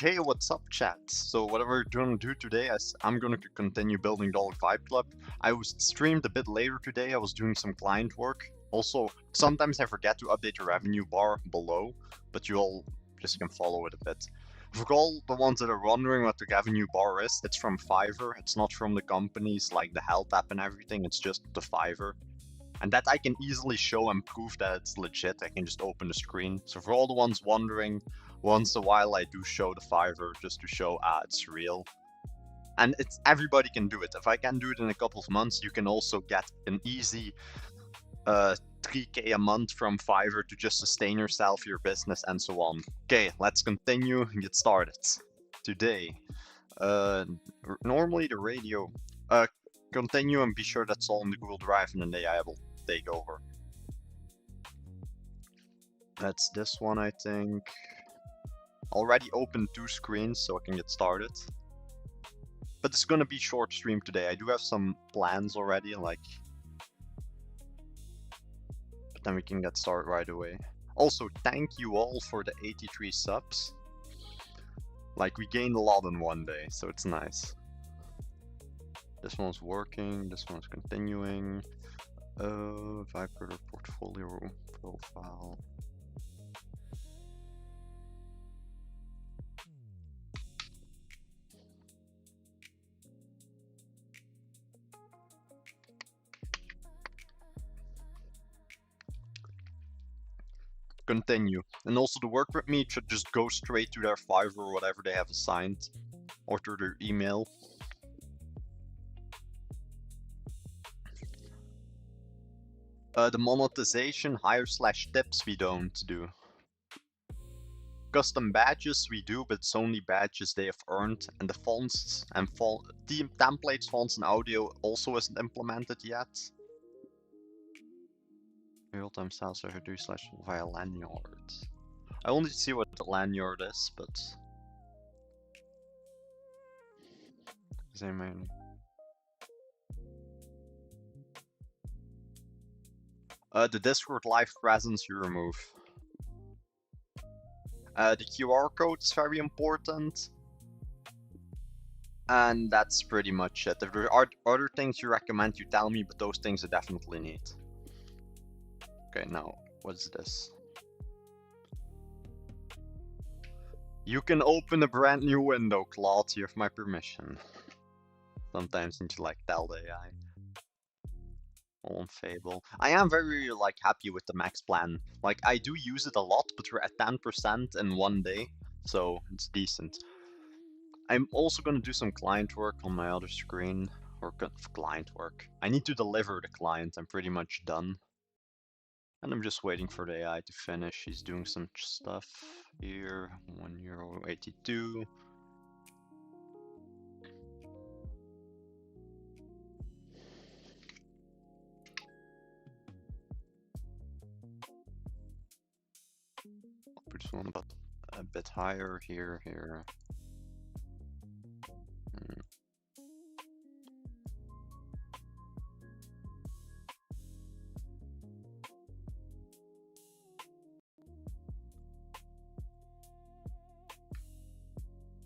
Okay, what's up, chat? So what we're gonna do today is I'm gonna continue building Dog Vibe Club. I was streamed a bit later today. I was doing some client work. Also, sometimes I forget to update the revenue bar below, but you all just can follow it a bit. For all the ones that are wondering what the revenue bar is, it's from Fiverr. It's not from the companies like the Health app and everything. It's just the Fiverr. And that I can easily show and prove that it's legit. I can just open the screen. So for all the ones wondering, once in a while I do show the Fiverr just to show, it's real. And it's everybody can do it. If I can do it in a couple of months, you can also get an easy 3K a month from Fiverr to just sustain yourself, your business, and so on. Okay, let's continue and get started. Today, normally the radio, continue and be sure that's all in the Google Drive, and then I will take over. That's this one, I think. Already opened 2 screens, so I can get started. But it's gonna be short stream today. I do have some plans already, but then we can get started right away. Also, thank you all for the 83 subs. We gained a lot in one day, so it's nice. This one's working, this one's continuing. Viper portfolio profile. Continue. And also the work with me should just go straight to their Fiverr or whatever they have assigned, or to their email. The monetization hire/tips we don't do. Custom badges we do, but it's only badges they have earned, and the fonts and templates, fonts, and audio also isn't implemented yet. Real-time sales are reduced via lanyard. I only see what the lanyard is, but the Discord live presence you remove. The QR code is very important. And that's pretty much it. If there are other things you recommend, you tell me, but those things I definitely need. Okay, now, what's this? You can open a brand new window, Claude. You have my permission. Sometimes you need to tell the AI. Claude Fable. I am very happy with the max plan. I do use it a lot, but we're at 10% in one day, so it's decent. I'm also gonna do some client work on my other screen, or client work. I need to deliver the client. I'm pretty much done. And I'm just waiting for the AI to finish. He's doing some stuff here. €1.82. I'll put this one a bit higher here.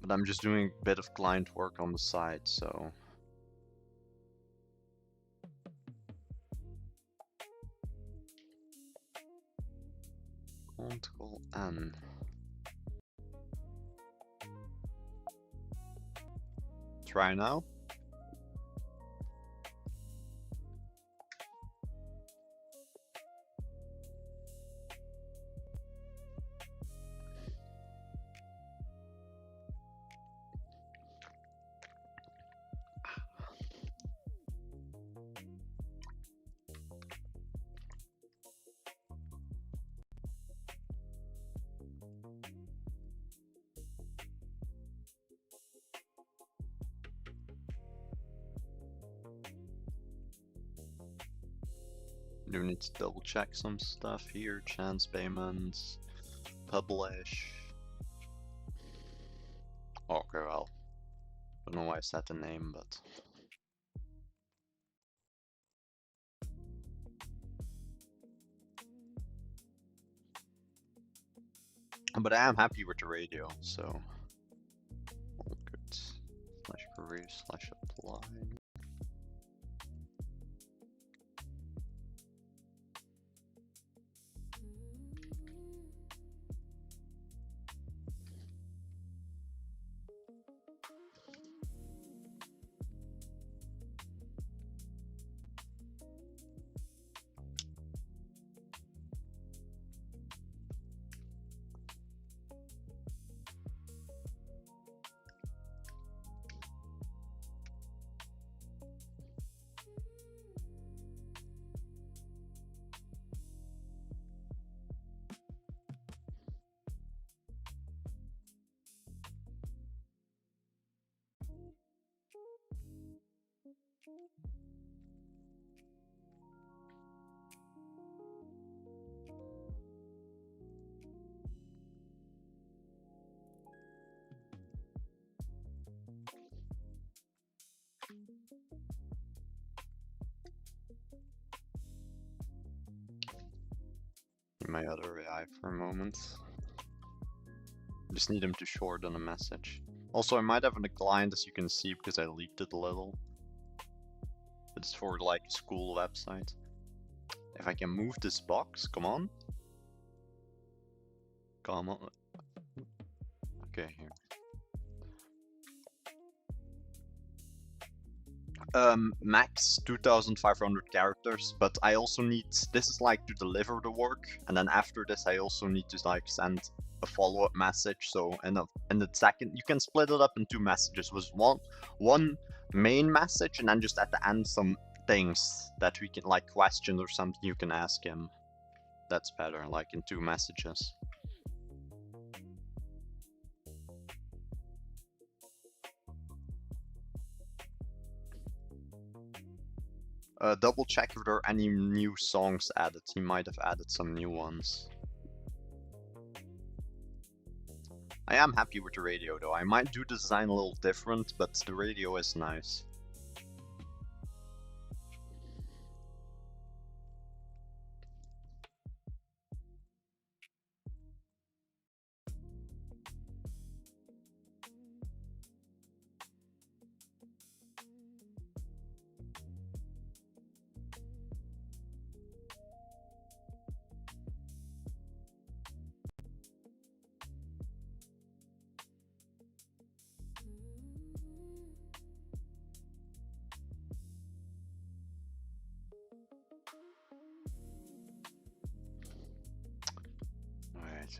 But I'm just doing a bit of client work on the side, so. Control N. Try now. Do need to double check some stuff here. Chance payments, publish. Okay, well, don't know why I set the name, but. But I am happy with the radio, so. /career/apply. My other AI for a moment. Just need him to shorten a message. Also, I might have a client, as you can see, because I leaked it a little. It's for like a school website. If I can move this box, come on. Come on. Okay, here. Max 2,500 characters, but I also need, this is like to deliver the work, and then after this I also need to like send a follow-up message. So in the second, you can split it up in 2 messages with one main message, and then just at the end some things that we can, like questions or something you can ask him. That's better, like in 2 messages. Double check if there are any new songs added. He might have added some new ones. I am happy with the radio though. I might do the design a little different, but the radio is nice.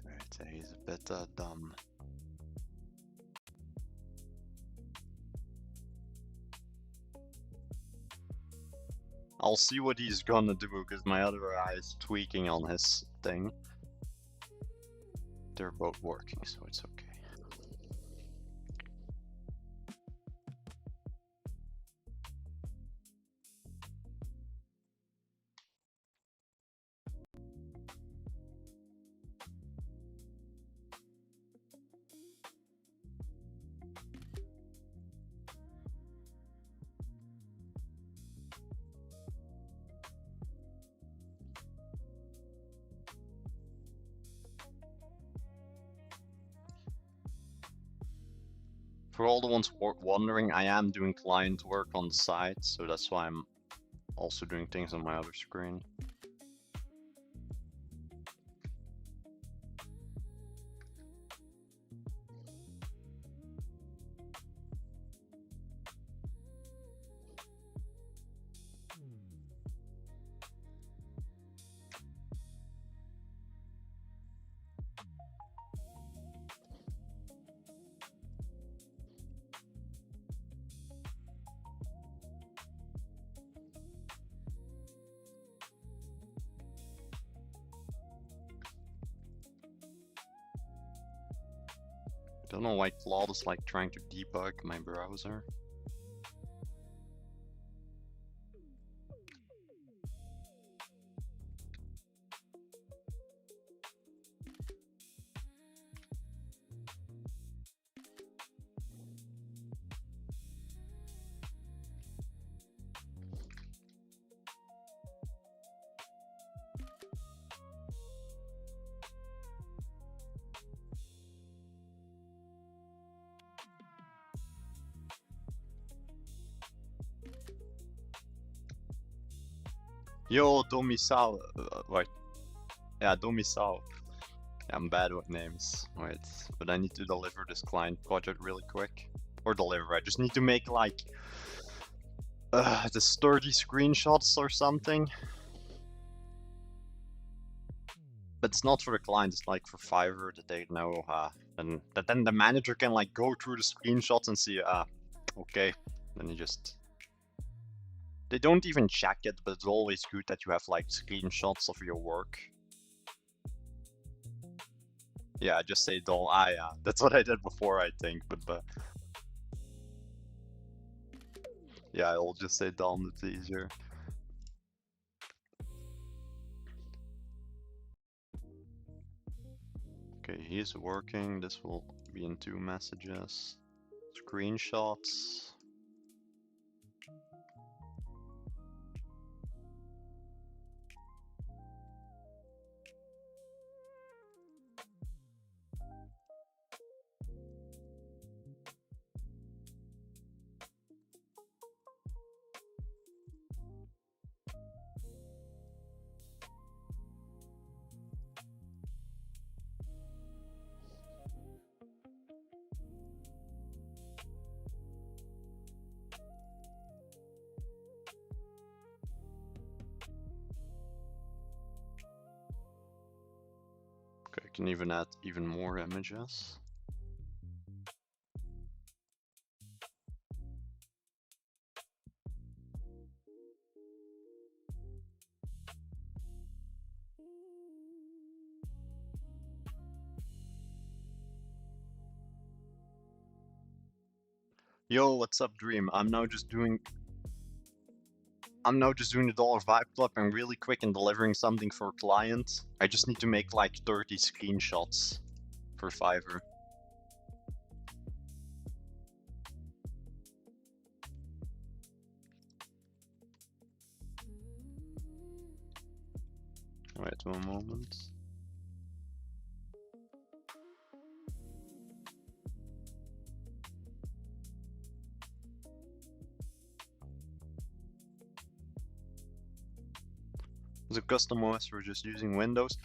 Wait, he's a bit dumb. I'll see what he's gonna do, because my other eye is tweaking on his thing. They're both working, so it's okay. For all the ones wondering, I am doing client work on the side, so that's why I'm also doing things on my other screen. I don't know why Claude is like trying to debug my browser. Yo, Domisao. Wait. Yeah, Domisao. I'm bad with names. Wait, but I need to deliver this client project really quick. Or deliver, I just need to make like this 30 screenshots or something. But it's not for the client, it's like for Fiverr that they know, and that then the manager can like go through the screenshots and see, okay, then you just... They don't even check it, but it's always good that you have like screenshots of your work. Yeah, just say doll. Yeah, that's what I did before, I think, but yeah, I'll just say Dom, it's easier. Okay, he's working. This will be in 2 messages. Screenshots. Okay, I can even add even more images. Yo, what's up, Dream? I'm now just doing the dollar vibe club and really quick and delivering something for a client. I just need to make like 30 screenshots for Fiverr. Wait 1 moment. The custom OS, we're just using Windows.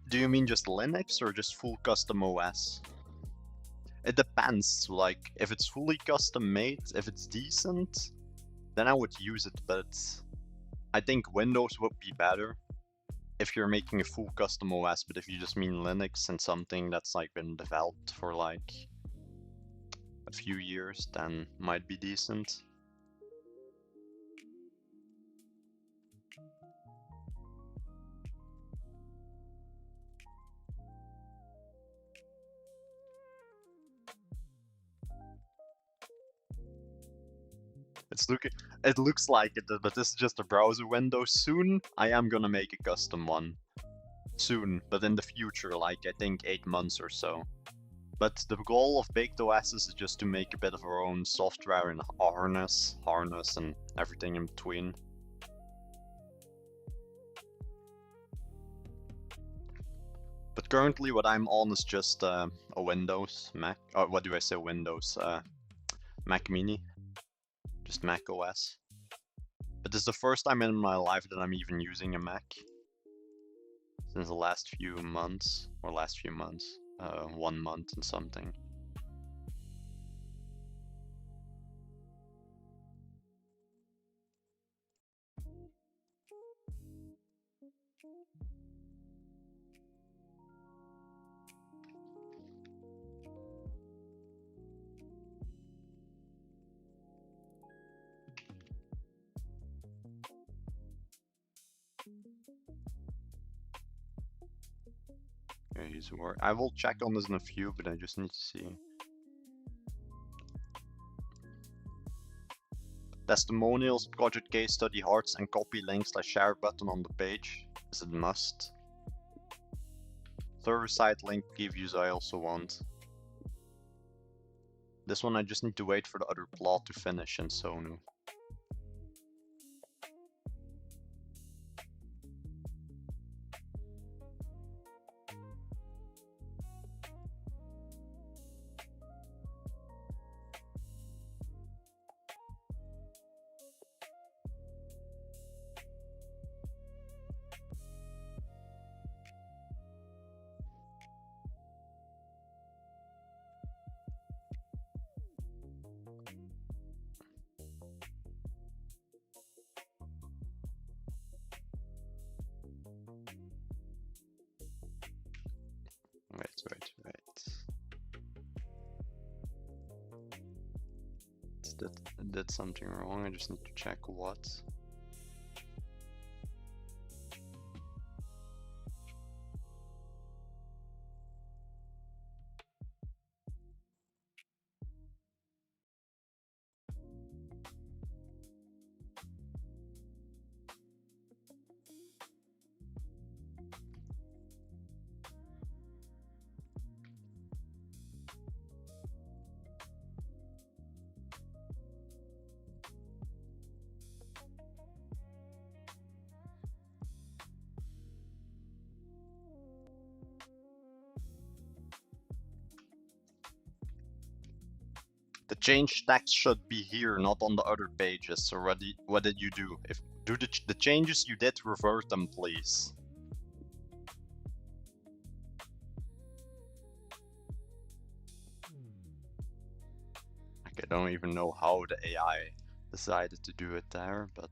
Do you mean just Linux or just full custom OS? It depends, like, if it's fully custom made, if it's decent, then I would use it, but I think Windows would be better if you're making a full custom OS, but if you just mean Linux and something that's like been developed for like a few years, then might be decent. It looks like it, but this is just a browser window. Soon, I am gonna make a custom one. Soon, but in the future, like I think 8 months or so. But the goal of Baked OSs is just to make a bit of our own software and harness and everything in between. But currently what I'm on is just a Windows Mac, or what do I say, Windows, Mac Mini. Just Mac OS. But this is the first time in my life that I'm even using a Mac. Since the last few months, 1 month and something. Okay, he's work. I will check on this in a few, but I just need to see. Testimonials, project case study, hearts, and copy links / share button on the page is a must. Server-side link previews I also want. This one I just need to wait for the other plot to finish in Sonu. Wait. Did something wrong. I just need to check what. The change text should be here, not on the other pages. So what did you do? Do the changes you did, revert them, please. Like, I don't even know how the AI decided to do it there, but.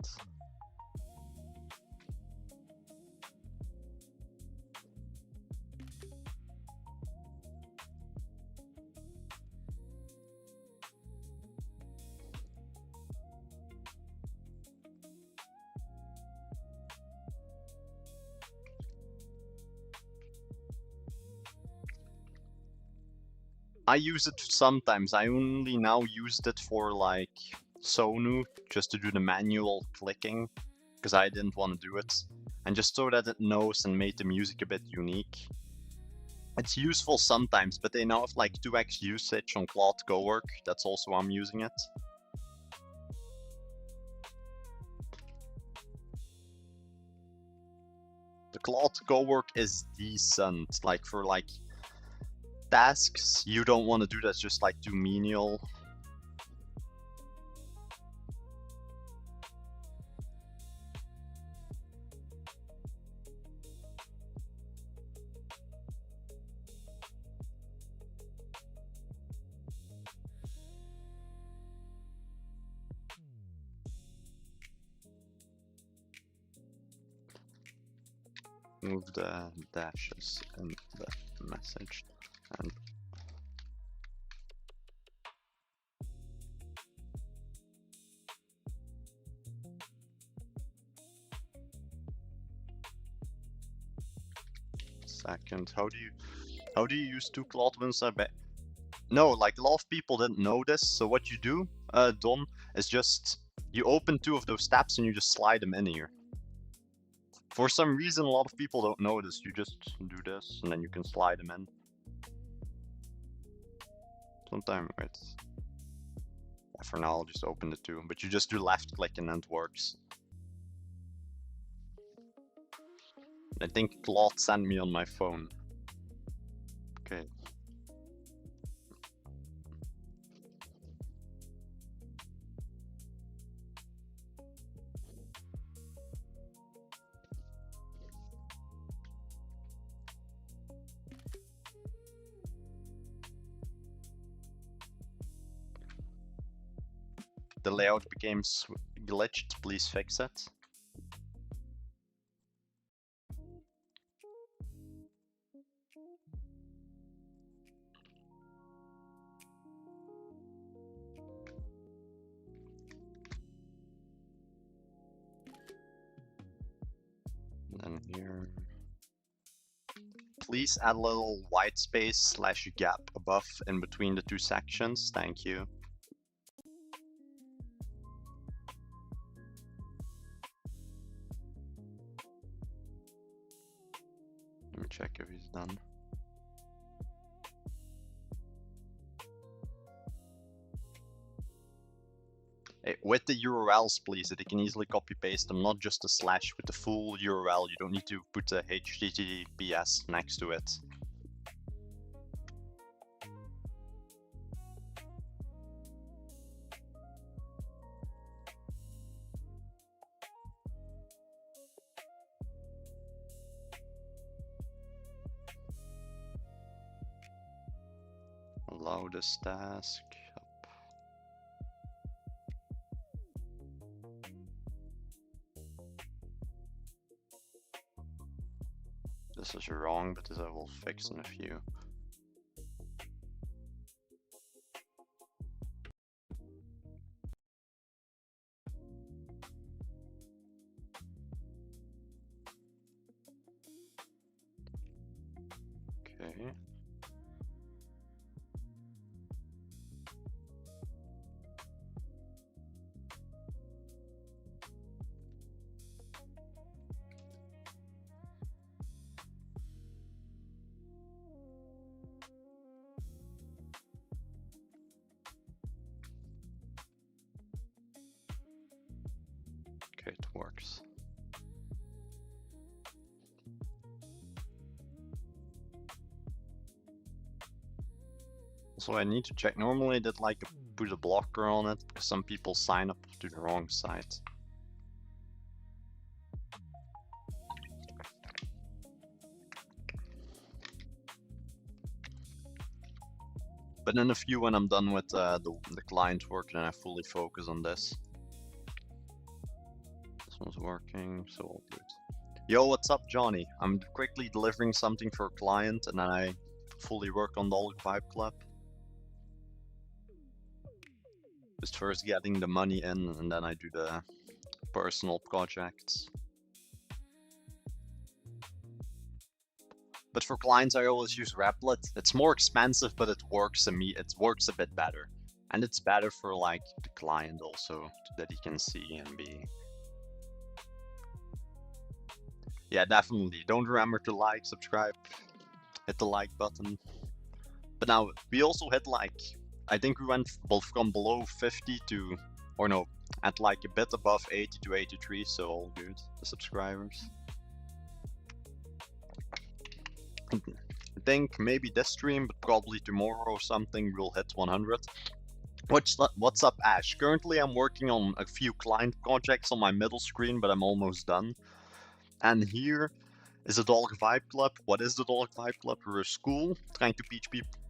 I use it sometimes. I only now used it for like Sonu, just to do the manual clicking, because I didn't want to do it. And just so that it knows and made the music a bit unique. It's useful sometimes, but they now have like 2x usage on Claude Code. That's also why I'm using it. The Claude Code is decent, like for like tasks you don't want to do that's just like do menial. Move the dashes in the message and second. How do you use two Claude ones? No, like a lot of people didn't know this. So what you do, Don, is just you open two of those tabs and you just slide them in here. For some reason, a lot of people don't know this. You just do this and then you can slide them in. Sometime, wait. Yeah, for now, I'll just open the two, but you just do left click and then it works. I think Claude sent me on my phone. Okay. The layout became glitched, please fix it. And then here, please add a little white space / gap above in between the two sections, thank you. Let me check if he's done. Hey, with the URLs, please, that you can easily copy paste them, not just a slash with the full URL. You don't need to put the HTTPS next to it. Allow this task. This This is wrong, but this I will fix in a few. Okay. Okay, it works. So I need to check. Normally I did like put a blocker on it because some people sign up to the wrong site. But in a few, when I'm done with the client work, then I fully focus on this. This one's working, so all good. Yo, what's up, Johnny? I'm quickly delivering something for a client, and then I fully work on the Dollar Vibe Club. Just first getting the money in, and then I do the personal projects. But for clients, I always use Replit. It's more expensive, but it works a bit better. And it's better for like the client also, that he can see and be. Yeah, definitely. Don't remember to like, subscribe, hit the like button. But now we also hit like, I think we went from below 50 to, or no, at like a bit above 80 to 83, so all good, the subscribers. I think maybe this stream, but probably tomorrow or something, we'll hit 100. What's up, Ash? Currently, I'm working on a few client projects on my middle screen, but I'm almost done. And here is the Dollar Vibe Club. What is the Dollar Vibe Club? We're a school trying to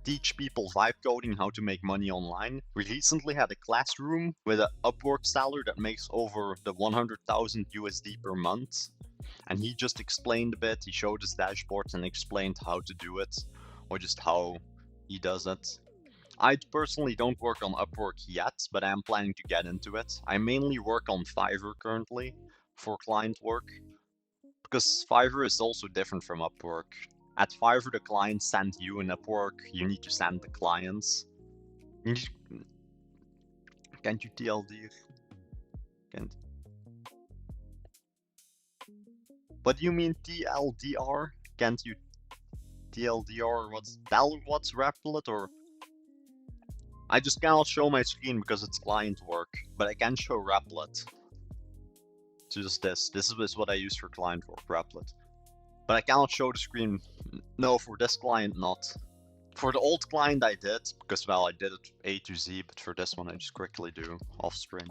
teach people vibe coding, how to make money online. We recently had a classroom with an Upwork seller that makes over the 100,000 USD per month. And he just explained a bit, he showed his dashboard and explained how to do it, or just how he does it. I personally don't work on Upwork yet, but I am planning to get into it. I mainly work on Fiverr currently for client work, because Fiverr is also different from Upwork. At Fiverr, the clients send you, in Upwork, you need to send the clients. Can't you TLD? Can't. What do you mean TLDR? Can't you TLDR? What's Replit or? I just cannot show my screen because it's client work, but I can show Replit. Just this. This is what I use for client work, Replit. But I cannot show the screen. No, for this client, not. For the old client I did, because well, I did it A to Z, but for this one I just quickly do off screen.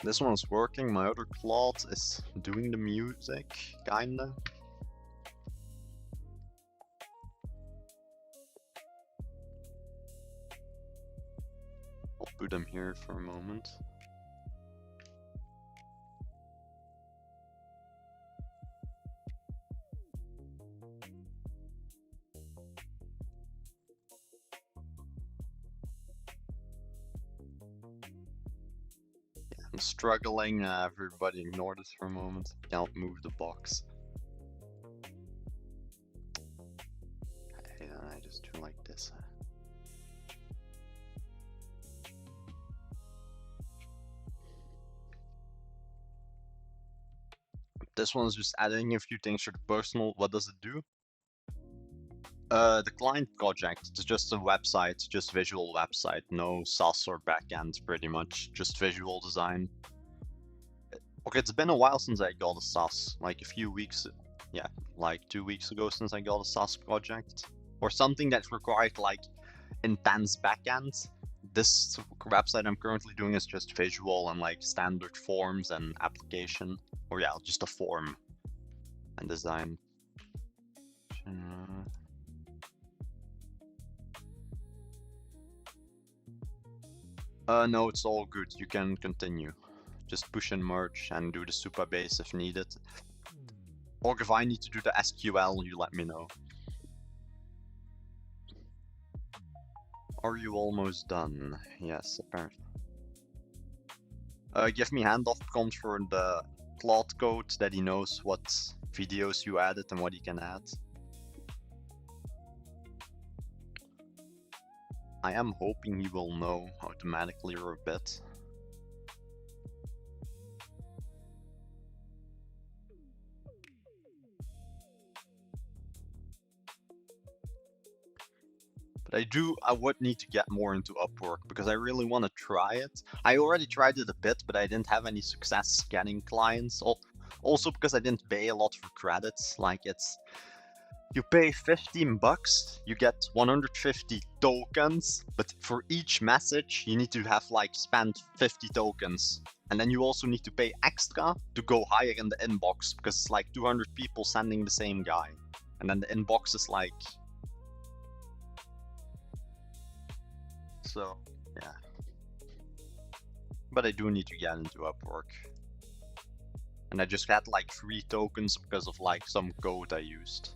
This one's working, my other Claude is doing the music, kinda. I'll put him here for a moment. I'm struggling, everybody ignore this for a moment. Can't move the box. Okay, then I just do like this. This one's just adding a few things to the personal. What does it do? The client project is just a website, just visual website, no SaaS or backend, pretty much, just visual design. Okay, it's been a while since I got a SaaS, like a few weeks, yeah, like 2 weeks ago since I got a SaaS project, or something that required like intense backend. This website I'm currently doing is just visual and like standard forms and application, or yeah, just a form and design. No, it's all good. You can continue. just push and merge and do the Supabase if needed. Or if I need to do the SQL, you let me know. Are you almost done? Yes, apparently. Give me handoff prompts for the Claude Code that he knows what videos you added and what he can add. I am hoping he will know automatically or a bit. But I would need to get more into Upwork because I really want to try it. I already tried it a bit, but I didn't have any success getting clients. Also because I didn't pay a lot for credits. Like you pay 15 bucks, you get 150 tokens, but for each message you need to have like spent 50 tokens. And then you also need to pay extra to go higher in the inbox because it's like 200 people sending the same guy. And then the inbox is like... So, yeah. But I do need to get into Upwork. And I just had like 3 tokens because of like some code I used.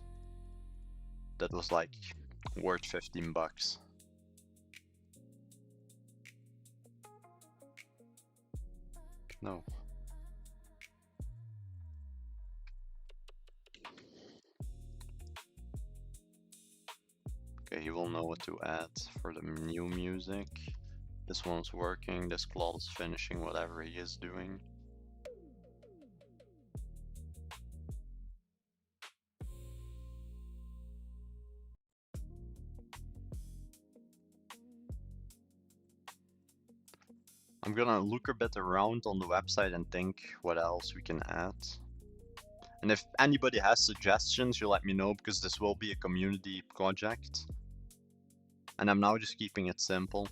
That was like worth 15 bucks. No. Okay, he will know what to add for the new music. This one's working, this Claude is finishing whatever he is doing. I'm gonna look a bit around on the website and think what else we can add. And if anybody has suggestions, you let me know because this will be a community project. And I'm now just keeping it simple.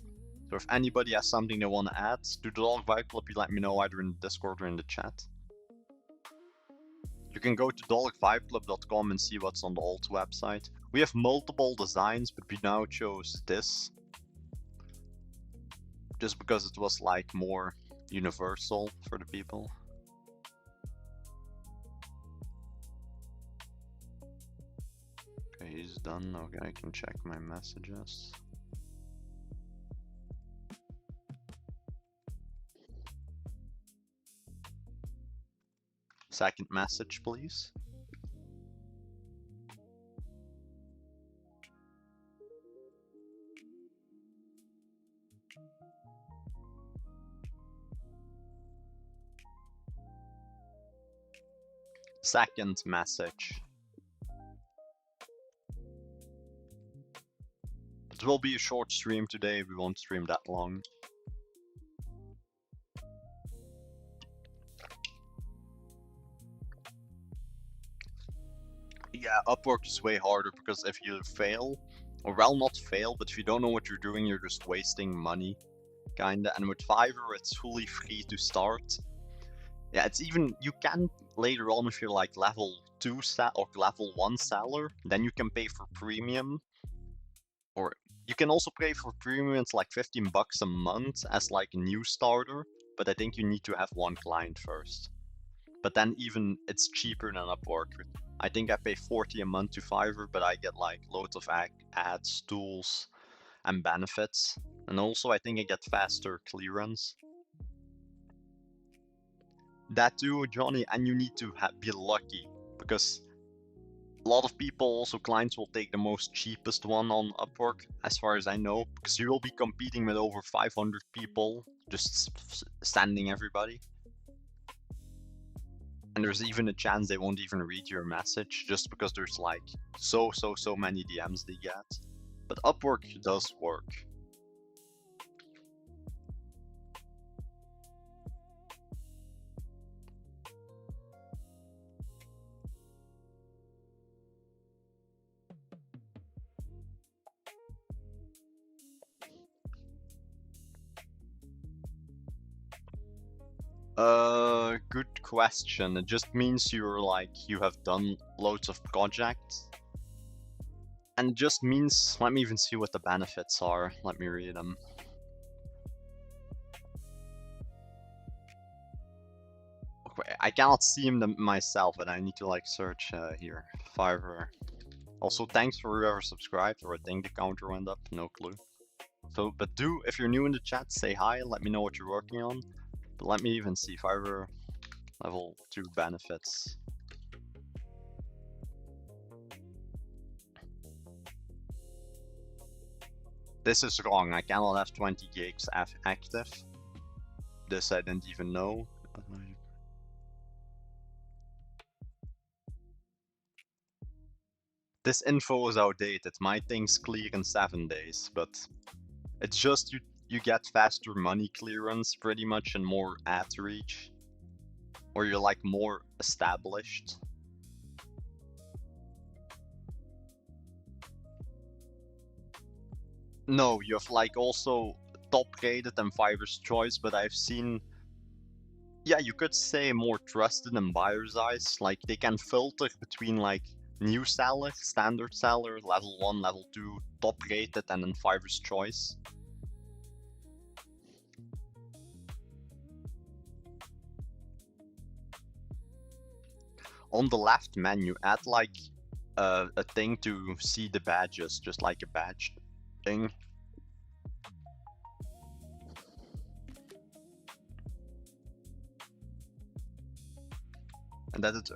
So if anybody has something they want to add to the Dog Vibe Club, you let me know either in the Discord or in the chat. You can go to dogvibeclub.com and see what's on the old website. We have multiple designs, but we now chose this. Just because it was like more universal for the people. Okay, he's done. Okay, I can check my messages. Second message, please. Second message. It will be a short stream today, we won't stream that long. Yeah, Upwork is way harder because if you fail, or well, not fail, but if you don't know what you're doing, you're just wasting money, kinda. And with Fiverr, it's fully free to start. Yeah, it's even, you can later on if you're like level 2 or level 1 seller, then you can pay for premium. Or you can also pay for premium, it's like 15 bucks a month as like a new starter, but I think you need to have 1 client first. But then even it's cheaper than Upwork. I think I pay 40 a month to Fiverr, but I get like loads of ads, tools, and benefits. And also I think I get faster clearance. That too, Johnny, and you need to be lucky because a lot of people, also clients, will take the most cheapest one on Upwork, as far as I know, because you will be competing with over 500 people, just sending everybody. And there's even a chance they won't even read your message, just because there's like so many DMs they get. But Upwork does work. Good question. It just means you're like, you have done loads of projects. And it just means, let me even see what the benefits are. Let me read them. I cannot see him myself, but I need to like search here. Fiverr. Also, thanks for whoever subscribed, or I think the counter went up, no clue. So, but do, if you're new in the chat, say hi, let me know what you're working on. But let me even see Fiverr level 2 benefits. This is wrong, I cannot have 20 gigs active. This I didn't even know. This info is outdated. My thing's clear in 7 days, but it's just you get faster money clearance pretty much and more ad reach. Or you're like more established. No, you have like also top rated and Fiverr's choice, but I've seen, yeah, you could say more trusted in buyer's eyes. Like they can filter between like new seller, standard seller, level 1, level 2, top rated, and then Fiverr's choice. On the left menu, add like a thing to see the badges, just like a badge thing. And that it's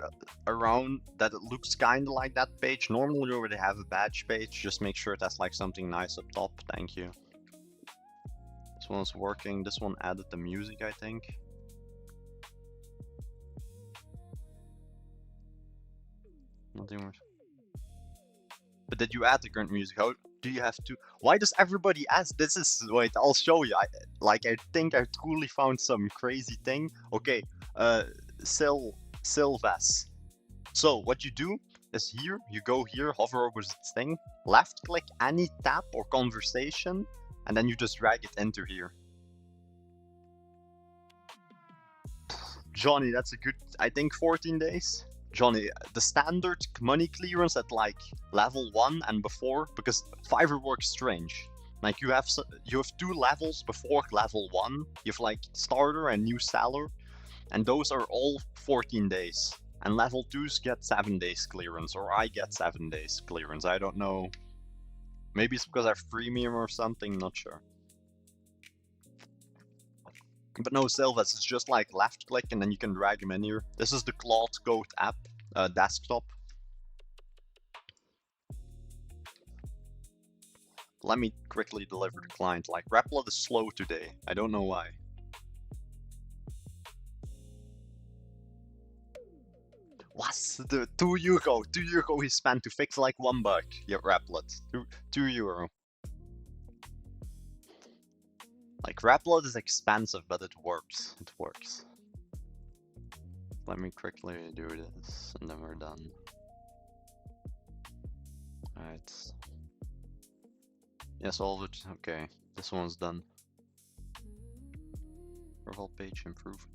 around, that it looks kind of like that page. Normally you already have a badge page, just make sure it has like something nice up top. Thank you. This one's working. This one added the music, I think. Nothing more. But did you add the current music? How do you have to? Why does everybody ask? This is, wait, I'll show you. I think I truly found some crazy thing. Okay, Sylvas. So what you do is here, you go here, hover over this thing, left click any tab or conversation, and then you just drag it into here. Johnny, that's a good, I think 14 days. Johnny, the standard money clearance at like level 1 and before, because Fiverr works strange. Like you have 2 levels before level 1. You have like starter and new seller, and those are all 14 days. And level 2s get 7 days clearance, or I get 7 days clearance. I don't know. Maybe it's because I have freemium or something, not sure. But no, Sylvas, it's just like left click and then you can drag them in here. This is the Claude Code app, desktop. Let me quickly deliver the client. Like Replit is slow today. I don't know why. What's the €2? €2 he spent to fix like $1. Yeah, Replit. €2. Like Replit is expensive, but it works. It works. Let me quickly do this, and then we're done. Alright. Yes, all of it. Okay, this one's done. Profile page improvement.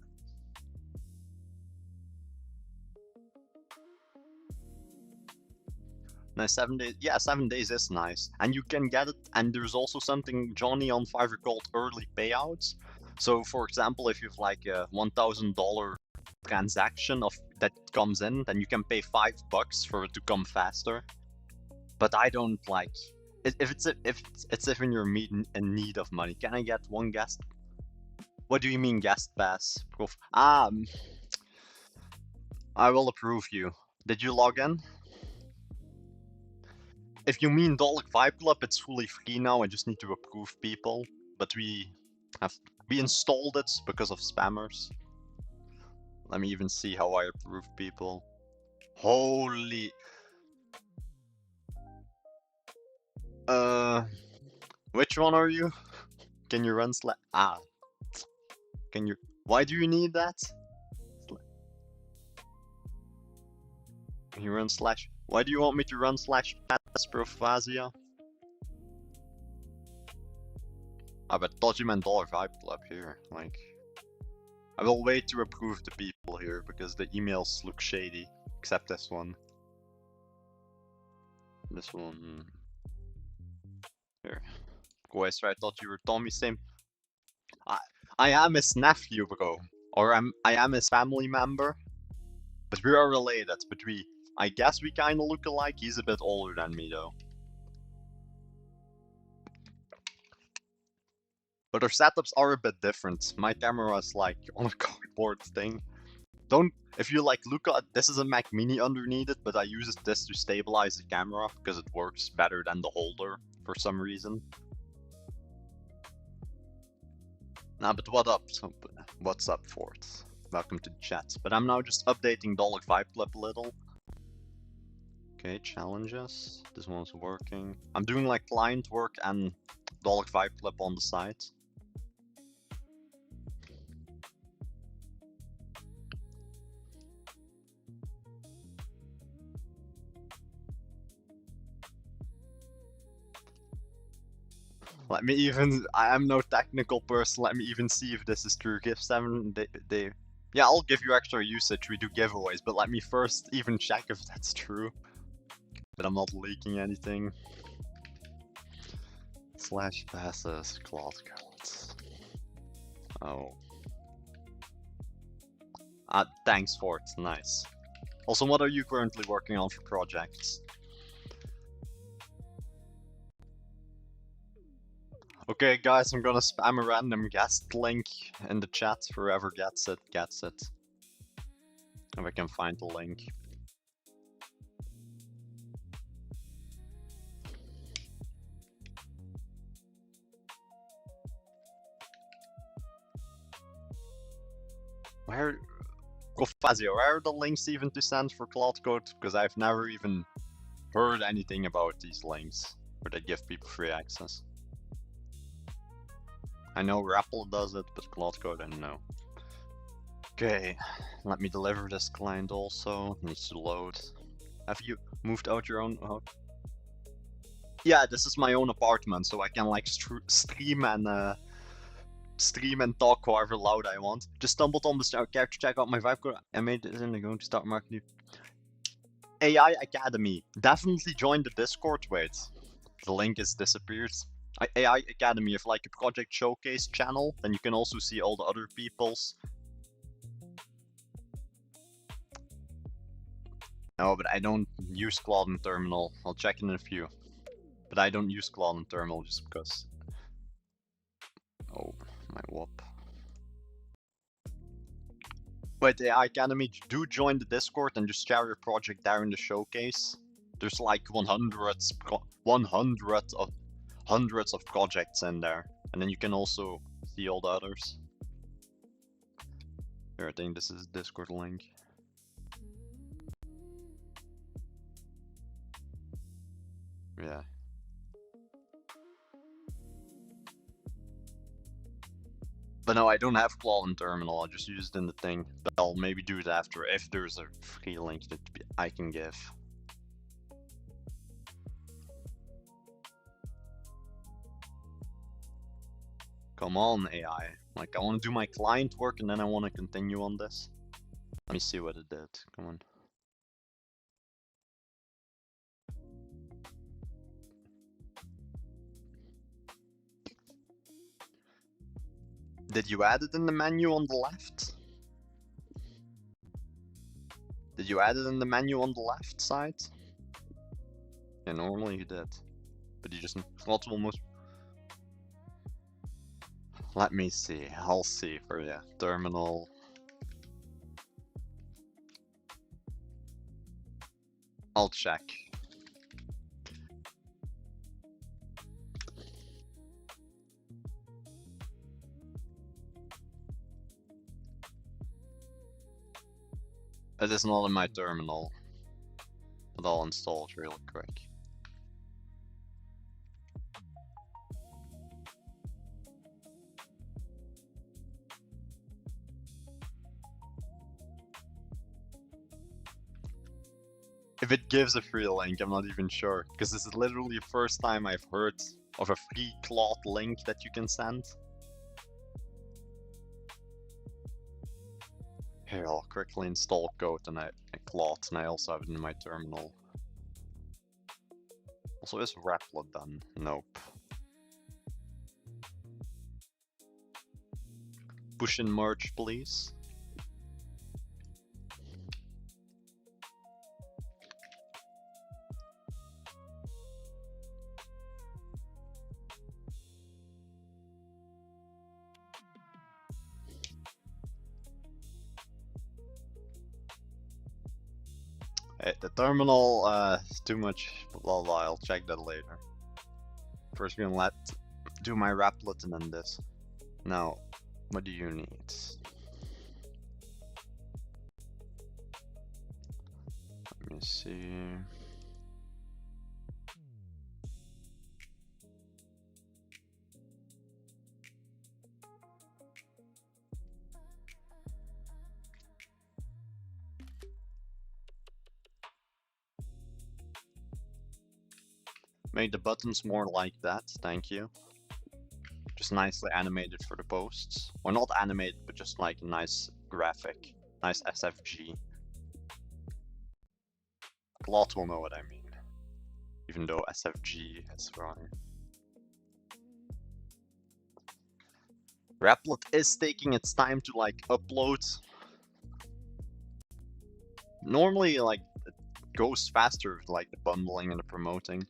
Nice, 7 days. Yeah, 7 days is nice. And you can get it, and there's also something Johnny on Fiverr called early payouts. So for example, if you have like a $1,000 transaction that comes in, then you can pay $5 for it to come faster. But I don't like, if it's if you're in need of money. Can I get one guest? What do you mean guest pass? Proof. I will approve you. Did you log in? If you mean $5 Club, it's fully free now. I just need to approve people. But we installed it because of spammers. Let me even see how I approve people. Holy. Which one are you? Can you run Can you? Why do you need that? Can you run slash? Why do you want me to run slash Profasia? But thought you meant $5 Club here. Like, I will wait to approve the people here because the emails look shady. Except this one. This one. Here. Quest, I thought you were Tommy. Same. I am his nephew, bro. Or I am his family member. But we are related, I guess we kinda look alike. He's a bit older than me though. But our setups are a bit different. My camera is like on a cardboard thing. If you like look at, this is a Mac Mini underneath it, but I use this to stabilize the camera because it works better than the holder for some reason. Nah, but what's up, Fort? Welcome to the chat. But I'm now just updating Dollar 5 Club a little. Okay, challenges. This one's working. I'm doing like client work and Dollar 5 Club on the side. I am no technical person, let me even see if this is true. Give 7, yeah, I'll give you extra usage, we do giveaways, but let me first even check if that's true. But I'm not leaking anything. Slash passes, Claude Code. Oh. Thanks for it, nice. Also, what are you currently working on for projects? Okay, guys, I'm gonna spam a random guest link in the chat. Whoever gets it, gets it. If I can find the link. Gofazio, where are the links even to send for Claude Code? Because I've never even heard anything about these links where they give people free access. I know Replit does it, but Claude Code I don't know. Okay, let me deliver this client also. Needs to load. Have you moved out your own? Oh. Yeah, this is my own apartment, so I can like stream and talk however loud I want. Just stumbled on the character, check out my vibe code. I made this and I'm going to start marketing. AI Academy. Definitely join the Discord. Wait, the link is disappeared. AI Academy, if like a project showcase channel, then you can also see all the other people's. No, but I don't use Claude in Terminal. I'll check in a few. But I don't use Claude in Terminal just because. Oh, my whoop. Wait, the AI Academy, do join the Discord and just share your project there in the showcase. There's like hundreds of projects in there, and then you can also see all the others. Here, I think this is Discord link. Yeah. But no, I don't have Claude in Terminal, I just used it in the thing. But I'll maybe do it after, if there's a free link that I can give. Come on, AI. Like, I want to do my client work and then I want to continue on this. Let me see what it did. Come on. Did you add it in the menu on the left? Did you add it in the menu on the left side? Yeah, normally you did. But you just almost. Let me see. I'll see for you. Terminal. I'll check. It is not in my terminal, but I'll install it real quick. If it gives a free link, I'm not even sure, because this is literally the first time I've heard of a free Claude link that you can send. Here, I'll quickly install Code and Claude, and I also have it in my terminal. Also, is Replit done? Nope. Push in merge, please. The terminal, too much blah blah, I'll check that later. First we're gonna do my Replit and then this. Now, what do you need? Let me see. Make the buttons more like that, thank you. Just nicely animated for the posts. Or not animated, but just like a nice graphic. Nice SFG. Claude will know what I mean. Even though SFG is wrong. Replit is taking its time to like upload. Normally like it goes faster with like the bundling and the promoting.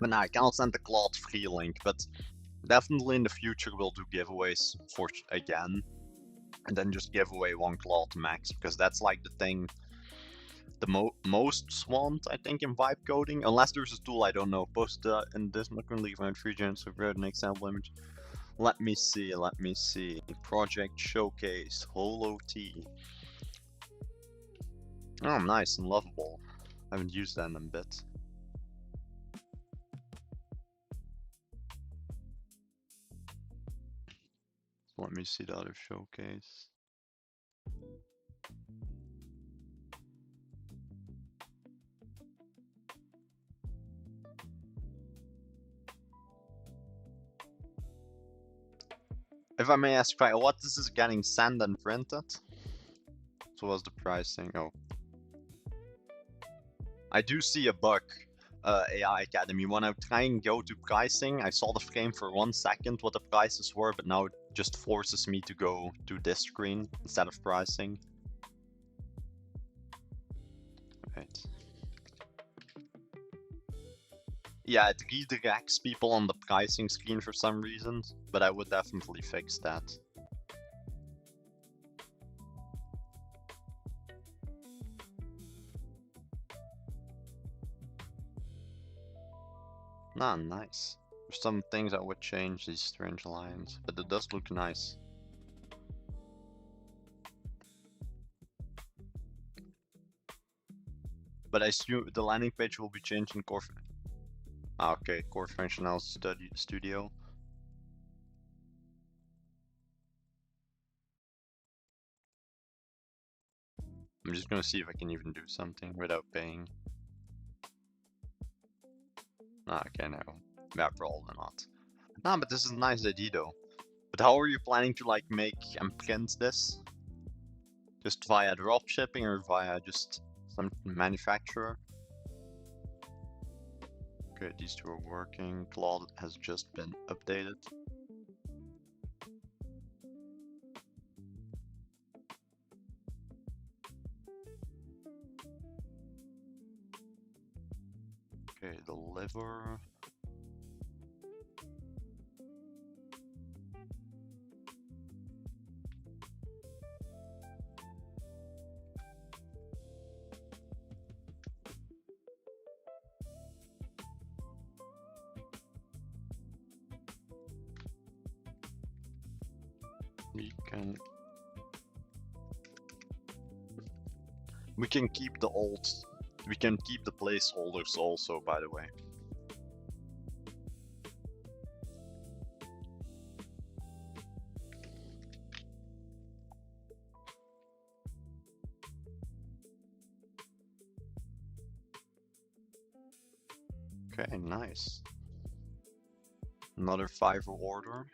But now I cannot send the Claude free link, but definitely in the future we'll do giveaways for again. And then just give away one Claude max, because that's like the thing the most want, I think, in vibe coding. Unless there's a tool I don't know. Post in this, I'm not gonna leave my free gens so an example image. Let me see. Project Showcase, Holo T. Oh, nice and lovable. I haven't used that in a bit. Let me see the other showcase. If I may ask, what this is getting sent and printed? So what's the pricing? Oh. I do see a bug, AI Academy. When I try and go to pricing, I saw the frame for 1 second what the prices were, but now it just forces me to go to this screen instead of pricing. Right. Yeah, it redirects people on the pricing screen for some reason, but I would definitely fix that. Ah, nice. There's some things I would change, these strange lines, but it does look nice. But I assume the landing page will be changed in core. Okay, core functional studio. I'm just gonna see if I can even do something without paying. Okay, no. That probably not. Nah, but this is a nice idea though. But how are you planning to like make and print this? Just via drop shipping or via just some manufacturer? Okay, these two are working. Claude has just been updated. Okay, deliver. We can keep the old. We can keep the placeholders also, by the way. Okay, nice. Another Fiverr order.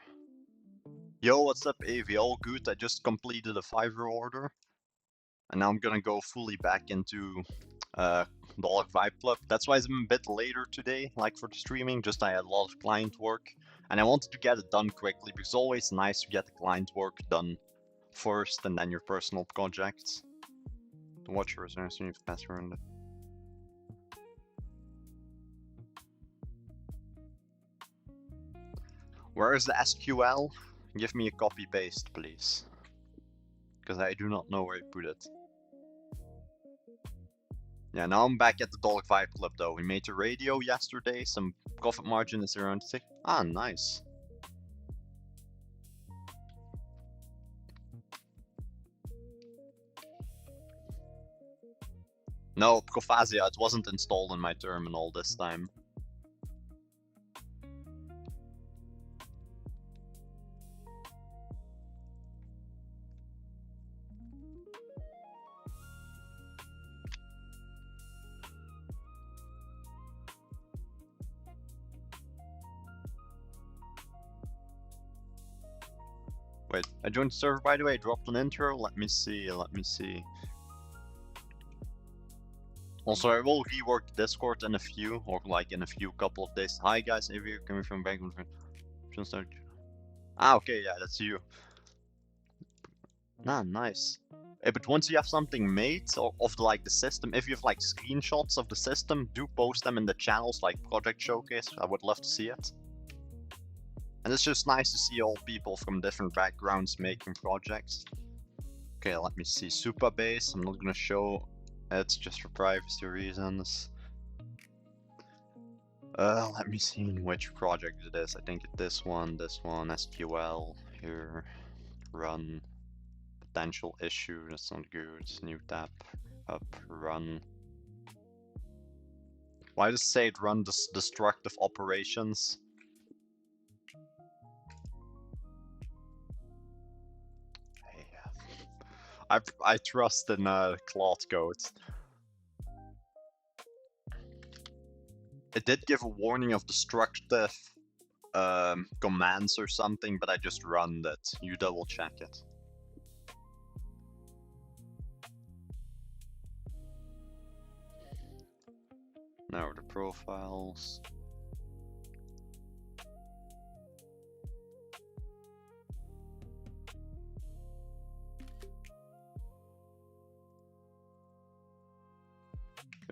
Yo, what's up, AV? All good? I just completed a Fiverr order. And now I'm gonna go fully back into Dollar Vibe Club. That's why I'm a bit later today, like for the streaming. Just I had a lot of client work. And I wanted to get it done quickly, because it's always nice to get the client work done first and then your personal projects. The watcher is answering faster in the... Where is the SQL? Give me a copy paste, please. because I do not know where I put it. Yeah, now I'm back at the Dog 5 Club though. We made the radio yesterday, some profit margin is around 6. Ah, nice. No, Profasia, it wasn't installed in my terminal this time. Wait, I joined the server by the way, dropped an intro, let me see. Also, I will rework Discord in a few, or like in a few couple of days. Hi guys, if you're coming from back, ah, okay, yeah, that's you. Ah, nice. But once you have something made of like the system, if you have like screenshots of the system, do post them in the channels like Project Showcase. I would love to see it. And it's just nice to see all people from different backgrounds making projects. Okay, let me see. Supabase, I'm not gonna show it just for privacy reasons. Let me see in which project it is. I think this one, SQL, here, run, potential issue, that's not good, new tab, up, run. Why does it say it run destructive operations? I trust in Claude Code. It did give a warning of destructive commands or something, but I just run it. You double check it. Now the profiles.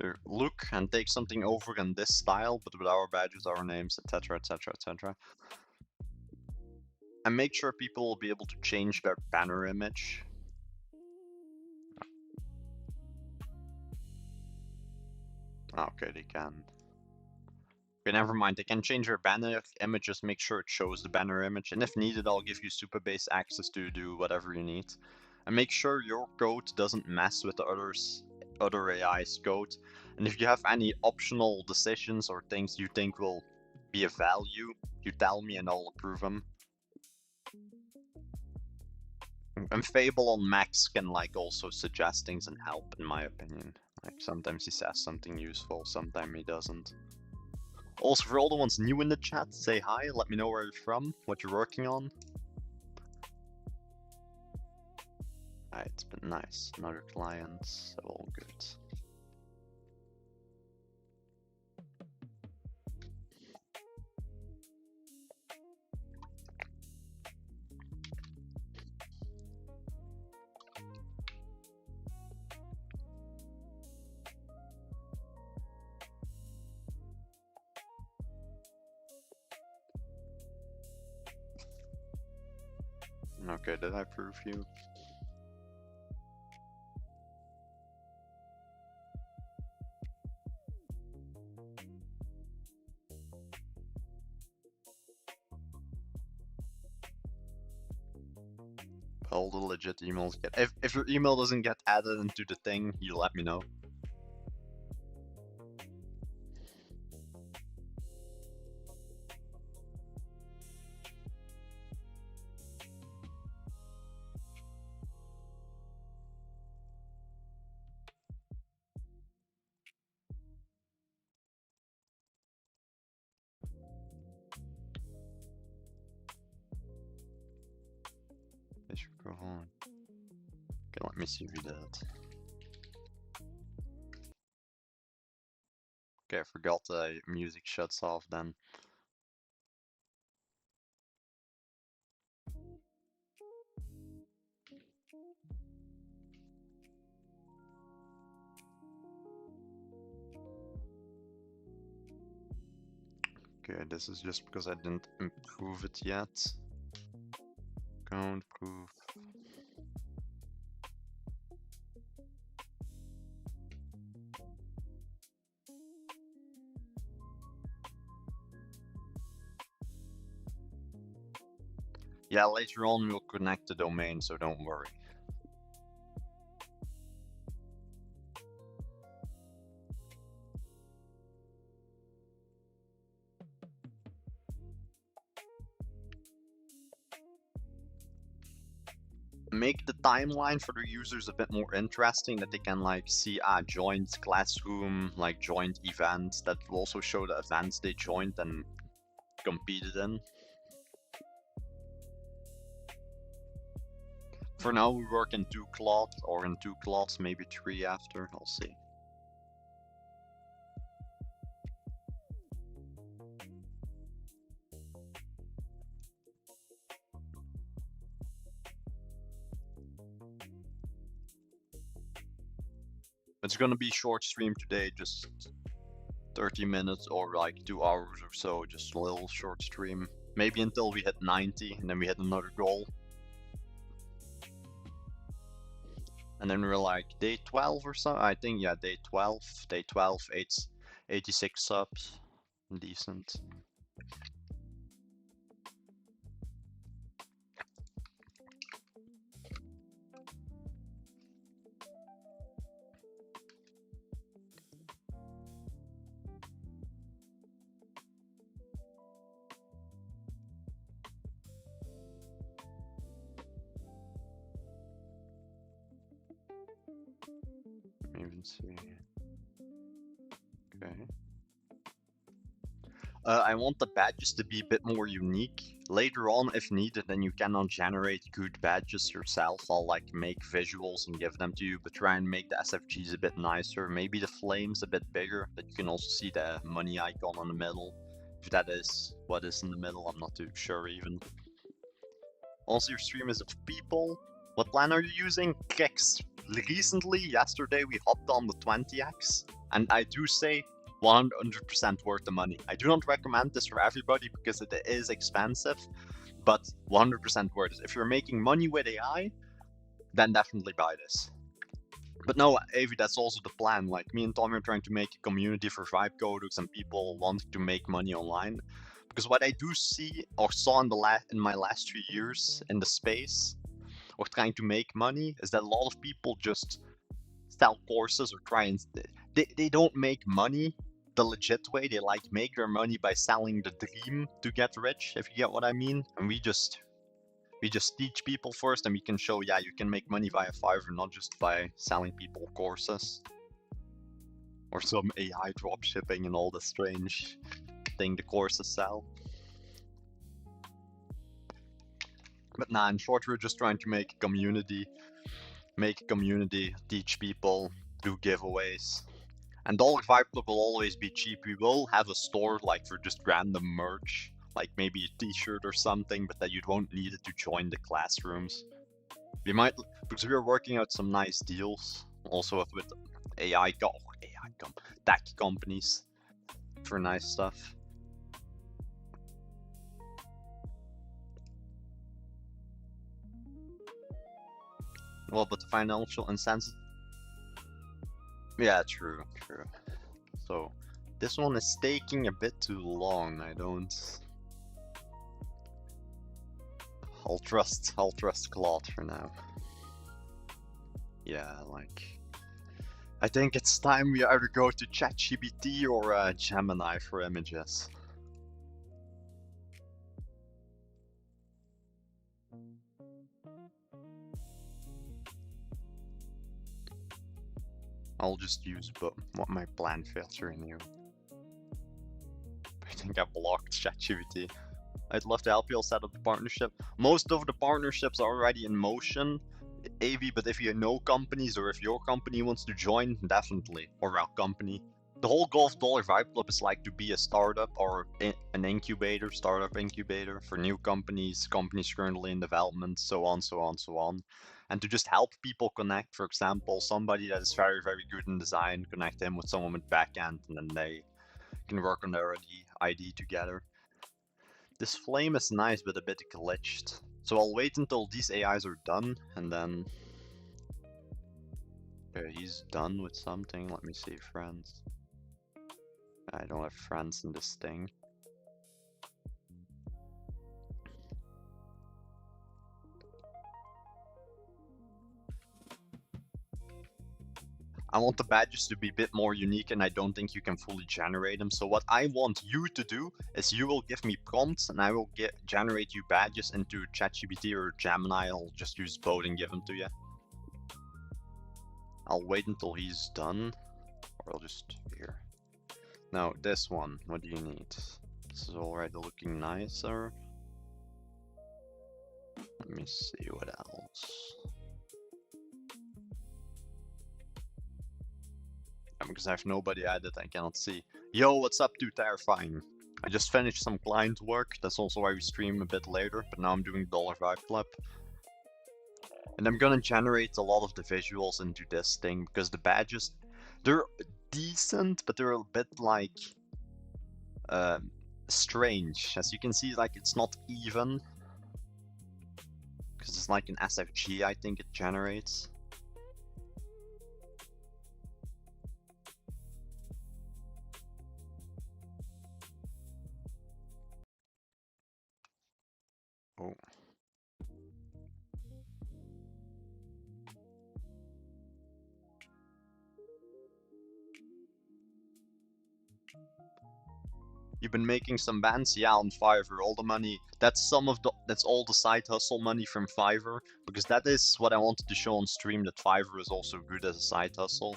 Here, look and take something over in this style, but with our badges, our names, etc, etc, etc. And make sure people will be able to change their banner image. Okay, they can. Okay, never mind. They can change their banner image, just make sure it shows the banner image. And if needed, I'll give you Supabase access to do whatever you need. And make sure your code doesn't mess with the other AI's code. And if you have any optional decisions or things you think will be of value, you tell me and I'll approve them. And Fable on Max can like also suggest things and help, in my opinion. Like sometimes he says something useful, sometimes he doesn't. Also, for all the ones new in the chat, say hi, let me know where you're from, what you're working on. Alright, it's been nice. Another client, so all good. Okay, did I prove you? All the legit emails get. If your email doesn't get added into the thing, you let me know. This should go on. Okay, let me see if you did it. Okay, I forgot the music shuts off then. Okay, this is just because I didn't improve it yet. Can't prove. Yeah, later on we'll connect the domain, so don't worry. Make the timeline for the users a bit more interesting, that they can like see joined classroom, like joined events. That will also show the events they joined and competed in. For now we work in 2 Claude, or in 2 Claudes, maybe 3 after, I'll see. It's gonna be short stream today, just 30 minutes or like 2 hours or so, just a little short stream. Maybe until we hit 90 and then we hit another goal. And then we're like day 12 or so. I think, yeah, day 12. Day 12, 86 subs. Decent. Even see. Okay. I want the badges to be a bit more unique. Later on, if needed, then you cannot generate good badges yourself. I'll like make visuals and give them to you, but try and make the SFGs a bit nicer. Maybe the flames a bit bigger, that you can also see the money icon on the middle. If that is what is in the middle, I'm not too sure even. Also, your stream is of people. What plan are you using? Kicks. Recently, yesterday, we hopped on the 20x, and I do say 100% worth the money. I do not recommend this for everybody because it is expensive, but 100% worth it. If you're making money with AI, then definitely buy this. But no, Avi, that's also the plan. Like, me and Tommy are trying to make a community for vibe coders and people wanting to make money online. Because what I do see or saw in my last 3 years in the space or trying to make money is that a lot of people just sell courses or try and they don't make money the legit way. They like make their money by selling the dream to get rich, if you get what I mean. And we just teach people first, and we can show, yeah, you can make money via Fiverr, not just by selling people courses or some AI dropshipping and all the strange thing the courses sell. But nah, in short, we're just trying to make a community, teach people, do giveaways. And Dollar Vibe Club will always be cheap. We will have a store like for just random merch, like maybe a t-shirt or something, but that you won't need it to join the classrooms. We might, because we're working out some nice deals, also with tech companies for nice stuff. Well, but the financial incentive. Yeah, true. So, this one is taking a bit too long. I'll trust Claude for now. Yeah, like, I think it's time we either go to ChatGPT or Gemini for images. I'll just use what my plan filter in here. I think I blocked ChatGPT. I'd love to help you all set up the partnership. Most of the partnerships are already in motion, AV, but if you know companies or if your company wants to join, definitely. Or our company. The whole goal of Dollar Vibe Club is like to be a startup or an incubator, startup incubator for new companies, companies currently in development, so on. And to just help people connect, for example, somebody that is very, very good in design, connect them with someone with backend, and then they can work on their ID together. This flame is nice, but a bit glitched. So I'll wait until these AIs are done, and then... Okay, he's done with something. Let me see, friends. I don't have friends in this thing. I want the badges to be a bit more unique, and I don't think you can fully generate them. So what I want you to do is you will give me prompts, and I will generate you badges into ChatGPT or Gemini. I'll just use both and give them to you. I'll wait until he's done, or I'll just here. Now this one, what do you need? This is already looking nicer. Let me see what else. Because I have nobody added, I cannot see. Yo, what's up, dude? Terrifying. I just finished some client work. That's also why we stream a bit later. But now I'm doing $5 Club. And I'm gonna generate a lot of the visuals into this thing because the badges, they're decent, but they're a bit like strange. As you can see, like it's not even. Because it's like an SFG, I think it generates. Oh. You've been making some bands, yeah, on Fiverr. All the money, that's all the side hustle money from Fiverr, because that is what I wanted to show on stream, that Fiverr is also good as a side hustle.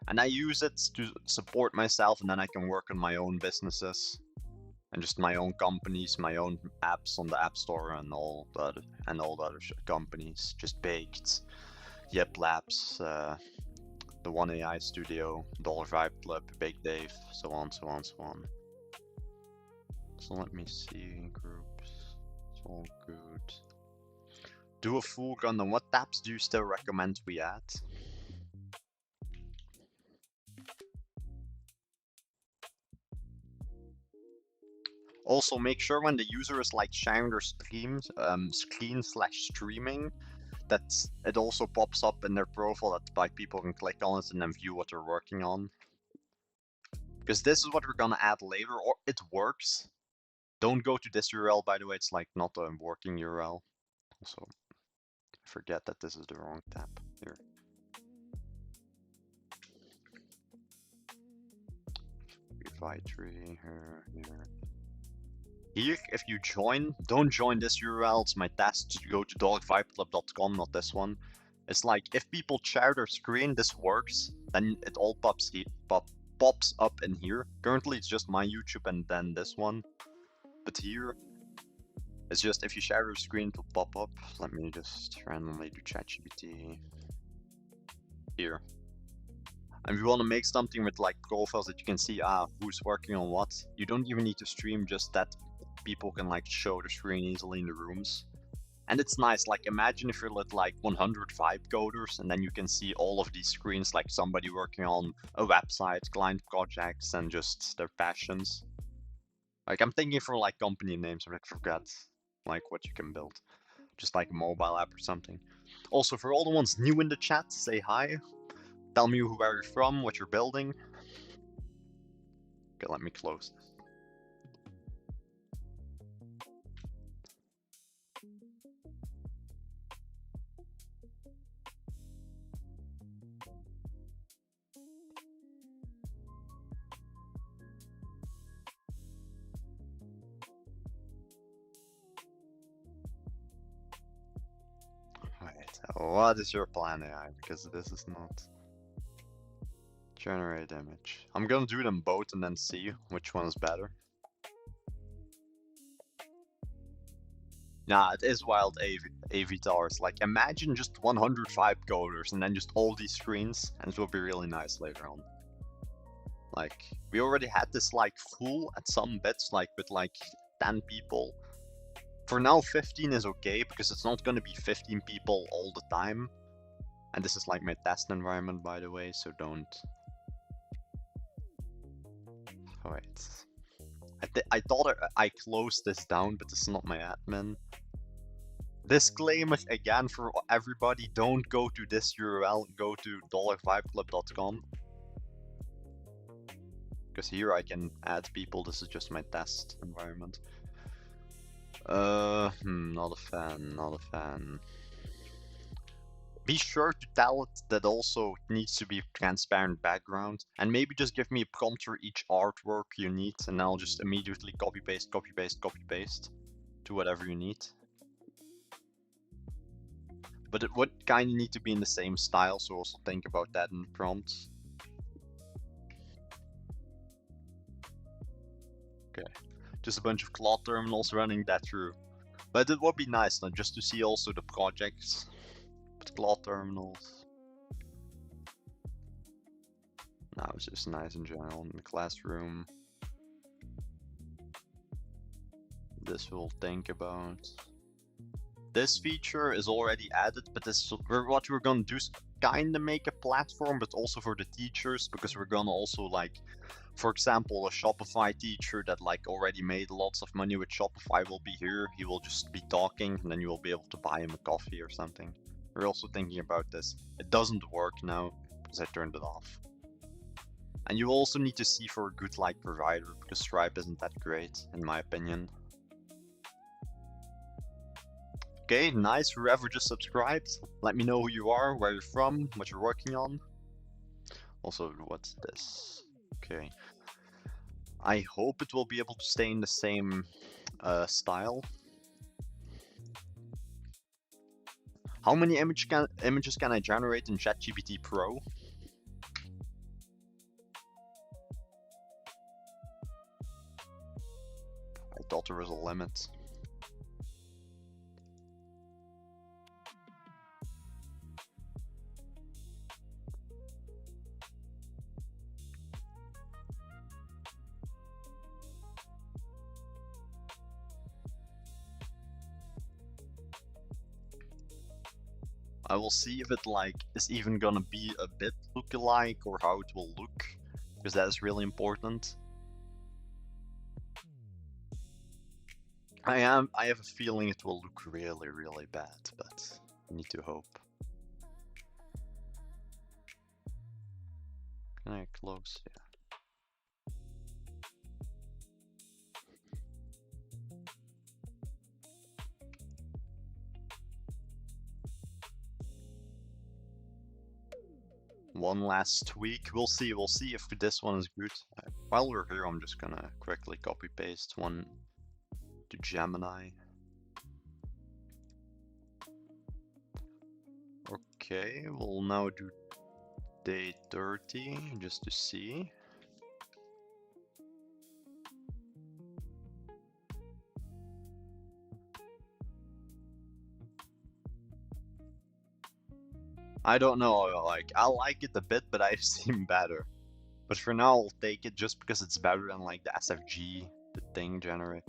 And I use it to support myself, and then I can work on my own businesses. And just my own companies, my own apps on the App Store, and all the other companies. Just Baked, Yep Labs, the One AI Studio, $5 Club, Bake Dave, so on, so on, so on. So let me see, groups, it's all good. Do a full run. What tabs do you still recommend we add? Also, make sure when the user is like sharing their screen/streaming, that it also pops up in their profile, that like people can click on it and then view what they're working on. Because this is what we're gonna add later, or it works. Don't go to this URL, by the way, it's like not a working URL. Also, forget that this is the wrong tab here. Tree here. Here, if you join, don't join this URL. It's my test. You go to dogvibeclub.com, not this one. It's like if people share their screen, this works. Then it all pops up in here. Currently, it's just my YouTube and then this one. But here, it's just if you share your screen, it'll pop up. Let me just randomly do ChatGPT here. And we want to make something with like profiles that you can see who's working on what. You don't even need to stream, just that people can like show the screen easily in the rooms. And it's nice, like imagine if you're with like 100 vibe coders and then you can see all of these screens, like somebody working on a website, client projects, and just their passions. Like I'm thinking for like company names, I forgot like what you can build. Just like a mobile app or something. Also for all the ones new in the chat, say hi. Tell me where you're from, what you're building. Okay, let me close this. Alright, what is your plan, AI? Because this is not... Generate image. I'm gonna do them both and then see which one is better. Nah, it is wild AVTars. Like, imagine just 105 coders and then just all these screens, and it will be really nice later on. Like, we already had this, like, full at some bits, like, with, like, 10 people. For now, 15 is okay, because it's not gonna be 15 people all the time. And this is, like, my test environment, by the way, so don't... Oh, wait. I thought I closed this down, but this is not my admin. Disclaimer again for everybody, don't go to this URL, go to $5club.com. Because here I can add people, this is just my test environment. Not a fan. be sure to tell it that also it needs to be transparent background, and maybe just give me a prompt for each artwork you need, and I'll just immediately copy paste to whatever you need. But it would kind of need to be in the same style, so also think about that in the prompts. Okay, just a bunch of Claude terminals running that through. But it would be nice just to see also the projects with Claude terminals. Now it's just nice in general in the classroom. This we'll think about. This feature is already added, but what we're gonna do is kinda make a platform, but also for the teachers, because we're gonna also like, for example, a Shopify teacher that like already made lots of money with Shopify will be here. He will just be talking, and then you will be able to buy him a coffee or something. We're also thinking about this. It doesn't work now because I turned it off. And you also need to see for a good like provider, because Stripe isn't that great in my opinion. Okay, nice. Whoever just subscribed, let me know who you are, where you're from, what you're working on. Also, what's this? Okay. I hope it will be able to stay in the same style. How many images can I generate in ChatGPT Pro? I thought there was a limit. I will see if it like is even gonna be a bit lookalike or how it will look, because that is really important. I have a feeling it will look really, really bad, but I need to hope. Can I close? Yeah. One last tweak. We'll see if this one is good. While we're here, I'm just gonna quickly copy paste one to Gemini. Okay, we'll now do day 30 just to see. I don't know, like, I like it a bit, but I've seen better. But for now, I'll take it just because it's better than like the SFG, the thing generate.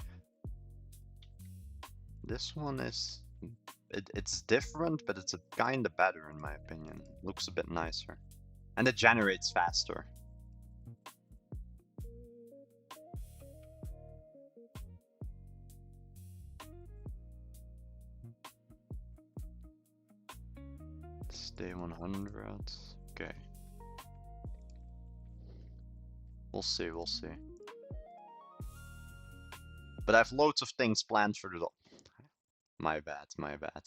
This one is, it's different, but it's kinda better in my opinion. Looks a bit nicer. And it generates faster. Day 100. Okay. We'll see. But I have loads of things planned for the... My bad.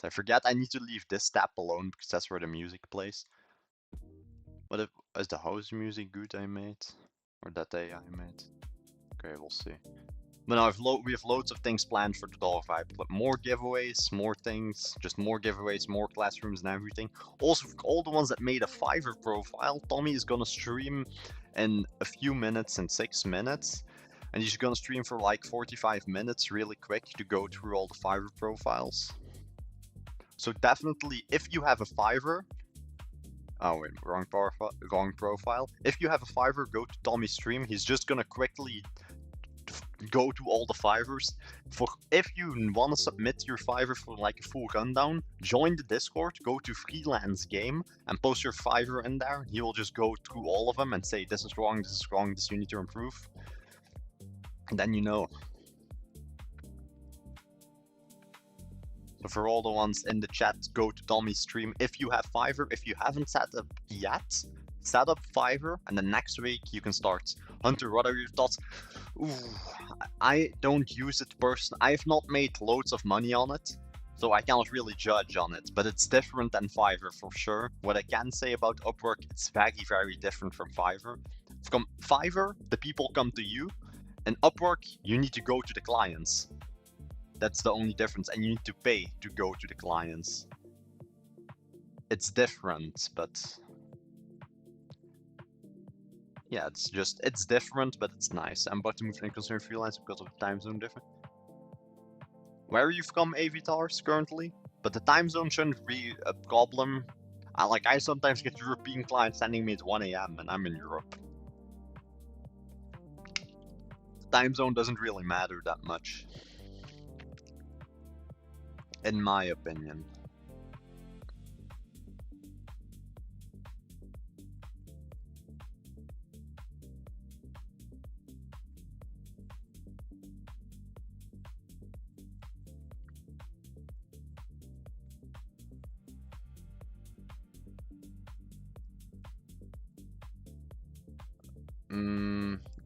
I forget I need to leave this tab alone because that's where the music plays. What if... Is the house music good I made? Or that AI made? Okay, we'll see. But no, we have loads of things planned for the Dollar Vibe Club. More giveaways, more things, just more giveaways, more classrooms and everything. Also, for all the ones that made a Fiverr profile, Tommy is gonna stream in a few minutes, in 6 minutes. And he's gonna stream for like 45 minutes really quick to go through all the Fiverr profiles. So definitely, if you have a Fiverr... Oh wait, wrong profile. If you have a Fiverr, go to Tommy's stream. He's just gonna quickly go to all the Fiverrs. If you want to submit your Fiverr for like a full rundown, join the Discord, go to freelance game and post your Fiverr in there. He will just go through all of them and say this is wrong, this you need to improve. And then you know. So for all the ones in the chat, go to Tommy's stream. If you have Fiverr, if you haven't set up yet, set up Fiverr, and then next week you can start. Hunter, what are your thoughts? Ooh, I don't use it personally. I have not made loads of money on it, So I cannot really judge on it, but it's different than Fiverr for sure. What I can say about Upwork, it's very, very different from Fiverr. From Fiverr, the people come to you, and Upwork, you need to go to the clients. That's the only difference, and you need to pay to go to the clients. It's different, but yeah, it's different, but it's nice. I'm about to move to concern freelance because of the time zone difference. Where are you from, Avitars, currently? But the time zone shouldn't be a problem. I sometimes get European clients sending me at 1 a.m. and I'm in Europe. Time zone doesn't really matter that much, in my opinion.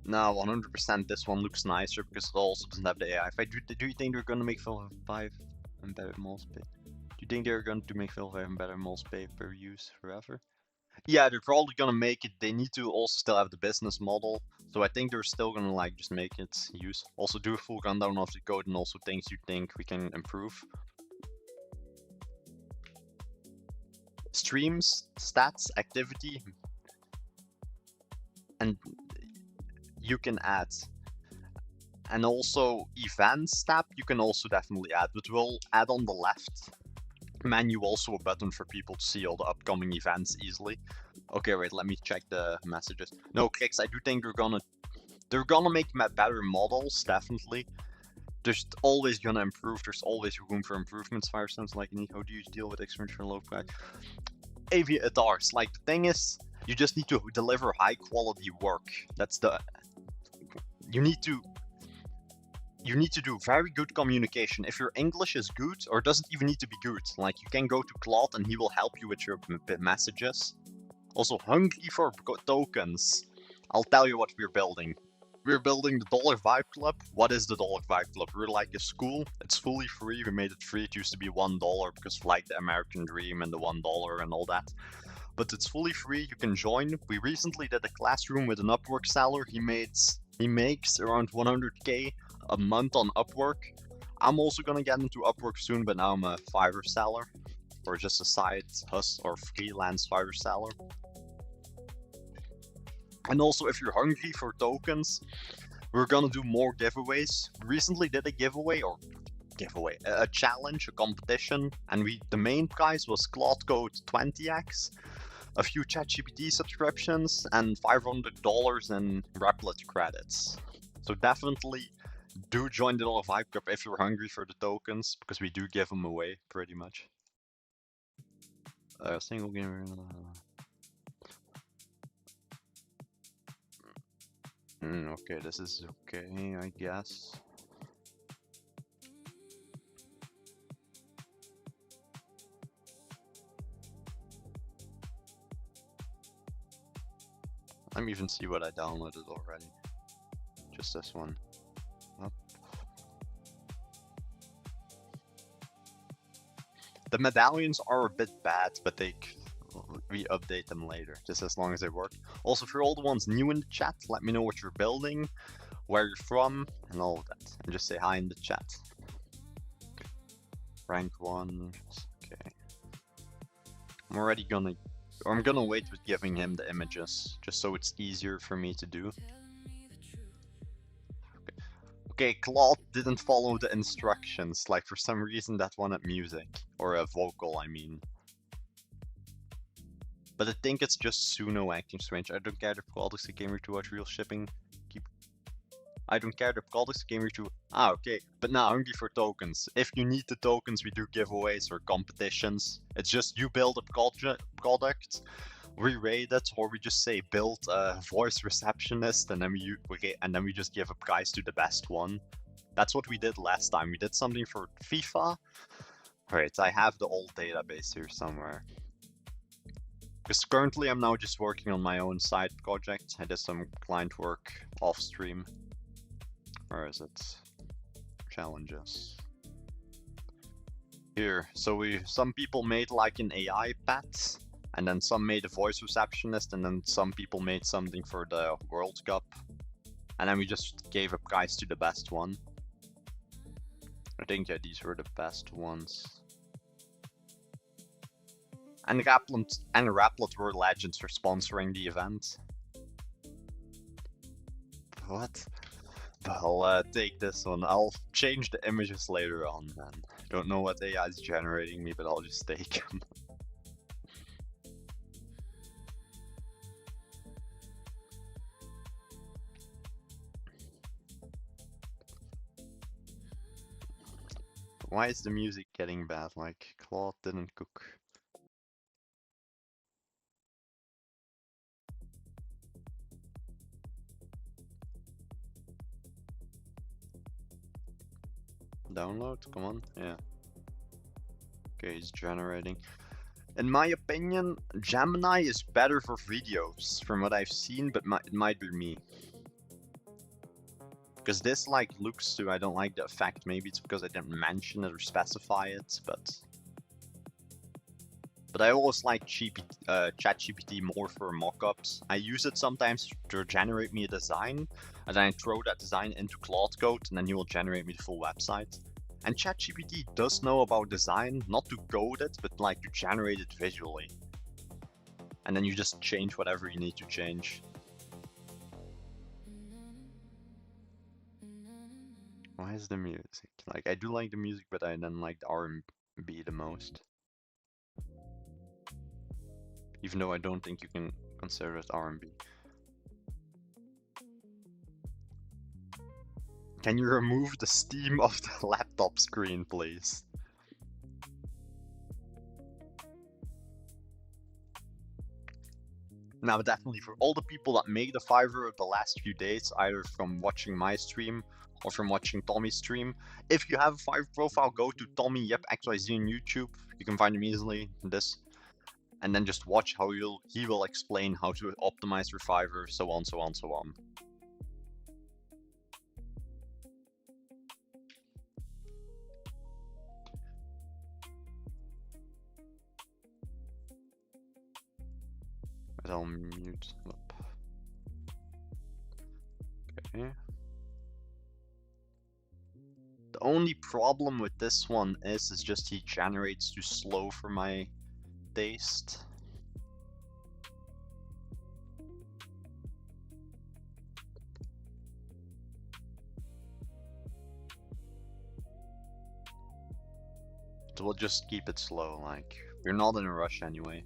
No, 100% this one looks nicer because it also doesn't have the AI. Do you think they're gonna make Phil 5 embedded moles pay? Do you think they're going to make Phil 5 embedded moles pay per use forever? Yeah, they're probably gonna make it. They need to also still have the business model, so I think they're still gonna just make it use. Also do a full rundown of the code and also things you think we can improve. Streams, stats, activity, and you can add. And also events tab, you can also definitely add, but we'll add on the left menu also a button for people to see all the upcoming events easily. Okay, wait, let me check the messages. No, Kicks, I do think they're gonna make better models, definitely. There's always gonna improve, there's always room for improvements. Fire sounds like me. How do you deal with exponential low price? Aviators, the thing is, you just need to deliver high quality work. You need to do very good communication. If your English is good, or doesn't even need to be good, you can go to Claude and he will help you with your messages. Also, hungry for tokens. I'll tell you what we're building. We're building the Dollar Vibe Club. What is the Dollar Vibe Club? We're like a school. It's fully free. We made it free. It used to be $1 because the American Dream and the $1 and all that. But it's fully free. You can join. We recently did a classroom with an Upwork seller. He makes around 100k a month on Upwork. I'm also gonna get into Upwork soon, but now I'm a Fiverr seller, or just a side hustle or freelance Fiverr seller. And also, if you're hungry for tokens, we're gonna do more giveaways. We recently did a a challenge, a competition, and the main prize was Claude Code 20x, a few ChatGPT subscriptions, and $500 in Replit credits. So definitely do join the Dollar Vibe Club if you're hungry for the tokens, because we do give them away pretty much. Single gamer. Okay, this is okay, I guess. Let me even see what I downloaded already. Just this one. Up. The medallions are a bit bad, but we update them later, just as long as they work. Also, for all the ones new in the chat, let me know what you're building, where you're from, and all of that. And just say hi in the chat. Rank 1, okay. I'm gonna wait with giving him the images, just so it's easier for me to do. Okay, Claude didn't follow the instructions, for some reason that wanted music, or a vocal, I mean. But I think it's just Suno acting strange. I don't care the products that came here to watch real shipping. I don't care the products that came here to. Okay. But now, hungry for tokens. If you need the tokens, we do giveaways or competitions. It's just you build a product, we rate it, or we just say build a voice receptionist, and then we just give a prize to the best one. That's what we did last time. We did something for FIFA. Wait, I have the old database here somewhere. Because currently I'm now just working on my own side project. I did some client work off stream. Where is it? Challenges. Here, so some people made like an AI pet, and then some made a voice receptionist, and then some people made something for the World Cup, and then we just gave a prize to the best one. I think these were the best ones. And Replit were legends for sponsoring the event. What? I'll take this one. I'll change the images later on, man. Don't know what AI is generating me, but I'll just take them. Why is the music getting bad? Like, Claude didn't cook. Download? Come on. Yeah. Okay, it's generating. In my opinion, Gemini is better for videos from what I've seen, but it might be me. Because this like looks to, I don't like the effect. Maybe it's because I didn't mention it or specify it, but I always like ChatGPT more for mockups. I use it sometimes to generate me a design, and then I throw that design into Claude Code, and then he will generate me the full website. And ChatGPT does know about design, not to code it, but like to generate it visually. And then you just change whatever you need to change. Why is the music? Like, I do like the music, but I then like the R&B the most. Even though I don't think you can consider it R&B. Can you remove the steam of the laptop screen, please? Now, definitely for all the people that made the Fiverr the last few days, either from watching my stream or from watching Tommy's stream, if you have a Fiverr profile, go to Tommy Yep XYZ on YouTube. You can find him easily in this. And then just watch how he will explain how to optimize your Fiverr, so on, so on, so on. I'll mute up. Okay. The only problem with this one is just he generates too slow for my taste. So we'll just keep it slow, like, we're not in a rush anyway.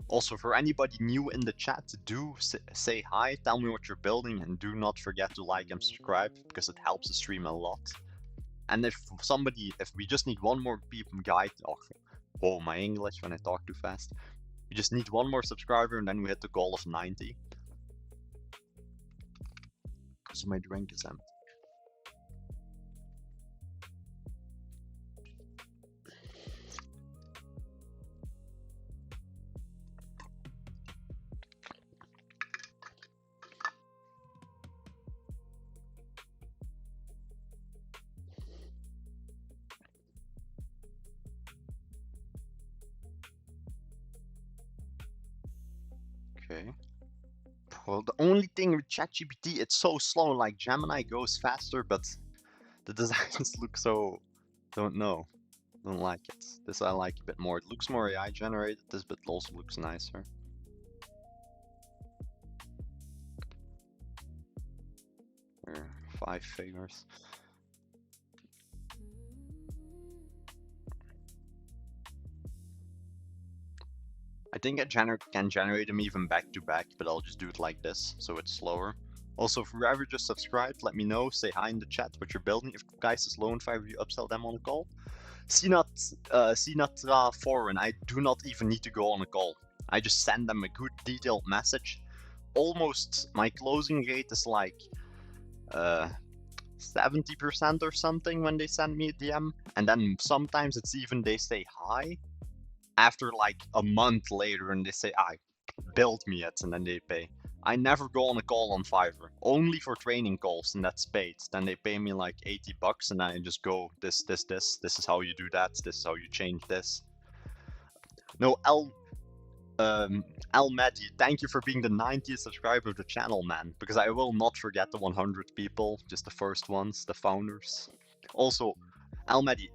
Also, for anybody new in the chat, do say hi, tell me what you're building, and do not forget to like and subscribe, because it helps the stream a lot. And if we just need one more guy, oh, my English when I talk too fast. We just need one more subscriber, and then we hit the goal of 90. So my drink is empty. Okay. Well, the only thing with ChatGPT, it's so slow. Like Gemini goes faster, but the designs look so. Don't like it. This I like a bit more. It looks more AI generated. This bit also looks nicer. Here, 5 figures. I think I can generate them even back to back, but I'll just do it like this, so it's slower. Also, if whoever just subscribed, let me know. Say hi in the chat what you're building. If guys is low in Fiverr, you upsell them on a call. Sinatra foreign. I do not even need to go on a call. I just send them a good detailed message. Almost my closing rate is like 70% or something when they send me a DM, and then sometimes it's even they say hi after like a month later and they say, build me it, and then they pay. I never go on a call on Fiverr, only for training calls, and that's paid. Then they pay me like $80, and I just go this. This is how you do that. This is how you change this. No, Almedi, thank you for being the 90th subscriber of the channel, man. Because I will not forget the 100 people, just the first ones, the founders. Also, Almedi,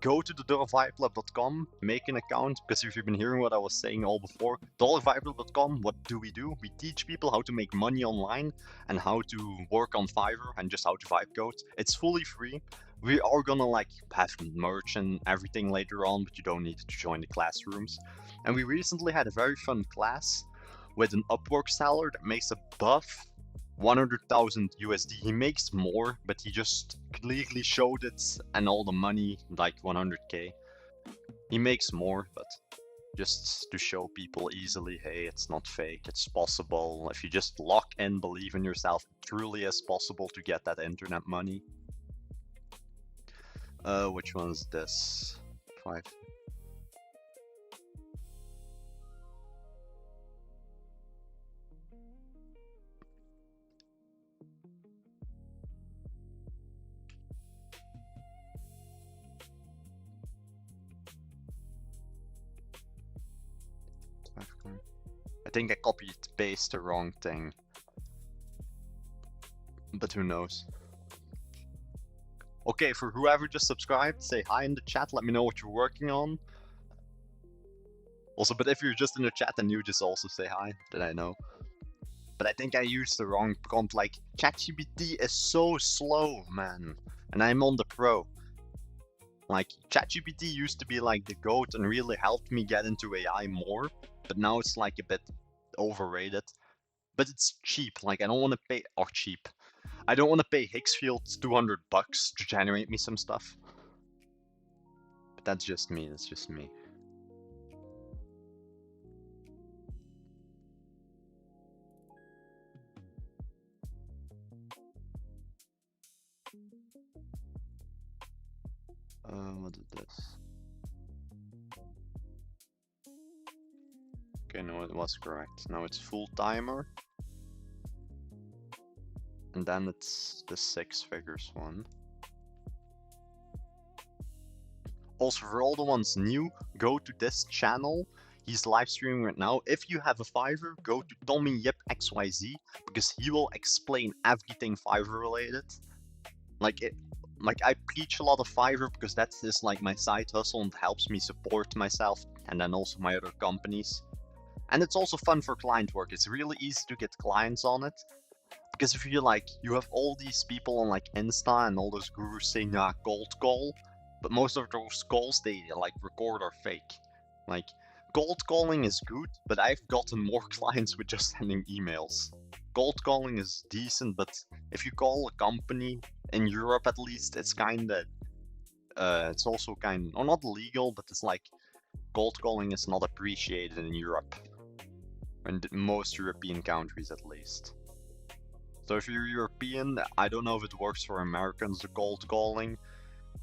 go to the$5club.com, make an account, because if you've been hearing what I was saying all before, $5club.com, what do? We teach people how to make money online and how to work on Fiverr and just how to vibe code. It's fully free. We are gonna like have merch and everything later on, but you don't need to join the classrooms. And we recently had a very fun class with an Upwork seller that makes above 100,000 USD. He makes more, but he just clearly showed it and all the money, like 100K. He makes more, but just to show people easily, hey, it's not fake, it's possible. If you just lock in, believe in yourself, it truly is possible to get that internet money. Which one's this? 5. I think I copied paste the wrong thing. But who knows? Okay, for whoever just subscribed, say hi in the chat, let me know what you're working on. Also, but if you're just in the chat and you just also say hi, then I know. But I think I used the wrong prompt, like, ChatGPT is so slow, man. And I'm on the pro. Like, ChatGPT used to be like the GOAT and really helped me get into AI more, but now it's like a bit overrated. But it's cheap, like I don't want to pay, or cheap. I don't want to pay Hicksfield $200 to generate me some stuff. But that's just me, that's just me. What is this? Okay, no, it was correct. Now it's full timer. And then it's the 6 figures one. Also, for all the ones new, go to this channel. He's live streaming right now. If you have a Fiverr, go to Tommy Yip XYZ, because he will explain everything Fiverr related. Like I preach a lot of Fiverr because that's just like my side hustle and helps me support myself and then also my other companies. And it's also fun for client work. It's really easy to get clients on it. Because if you you have all these people on like Insta and all those gurus saying, yeah, cold call, but most of those calls they like record are fake. Like cold calling is good, but I've gotten more clients with just sending emails. Cold calling is decent, but if you call a company in Europe at least, it's kinda, it's also not illegal, but it's like cold calling is not appreciated in Europe, in most European countries at least. So if you're European, I don't know if it works for Americans, the cold calling,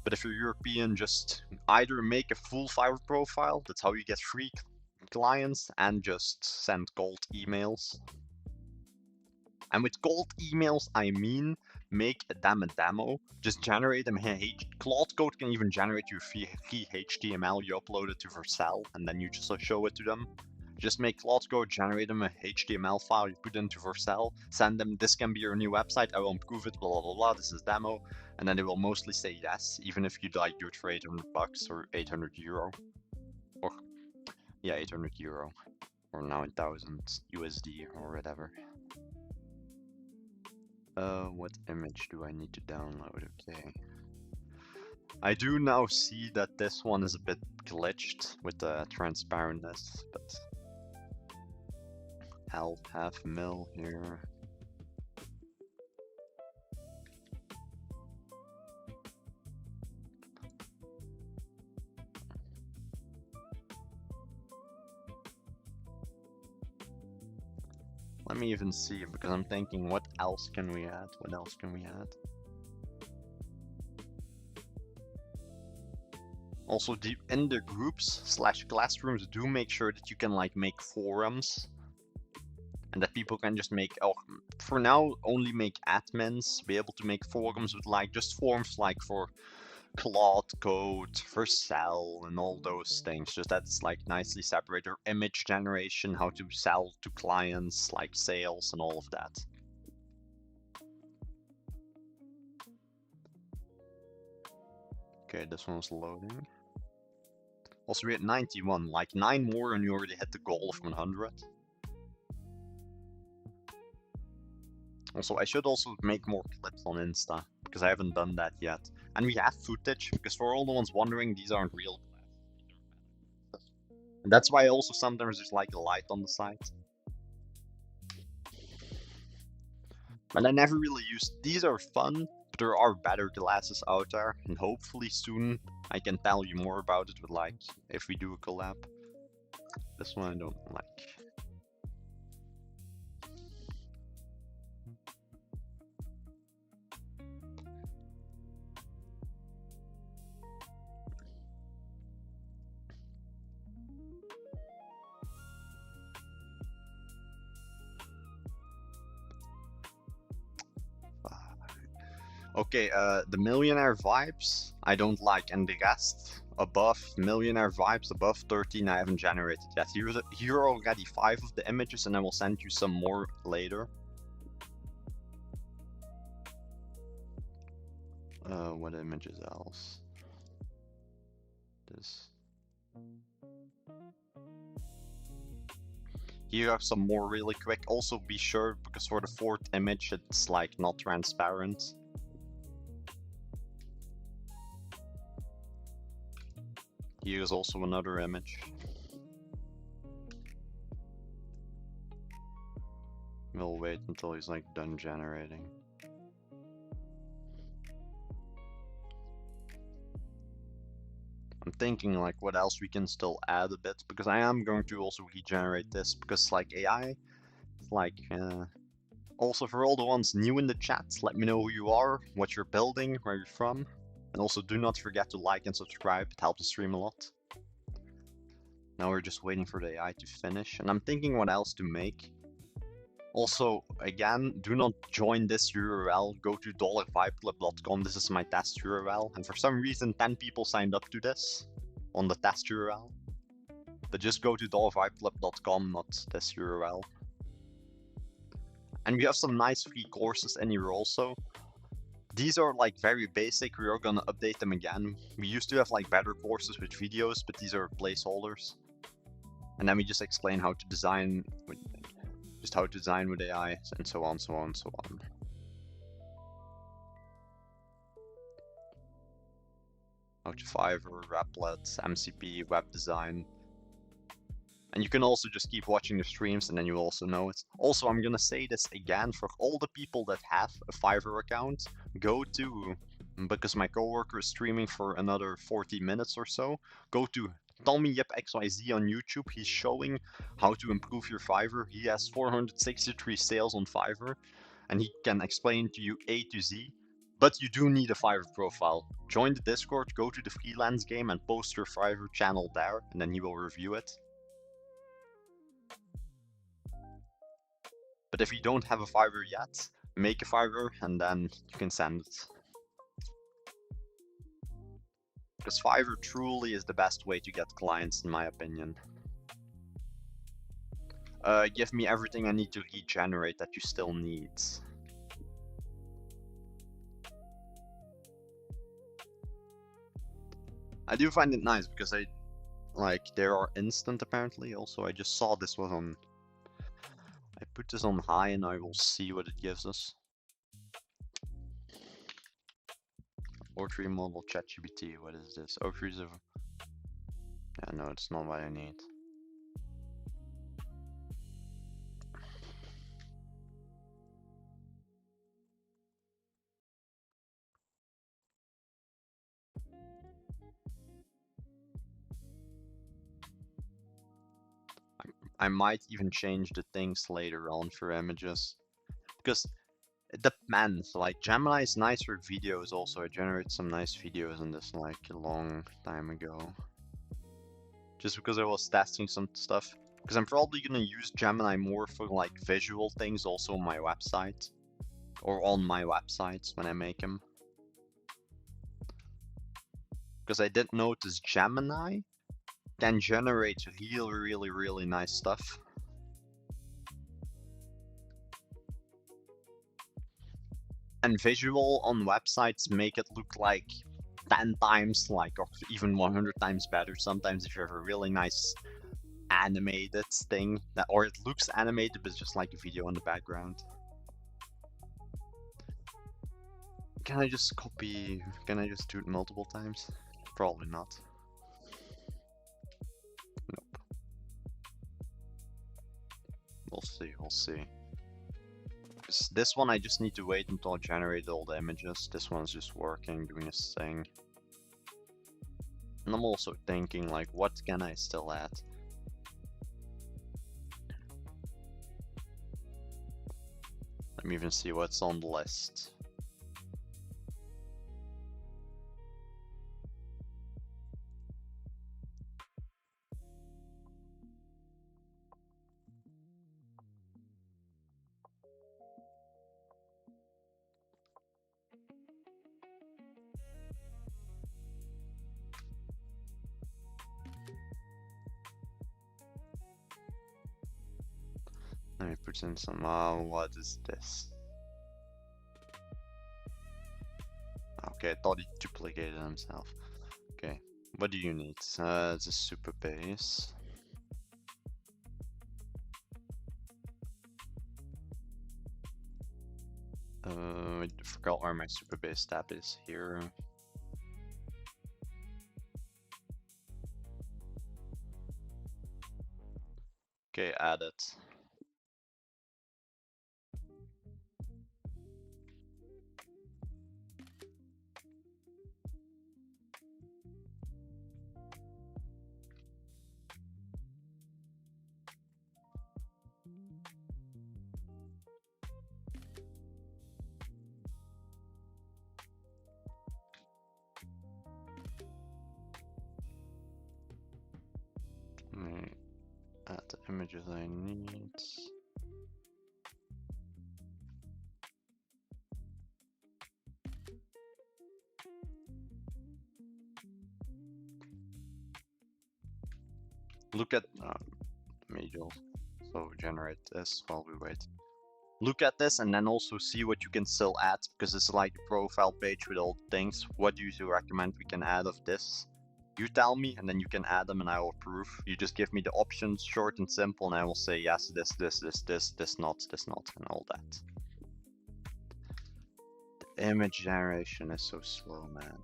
but if you're European, just either make a full Fiverr profile, that's how you get free clients, and just send cold emails. And with cold emails, I mean, make them a demo, just generate them. Claude Code can even generate you free HTML, you upload it to Vercel, and then you just show it to them. Just make Claude Code, generate them a HTML file, you put it into Vercel, send them, this can be your new website, I will improve it, blah, blah, blah, blah, this is demo, and then they will mostly say yes, even if you do it for $800 or 800 euro. Or, yeah, 800 euro, or 9,000 USD or whatever. What image do I need to download? Okay. I do now see that this one is a bit glitched with the transparentness, but half mil here. Let me even see, because I'm thinking, what else can we add? What else can we add? Also, in the groups / classrooms, do make sure that you can make forums. and that people can just make, oh, for now, only make admins, be able to make forums with like just forms like for Claude Code, for sell, and all those things. Just that's like nicely separated. Or image generation, how to sell to clients, like sales and all of that. Okay, this one's loading. Also, we're at 91, like 9 more and you already hit the goal of 100. Also, I should also make more clips on Insta, because I haven't done that yet. And we have footage, because for all the ones wondering, these aren't real glasses. And that's why also sometimes there's like a light on the side. And I never really used, these are fun, but there are better glasses out there, and hopefully soon I can tell you more about it with like, if we do a collab. This one I don't like. Okay, the millionaire vibes I don't like, and the rest above millionaire vibes above 13 I haven't generated yet. Here are already 5 of the images, and I will send you some more later. What images else? This. Here are some more really quick. Also be sure, because for the 4th image it's like not transparent. Here's also another image. We'll wait until he's like done generating. I'm thinking like what else we can still add a bit, because I am going to also regenerate this, because like AI, like also for all the ones new in the chat, let me know who you are, what you're building, where you're from, and also do not forget to like and subscribe, it helps the stream a lot. Now we're just waiting for the AI to finish, and I'm thinking what else to make. Also, again, do not join this URL. Go to $5club.com. This is my test URL. And for some reason, 10 people signed up to this on the test URL. But just go to $5club.com, not this URL. And we have some nice free courses in here also. These are like very basic. We are gonna update them again. We used to have like better courses with videos, but these are placeholders. And then we just explain how to design with AI, and so on, so on, so on. How to Fiverr, Replit, MCP, web design. And you can also just keep watching the streams, and then you also know it. Also, I'm gonna say this again for all the people that have a Fiverr account, go to, because my coworker is streaming for another 40 minutes or so, go to Tommy Yip XYZ on YouTube. He's showing how to improve your Fiverr. He has 463 sales on Fiverr, and he can explain to you A to Z. But you do need a Fiverr profile. Join the Discord, go to the freelance game, and post your Fiverr channel there, and then he will review it. But if you don't have a Fiverr yet, make a Fiverr, and then you can send it. Because Fiverr truly is the best way to get clients, in my opinion. Give me everything I need to regenerate that you still need. I do find it nice, because there are instant apparently. Also, I just saw this was on, I put this on high and I will see what it gives us. O3 mobile ChatGPT, what is this? O3's of, yeah, no, it's not what I need. I might even change the things later on for images, because it depends. Like Gemini is nice for videos also. I generated some nice videos in this like a long time ago. Just because I was testing some stuff. Because I'm probably gonna use Gemini more for like visual things also on my website. Or on my websites when I make them. Because I did notice Gemini can generate really nice stuff. And visual on websites make it look like 10 times like, or even 100 times better sometimes if you have a really nice animated thing that, or it looks animated but it's just like a video in the background. Can I just do it multiple times? Probably not. Nope. We'll see. This one I just need to wait until I generate all the images. This one's just working, doing its thing. And I'm also thinking like, what can I still add? Let me even see what's on the list. Let me put in some, what is this? Okay, I thought he duplicated himself. Okay, what do you need? It's a super base. I forgot where my super base tab is here. Okay, add it. Add the images I need. Look at major. So generate this while we wait. Look at this and then also see what you can still add, because it's like a profile page with all the things. What do you recommend we can add of this? You tell me and then you can add them and I will approve. You just give me the options, short and simple, and I will say yes, this, not, and all that. The image generation is so slow, man.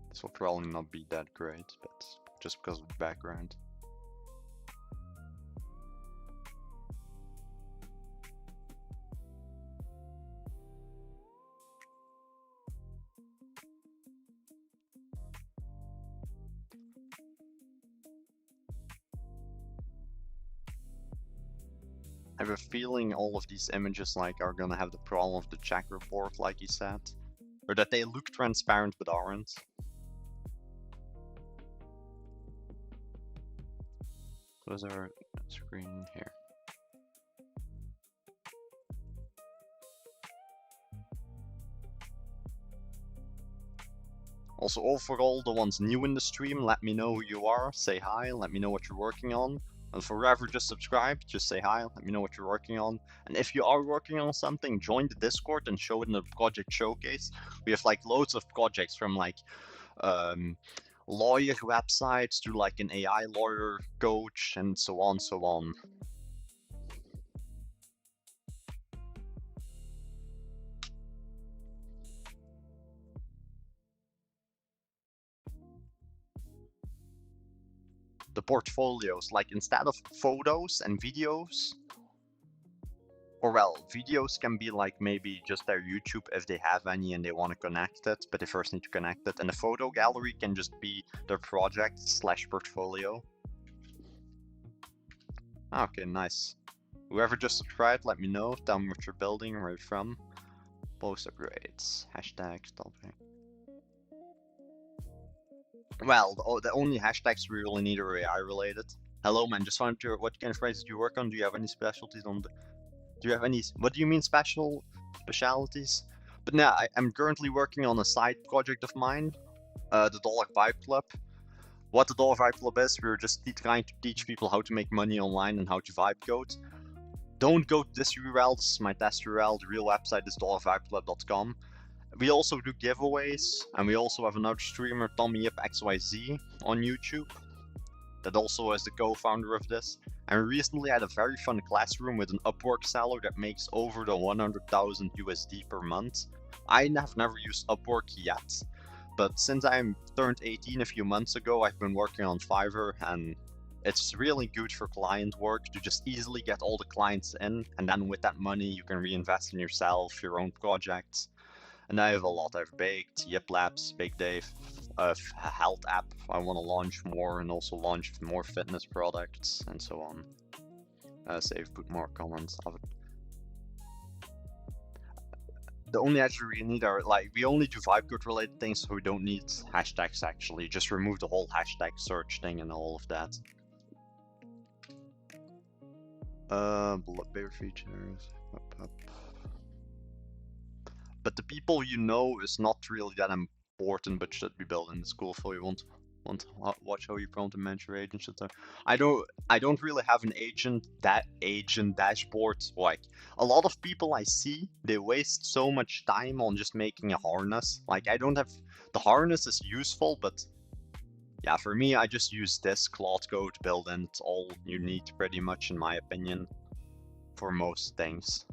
This will probably not be that great, but just because of the background. I have a feeling all of these images like are gonna have the problem of the checkerboard, like he said. Or that they look transparent but aren't. Where's our screen here? Also, overall, the ones new in the stream, let me know who you are, say hi, let me know what you're working on. And for whoever just subscribed, just say hi, let me know what you're working on. And if you are working on something, join the Discord and show it in the project showcase. We have like loads of projects from like lawyer websites to like an AI lawyer coach and so on, so on. The portfolios, like instead of photos and videos, or well, videos can be like maybe just their YouTube if they have any and they want to connect it, but they first need to connect it. And the photo gallery can just be their project / portfolio. Okay, nice. Whoever just subscribed, let me know. Tell me what you're building, where you're from. Post upgrades. Hashtag stopping. Well, the only hashtags we really need are AI related. Hello, man. Just found your what kind of phrases do you work on? Do you have any specialties on the? Do you have any? What do you mean specialities? But now I'm currently working on a side project of mine, the Dollar Vibe Club. What the Dollar Vibe Club is, we're just trying to teach people how to make money online and how to vibe code. Don't go to this URL. This is my test URL. The real website is dollarvibeclub.com. We also do giveaways, and we also have another streamer, TommyYipXYZ, on YouTube, that also is the co-founder of this. And we recently had a very fun classroom with an Upwork seller that makes over the 100,000 USD per month. I have never used Upwork yet, but since I turned 18 a few months ago, I've been working on Fiverr, and it's really good for client work to just easily get all the clients in, and then with that money you can reinvest in yourself, your own projects. And I have a lot. I've baked Yip Labs, Big Dave, a health app I want to launch more, and also launch more fitness products and so on. Save, put more comments of it. The only actually we need are like, we only do vibe code related things, so we don't need hashtags actually. Just remove the whole hashtag search thing and all of that. Bigger features. Up. But the people you know is not really that important, but should be built in the school for you. Want to watch how you prompt and manage your agents. I don't really have an agent dashboard. Like a lot of people I see, they waste so much time on just making a harness. Like I don't have the harness is useful, but yeah, for me I just use this Claude Code built-in. It's all you need pretty much in my opinion for most things.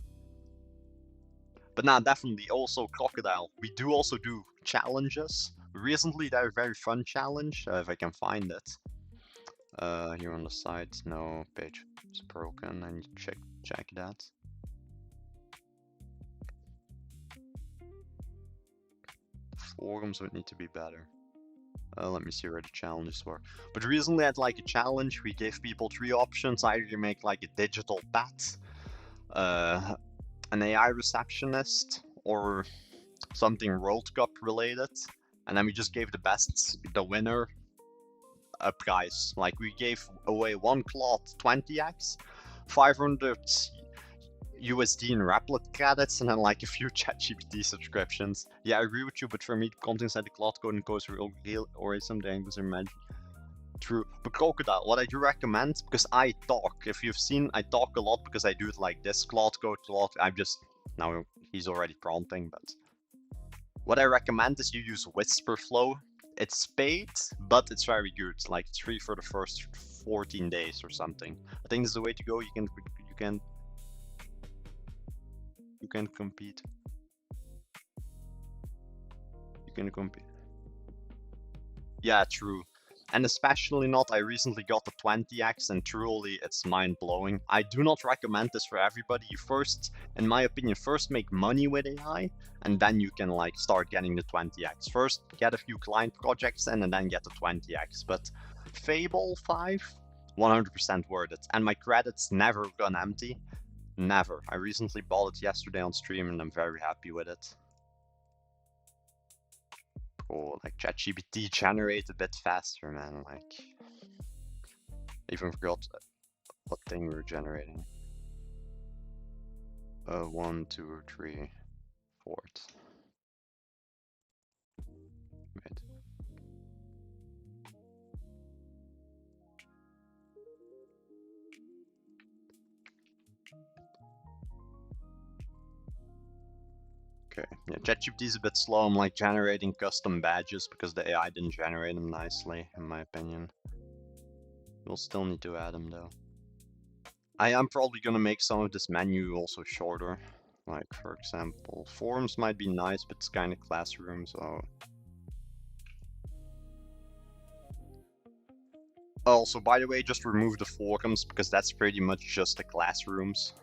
But now definitely also Crocodile. We do also do challenges. Recently did a very fun challenge, if I can find it. Here on the site, no, page is broken. I need to check that. Forums would need to be better. Let me see where the challenges were. But recently I had like a challenge. We gave people 3 options. Either you make like a digital pet, an AI receptionist, or something World Cup related, and then we just gave the winner a prize. Like we gave away 1 Claude 20x, 500 USD in Replit credits, and then like a few ChatGPT subscriptions. Yeah, I agree with you, but for me, the content inside the Claude Code and codes real or something was magic. True, but Crocodile, what I do recommend, because I talk, if you've seen, I talk a lot because I do it like this, Claude Code, I'm just, now he's already prompting, but what I recommend is you use Whisper Flow. It's paid, but it's very good, like it's free for the first 14 days or something. I think this is the way to go. You can compete. You can compete. Yeah, true. And especially not, I recently got the 20x and truly it's mind-blowing. I do not recommend this for everybody. You first, in my opinion, first make money with AI, and then you can like start getting the 20x. First get a few client projects in and then get the 20x. But Fable 5, 100% worth it. And my credits never gone empty. Never. I recently bought it yesterday on stream and I'm very happy with it. Oh, like ChatGPT generate a bit faster, man. Like, I even forgot what thing we were generating. 1, 2, 3, 4. Wait. Okay, yeah, ChatGPT is a bit slow. I'm like generating custom badges because the AI didn't generate them nicely, in my opinion. We'll still need to add them though. I am probably gonna make some of this menu also shorter. Like for example, forums might be nice, but it's kind of classroom, so. Also, by the way, just remove the forums because that's pretty much just the classrooms.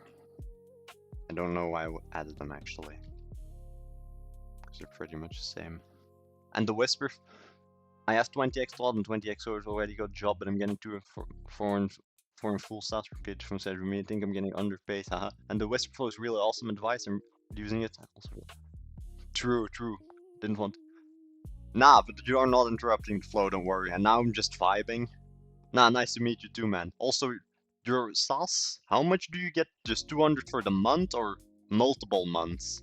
I don't know why I added them actually. Because they're pretty much the same. And the Whisper, I have 20x Claude and 20x Code already got a job, but I'm getting to foreign full certificate from said room. I think I'm getting underpaid, haha. And the Whisper Flow is really awesome advice. I'm using it. Also, true. Didn't want. Nah, but you are not interrupting the flow, don't worry. And now I'm just vibing. Nah, nice to meet you too, man. Also, your SaaS, how much do you get? Just 200 for the month or multiple months?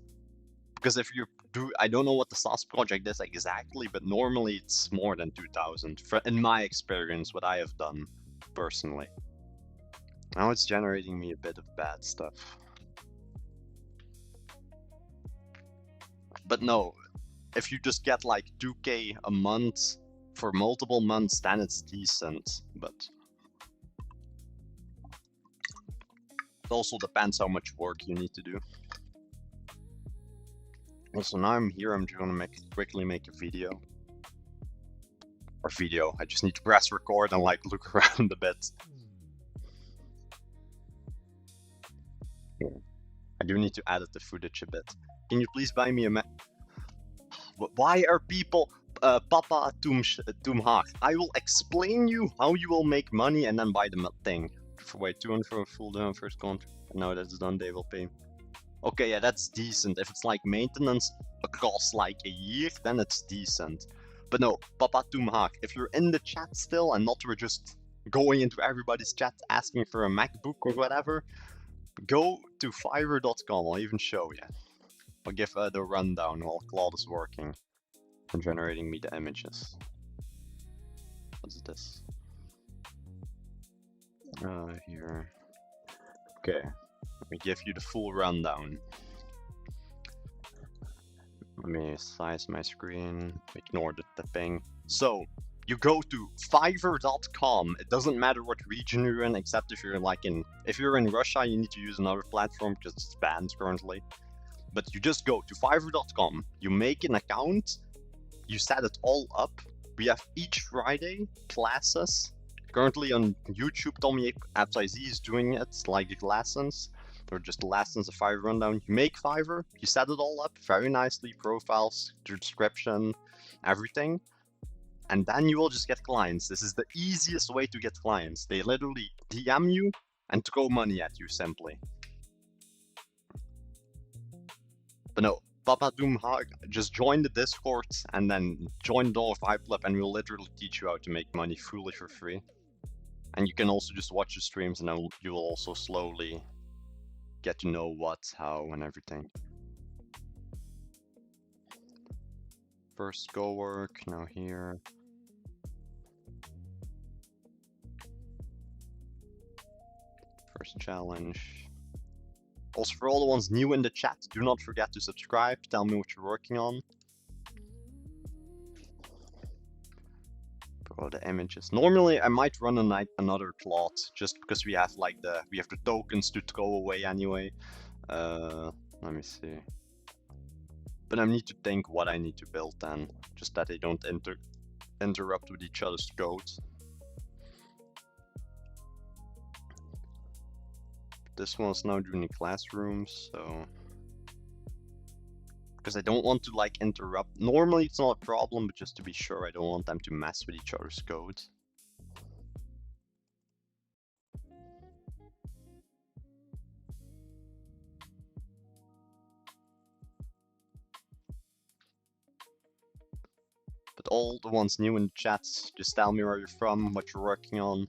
Because if you do, I don't know what the SaaS project is exactly, but normally it's more than 2,000, in my experience, what I have done personally. Now it's generating me a bit of bad stuff. But no, if you just get like 2K a month for multiple months, then it's decent. But it also depends how much work you need to do. Also, now I'm here, I'm just gonna quickly make a video. Or video, I just need to press record and like look around a bit. I do need to edit the footage a bit. Can you please buy me a Why are people Papa Tumhaag? I will explain you how you will make money and then buy the thing. Wait, 200 for a full down first contract. No, that's done, they will pay. Okay, yeah, that's decent. If it's like maintenance across like a year, then it's decent. But no, Papa Tumhaag, if you're in the chat still and not we're just going into everybody's chat asking for a MacBook or whatever, go to Fiverr.com. I'll even show you. I'll give the rundown while Claude is working and generating me the images. What's this? Here. Okay, let me give you the full rundown. Let me size my screen, ignore the ping. So, you go to Fiverr.com. It doesn't matter what region you're in, except if you're if you're in Russia, you need to use another platform because it's banned currently. But you just go to Fiverr.com, you make an account, you set it all up. We have each Friday classes. Currently on YouTube, Tommy Absiz is doing it, like lessons. Or just lessons of Fiverr rundown. You make Fiverr, you set it all up very nicely, profiles, description, everything. And then you will just get clients. This is the easiest way to get clients. They literally DM you and throw money at you simply. But no, Papa Doomhag, just join the Discord and then join the Vibe Club and we'll literally teach you how to make money fully for free. And you can also just watch the streams and then you will also slowly get to know what, how, and everything. First go work, now here. First challenge. Also, for all the ones new in the chat, do not forget to subscribe, tell me what you're working on. For the images. Normally, I might run another Claude, just because we have like the tokens to throw away anyway. Let me see. But I need to think what I need to build then, just that they don't interrupt with each other's code. This one's now doing the classrooms, so because I don't want to like interrupt. Normally it's not a problem, but just to be sure, I don't want them to mess with each other's code. But all the ones new in the chat, just tell me where you're from, what you're working on.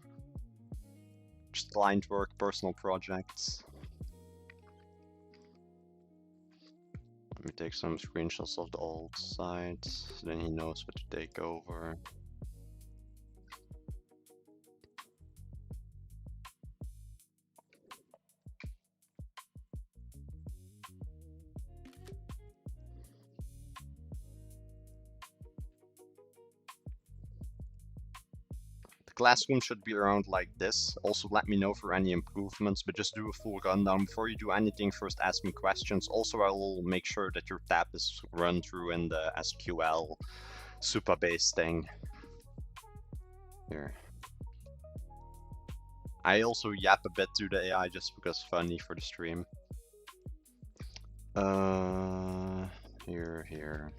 Just client work, personal projects. Let me take some screenshots of the old sites, so then he knows what to take over. Classroom should be around like this. Also let me know for any improvements, but just do a full rundown. Before you do anything, first ask me questions. Also, I will make sure that your tab is run through in the SQL Supabase thing. Here. I also yap a bit to the AI just because funny for the stream. Here.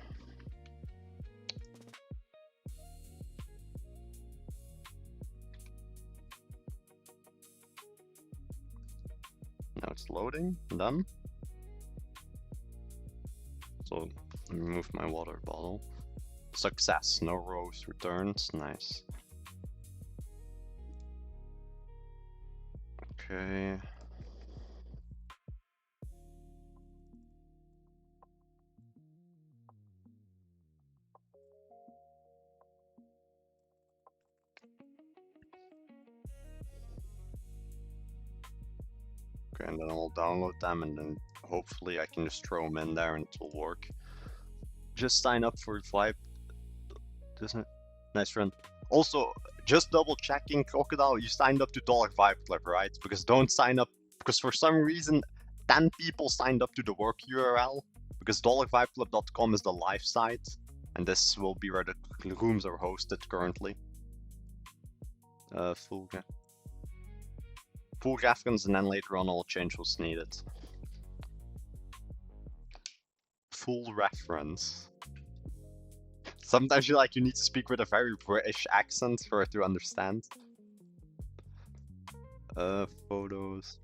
Now it's loading, done. So let me move my water bottle. Success, no rows returns, nice. Okay. Okay, and then I'll download them, and then hopefully I can just throw them in there and it'll work. Just sign up for Vibe, doesn't it? Nice friend. Also, just double checking, Crocodile, you signed up to $5 Club, right? Because don't sign up, because for some reason 10 people signed up to the work URL, because $5club.com is the live site, and this will be where the rooms are hosted currently. Full reference, and then later on all change was needed. Full reference. Sometimes you need to speak with a very British accent for it to understand. Photos.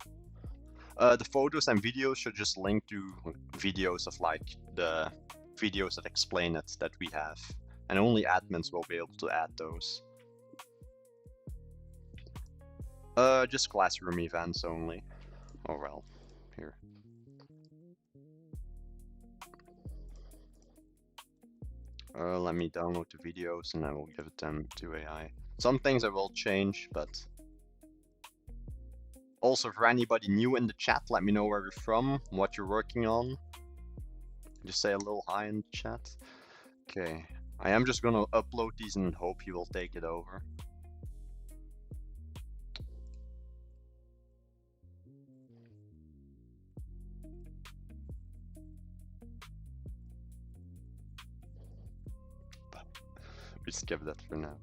The photos and videos should just link to videos of the videos that explain it that we have, and only admins will be able to add those. Just classroom events only. Oh well, here. Let me download the videos and I will give them to AI. Some things I will change, but also for anybody new in the chat, let me know where you're from, what you're working on. Just say a little hi in the chat. Okay, I am just gonna upload these and hope you will take it over. We skip that for now.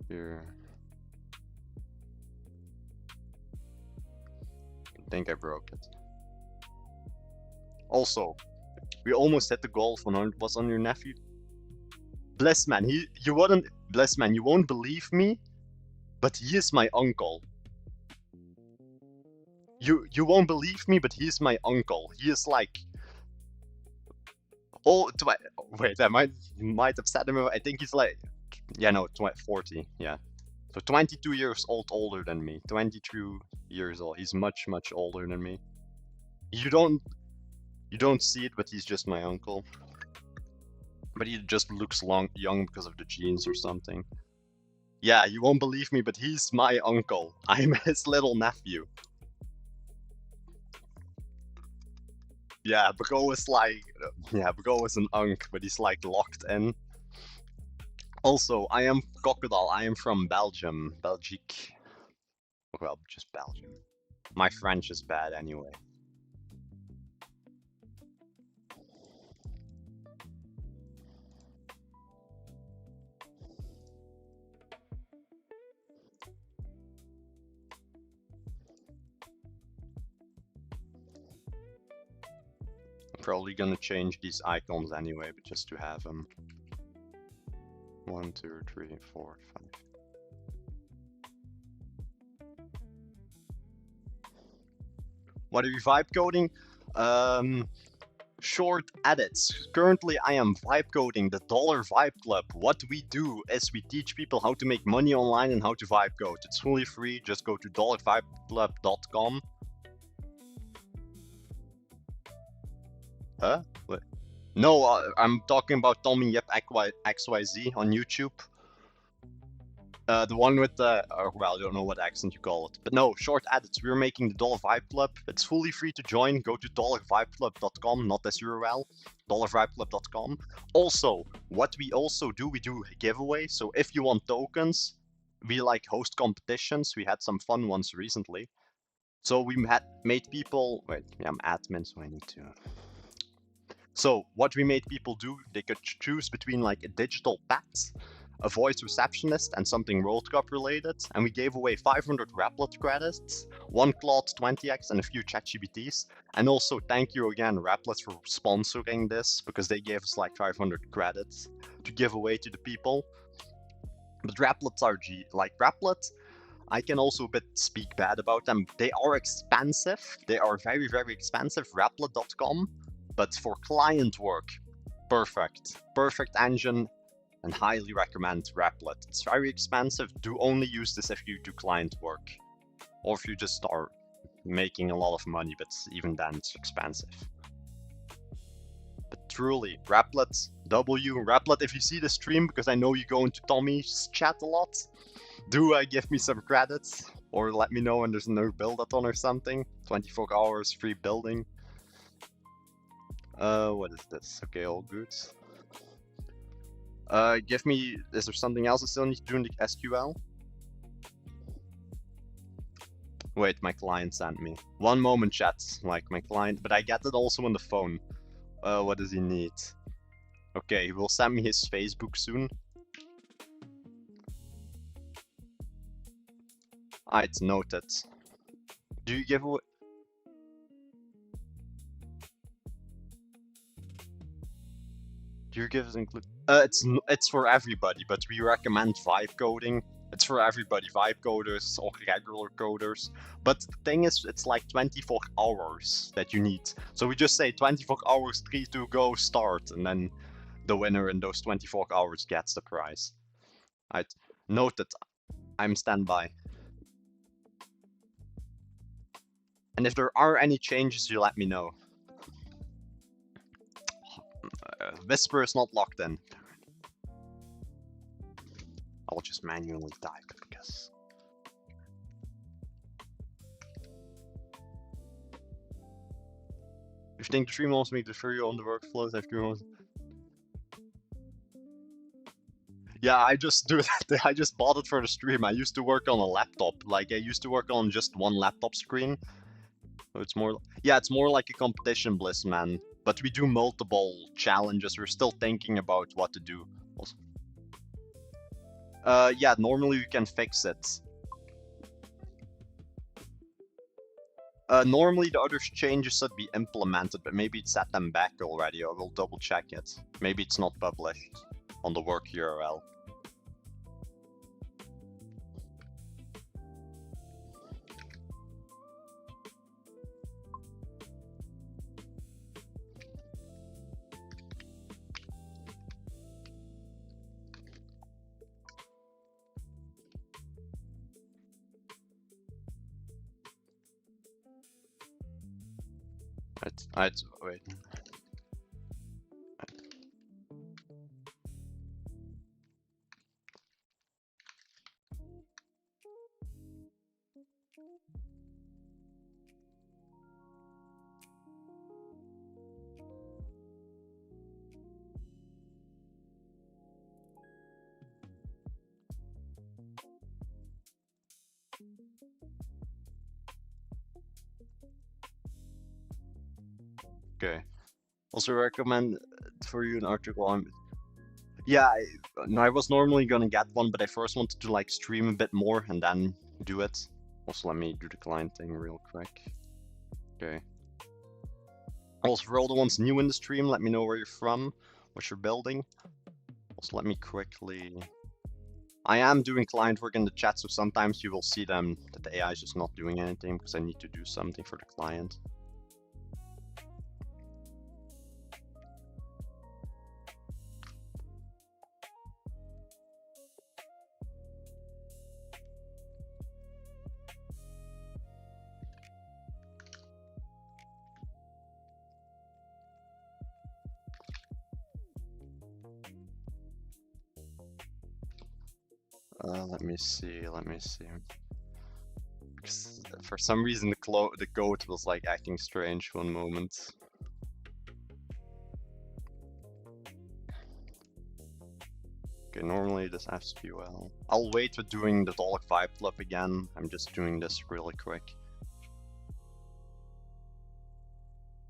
Here. I think I broke it. Also, we almost hit the goal of 100 was on your nephew. Bless man, you won't believe me, but he is my uncle. You won't believe me, but he is my uncle. He is like, oh, wait, I might have said him. I think he's like, yeah, no, 40, yeah. So 22 years older than me. 22 years old. He's much older than me. You don't see it, but he's just my uncle. But he just looks young because of the genes or something. Yeah, you won't believe me, but he's my uncle. I'm his little nephew. Yeah, Bago is an unk, but he's like locked in. Also, I am Crocodile. I am from Belgium. Belgique. Well, just Belgium. My French is bad anyway. I'm probably gonna change these icons anyway, but just to have them. 1, 2, 3, 4, 5. What are you vibe coding? Short edits. Currently, I am vibe coding the $Vibe Club. What we do is we teach people how to make money online and how to vibe code. It's fully free. Just go to $vibeclub.com. Huh? What? No, I'm talking about Tommy Yep XYZ on YouTube. The one with the, well, I don't know what accent you call it. But no, short edits. We're making the Vibe Club. It's fully free to join. Go to $vibeclub.com, not this URL, $vibeclub.com. Also, what we also do, we do a giveaway. So if you want tokens, we host competitions. We had some fun ones recently. So we made people, wait, I'm admin, so I need to. So what we made people do, they could choose between a digital pet, a voice receptionist, and something World Cup related. And we gave away 500 Replit credits, 1 Claude 20x, and a few ChatGPTs. And also thank you again, Replit, for sponsoring this, because they gave us 500 credits to give away to the people. But Replits are Replit. I can also a bit speak bad about them. They are expensive. They are very, very expensive. Replit.com. But for client work, perfect. Perfect engine. and highly recommend Replit. It's very expensive. Do only use this if you do client work, or if you just start making a lot of money, but even then it's expensive. But truly, Replit, Replit, if you see the stream, because I know you go into Tommy's chat a lot, do give me some credits, or let me know when there's no build-a-thon or something. 24 hours free building. What is this? Okay, all good. Give me, is there something else I still need to do in the SQL? Wait, my client sent me. One moment, chat. Like my client, but I get it also on the phone. What does he need? Okay, he will send me his Facebook soon. It's noted. Do you give away? Do you give us include? It's for everybody, but we recommend vibe coding. It's for everybody, vibe coders or regular coders. But the thing is, it's like 24 hours that you need. So we just say 24 hours, 3, 2, go, start, and then the winner in those 24 hours gets the prize. Alright, noted. I'm standby. And if there are any changes, you let me know. Whisper is not locked in. I'll just manually type because. If you think the stream wants me to show you on the workflows, yeah, I just do that. I just bought it for the stream. I used to work on a laptop. Like I used to work on just one laptop screen. So it's more, yeah, it's more like a competition bliss, man. But we do multiple challenges. We're still thinking about what to do. Also. Yeah, normally you can fix it. Normally the other changes should be implemented, but maybe it set them back already. I will double check it. Maybe it's not published on the work URL. Wait. Okay. Also recommend for you an article on. Yeah, I was normally gonna get one, but I first wanted to like stream a bit more and then do it. Also, let me do the client thing real quick. Okay. Also, for all the ones new in the stream, let me know where you're from, what you're building. Also, let me quickly. I am doing client work in the chat, so sometimes you will see them that the AI is just not doing anything because I need to do something for the client. Let me see. Because for some reason the code was like acting strange one moment. Okay, normally this SQL. I'll wait with doing the $5 club again. I'm just doing this really quick.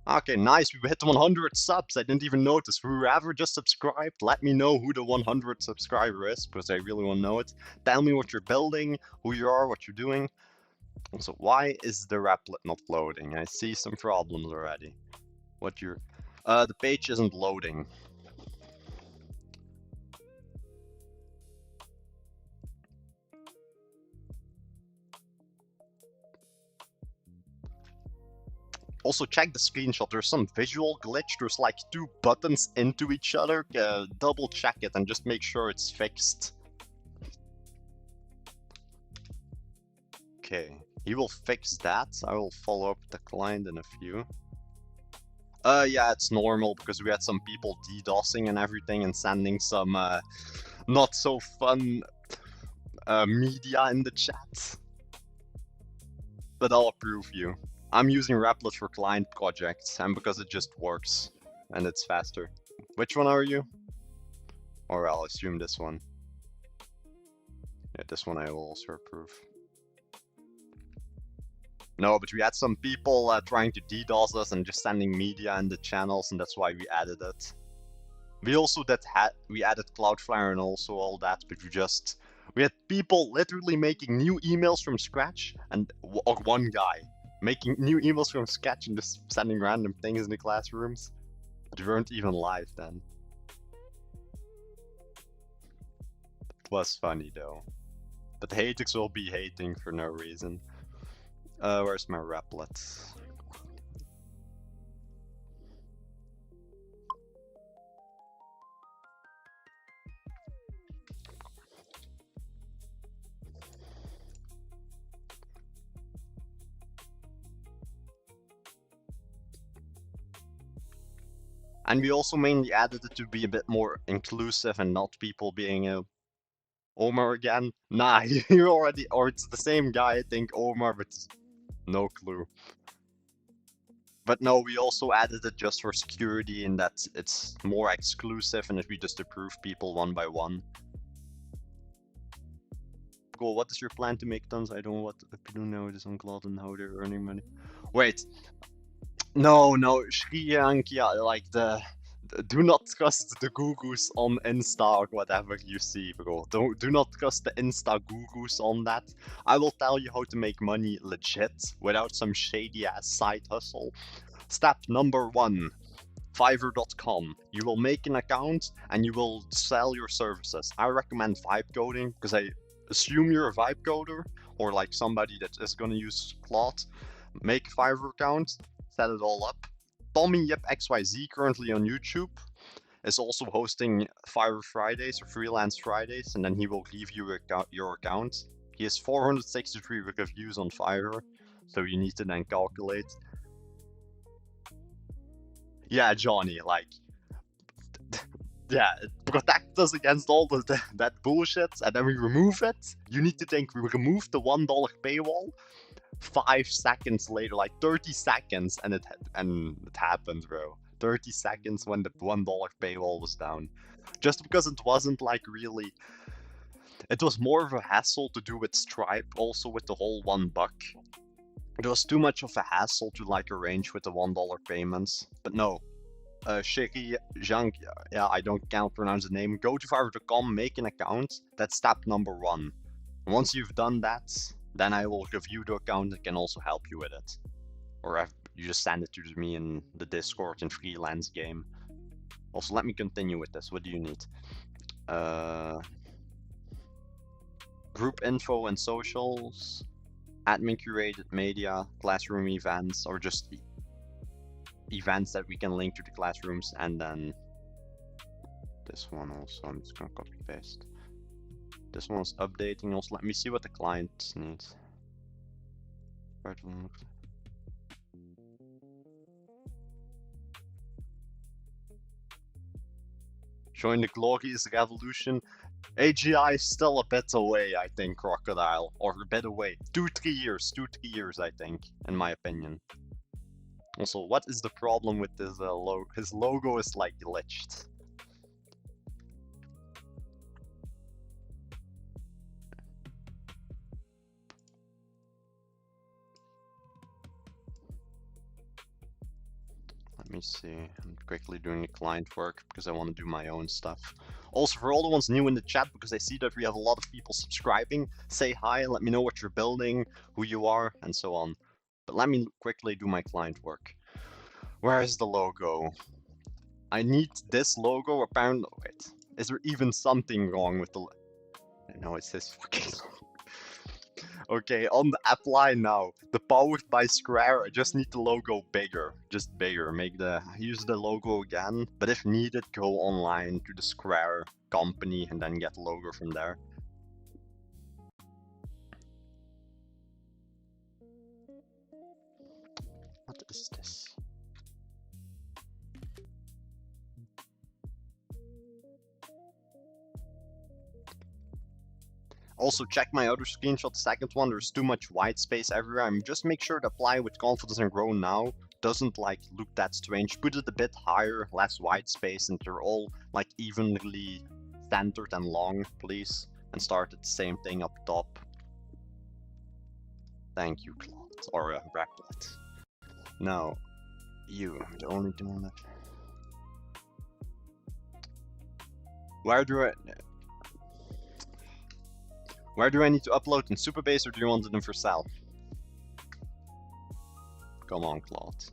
Okay, nice. We hit 100 subs. I didn't even notice. Whoever just subscribed, let me know who the 100 subscriber is, because I really want to know it. Tell me what you're building, who you are, what you're doing. Also, why is the Replit not loading? I see some problems already. The page isn't loading. Also, check the screenshot. There's some visual glitch. There's like two buttons into each other. Double check it and just make sure it's fixed. Okay, he will fix that. I will follow up with the client in a few. Yeah, it's normal because we had some people DDoSing and everything and sending some not so fun media in the chat. But I'll approve you. I'm using Replit for client projects and because it just works and it's faster. Which one are you? Or I'll assume this one. Yeah, this one I will also approve. No, but we had some people trying to DDoS us and just sending media in the channels, and that's why we added it. We also we added Cloudflare and also all that, but we had people literally making new emails from scratch, or one guy making new emails from scratch and just sending random things in the classrooms. But we weren't even live then. It was funny though. But haters will be hating for no reason. Where's my Replit? And we also mainly added it to be a bit more inclusive and not people being Omar again. Nah, you're already, or it's the same guy, I think, Omar, but no clue. But no, we also added it just for security in that it's more exclusive and if we just approve people one by one. Cool, what is your plan to make tons? I don't know what people know it is on Claude and how they're earning money. Wait. No, Sri Lanka, like do not trust the gurus on Insta or whatever you see, bro. Do not trust the Insta gurus on that. I will tell you how to make money legit without some shady ass side hustle. Step number 1, Fiverr.com. You will make an account and you will sell your services. I recommend vibe coding because I assume you're a vibe coder or like somebody that is gonna use Claude. Make a Fiverr account, set it all up. Tommy Yip XYZ, currently on YouTube, is also hosting Fiverr Fridays or Freelance Fridays, and then he will leave you your account. He has 463 reviews on Fiverr, so you need to then calculate. Yeah, Johnny, like, yeah, protect us against all that bullshit, and then we remove it. You need to think we remove the $1 paywall. 5 seconds later, like 30 seconds, and it happened, bro. 30 seconds when the $1 paywall was down. Just because it wasn't like really. It was more of a hassle to do with Stripe, also with the whole $1. It was too much of a hassle to like arrange with the $1 payments. But no. Shiki Zhang, yeah, I can't pronounce the name. Go to Fiverr.com, make an account. That's step number 1. Once you've done that, then I will review the account and can also help you with it. Or you just send it to me in the Discord in freelance game. Also, let me continue with this. What do you need? Group info and socials, admin curated media, classroom events, or just events that we can link to the classrooms, and then this one also. I'm just gonna copy paste. This one's updating. Also, let me see what the clients need. Join the glorious revolution. AGI is still a bit away, I think, Crocodile. Or a bit away. 2-3 years. 2-3 years, I think, in my opinion. Also, what is the problem with this logo? His logo is like glitched. Let me see. I'm quickly doing the client work because I want to do my own stuff. Also, for all the ones new in the chat, because I see that we have a lot of people subscribing, say hi, let me know what you're building, who you are, and so on. But let me quickly do my client work. Where is the logo? I need this logo. Apparently, wait. Is there even something wrong with the? No, it's this fucking. Okay, on the apply now. The powered by Square, I just need the logo bigger. Just bigger. Use the logo again. But if needed, go online to the Square company and then get the logo from there. What is this? Also, check my other screenshot, second one, there's too much white space everywhere. Just make sure to apply with confidence and grow now. Doesn't like look that strange. Put it a bit higher, less white space, and they're all like evenly centered and long, please. And start at the same thing up top. Thank you, Claude. Or Replit. Now, you, the only doing that. Where do I need to upload in Superbase, or do you want it in for sale? Come on, Claude.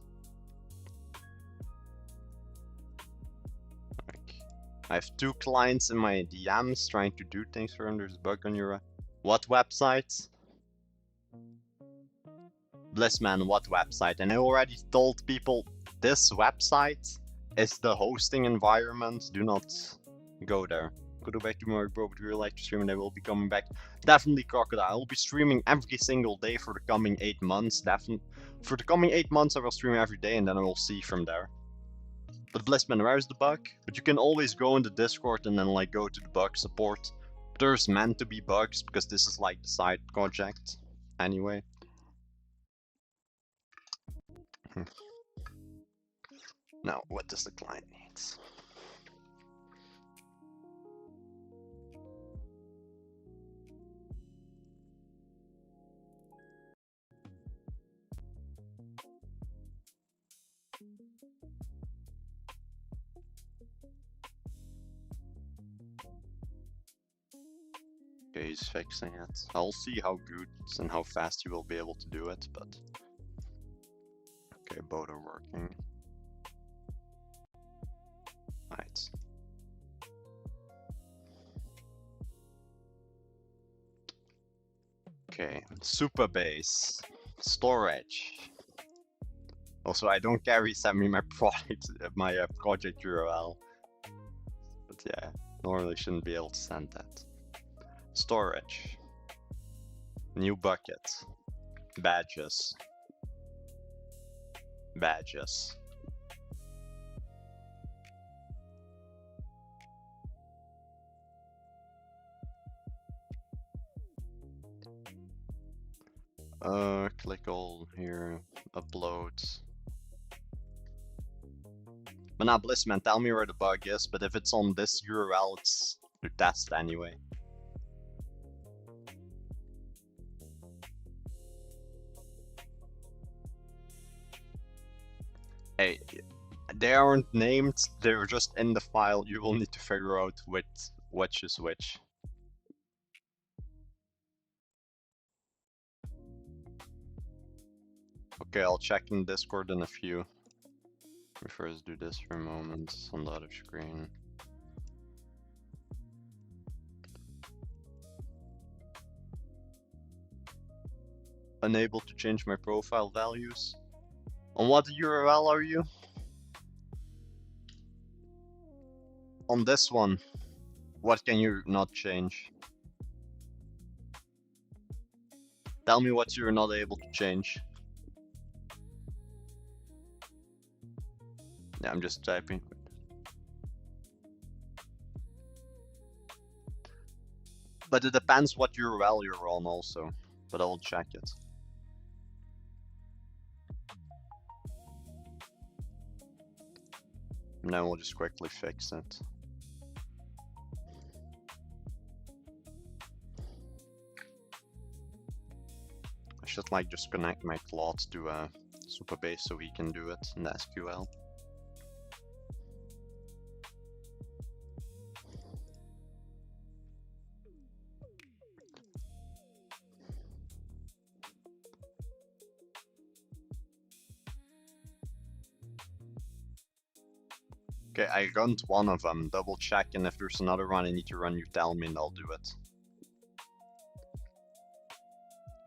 I have 2 clients in my DMs trying to do things for them. There's a bug on your... What website? Blissman, what website? And I already told people this website is the hosting environment. Do not go there. Go back to my bro, but we like to stream and I will be coming back. Definitely Crocodile. I will be streaming every single day for the coming 8 months. Definitely. For the coming 8 months I will stream every day and then I will see from there. But Blissman, where's the bug? But you can always go in the Discord and then like go to the bug support. There's meant to be bugs because this is like the side project. Anyway. Now, what does the client need? Okay, he's fixing it. I'll see how good and how fast he will be able to do it, but... Okay, both are working. Right. Okay, Superbase. Storage. Also, I don't carry send me my product, my project URL. But yeah, normally shouldn't be able to send that. Storage. New bucket. Badges. Badges. Click all here, upload. But now Blissman, tell me where the bug is, but if it's on this URL, it's to test anyway. Hey, they aren't named, they're just in the file. You will need to figure out which is which. Okay, I'll check in Discord in a few. Let me first do this for a moment on the other screen. Unable to change my profile values. On what URL are you? On this one. What can you not change? Tell me what you're not able to change. Yeah, I'm just typing. But it depends what URL you're on also. But I'll check it. And then we'll just quickly fix it. I should like just connect my Claude to Superbase so we can do it in the SQL. Okay, I run one of them, double check, and if there's another one I need to run, you tell me and I'll do it.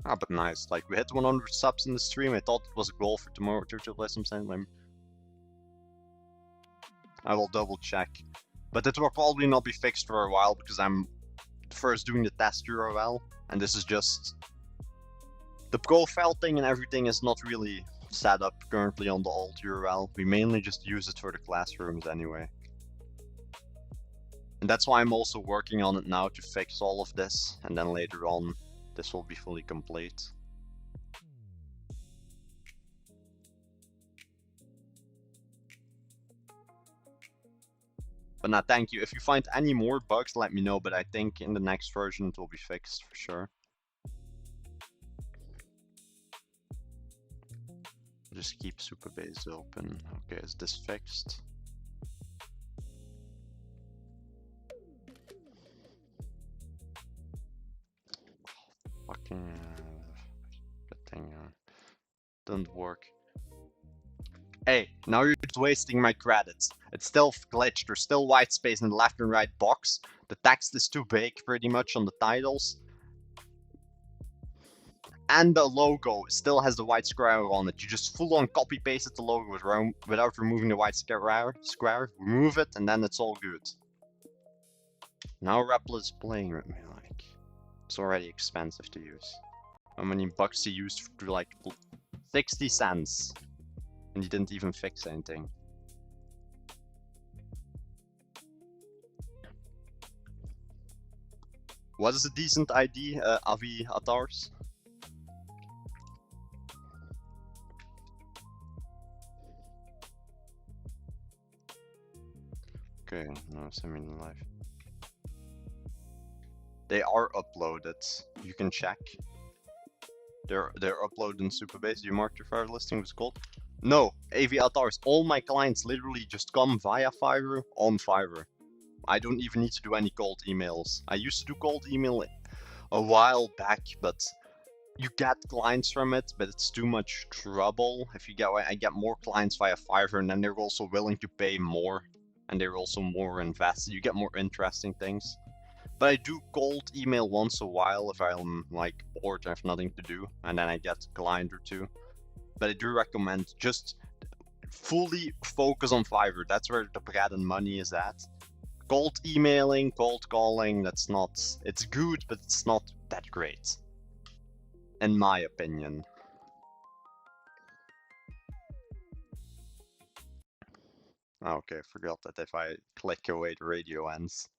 Ah, but nice. Like, we hit 100 subs in the stream. I thought it was a goal for tomorrow to play some time. I will double check. But it will probably not be fixed for a while because I'm first doing the test URL, and this is just the profile thing and everything is not really set up currently on the old URL. We mainly just use it for the classrooms anyway. And that's why I'm also working on it now to fix all of this, and then later on this will be fully complete. But nah, thank you. If you find any more bugs, let me know, but I think in the next version it will be fixed for sure. Just keep Supabase open. Okay, is this fixed? Fucking good thing don't work. Hey, now you're just wasting my credits. It's still glitched. There's still white space in the left and right box. The text is too big pretty much on the titles. And the logo still has the white square on it. You just full on copy pasted the logo without removing the white square. Remove it and then it's all good. Now Replit is playing with me, like, it's already expensive to use. How many bucks he used for like 60 cents? And he didn't even fix anything. What is a decent ID, Avi Atars? Okay, no, send me the live. They are uploaded. You can check. They're uploaded in Supabase. You marked your Fiverr listing was gold? No, AV Atars. All my clients literally just come via Fiverr on Fiverr. I don't even need to do any cold emails. I used to do cold email a while back, but you get clients from it, but it's too much trouble. I get more clients via Fiverr, and then they're also willing to pay more, and they're also more invested. You get more interesting things. But I do cold email once a while if I'm like bored and have nothing to do, and then I get a client or two. But I do recommend just fully focus on Fiverr. That's where the bread and money is at. Cold emailing, cold calling, it's good, but it's not that great. In my opinion. Okay, I forgot that if I click away the radio ends.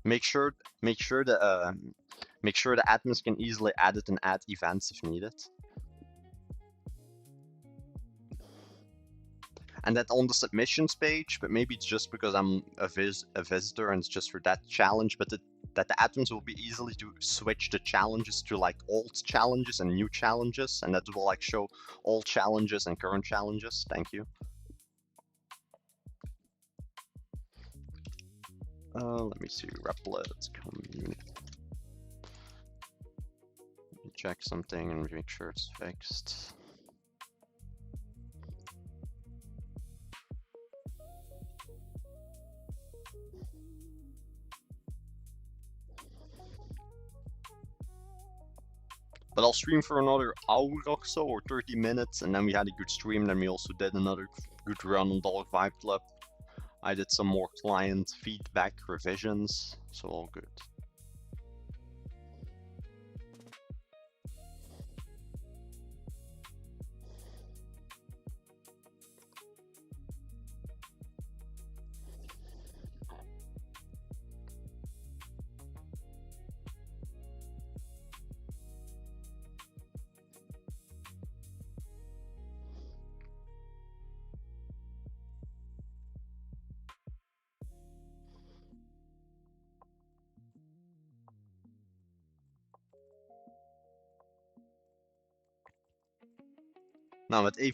Make sure the admins can easily edit and add events if needed. And that on the submissions page, but maybe it's just because I'm a visitor and it's just for that challenge, but that the admins will be easily to switch the challenges to like old challenges and new challenges, and that will like show all challenges and current challenges. Thank you. Let me see, Replit community. Let me check something and make sure it's fixed. But I'll stream for another hour or so, or 30 minutes, and then we had a good stream. Then we also did another good run on Dog Vibe Club. I did some more client feedback revisions, so all good. Now with AV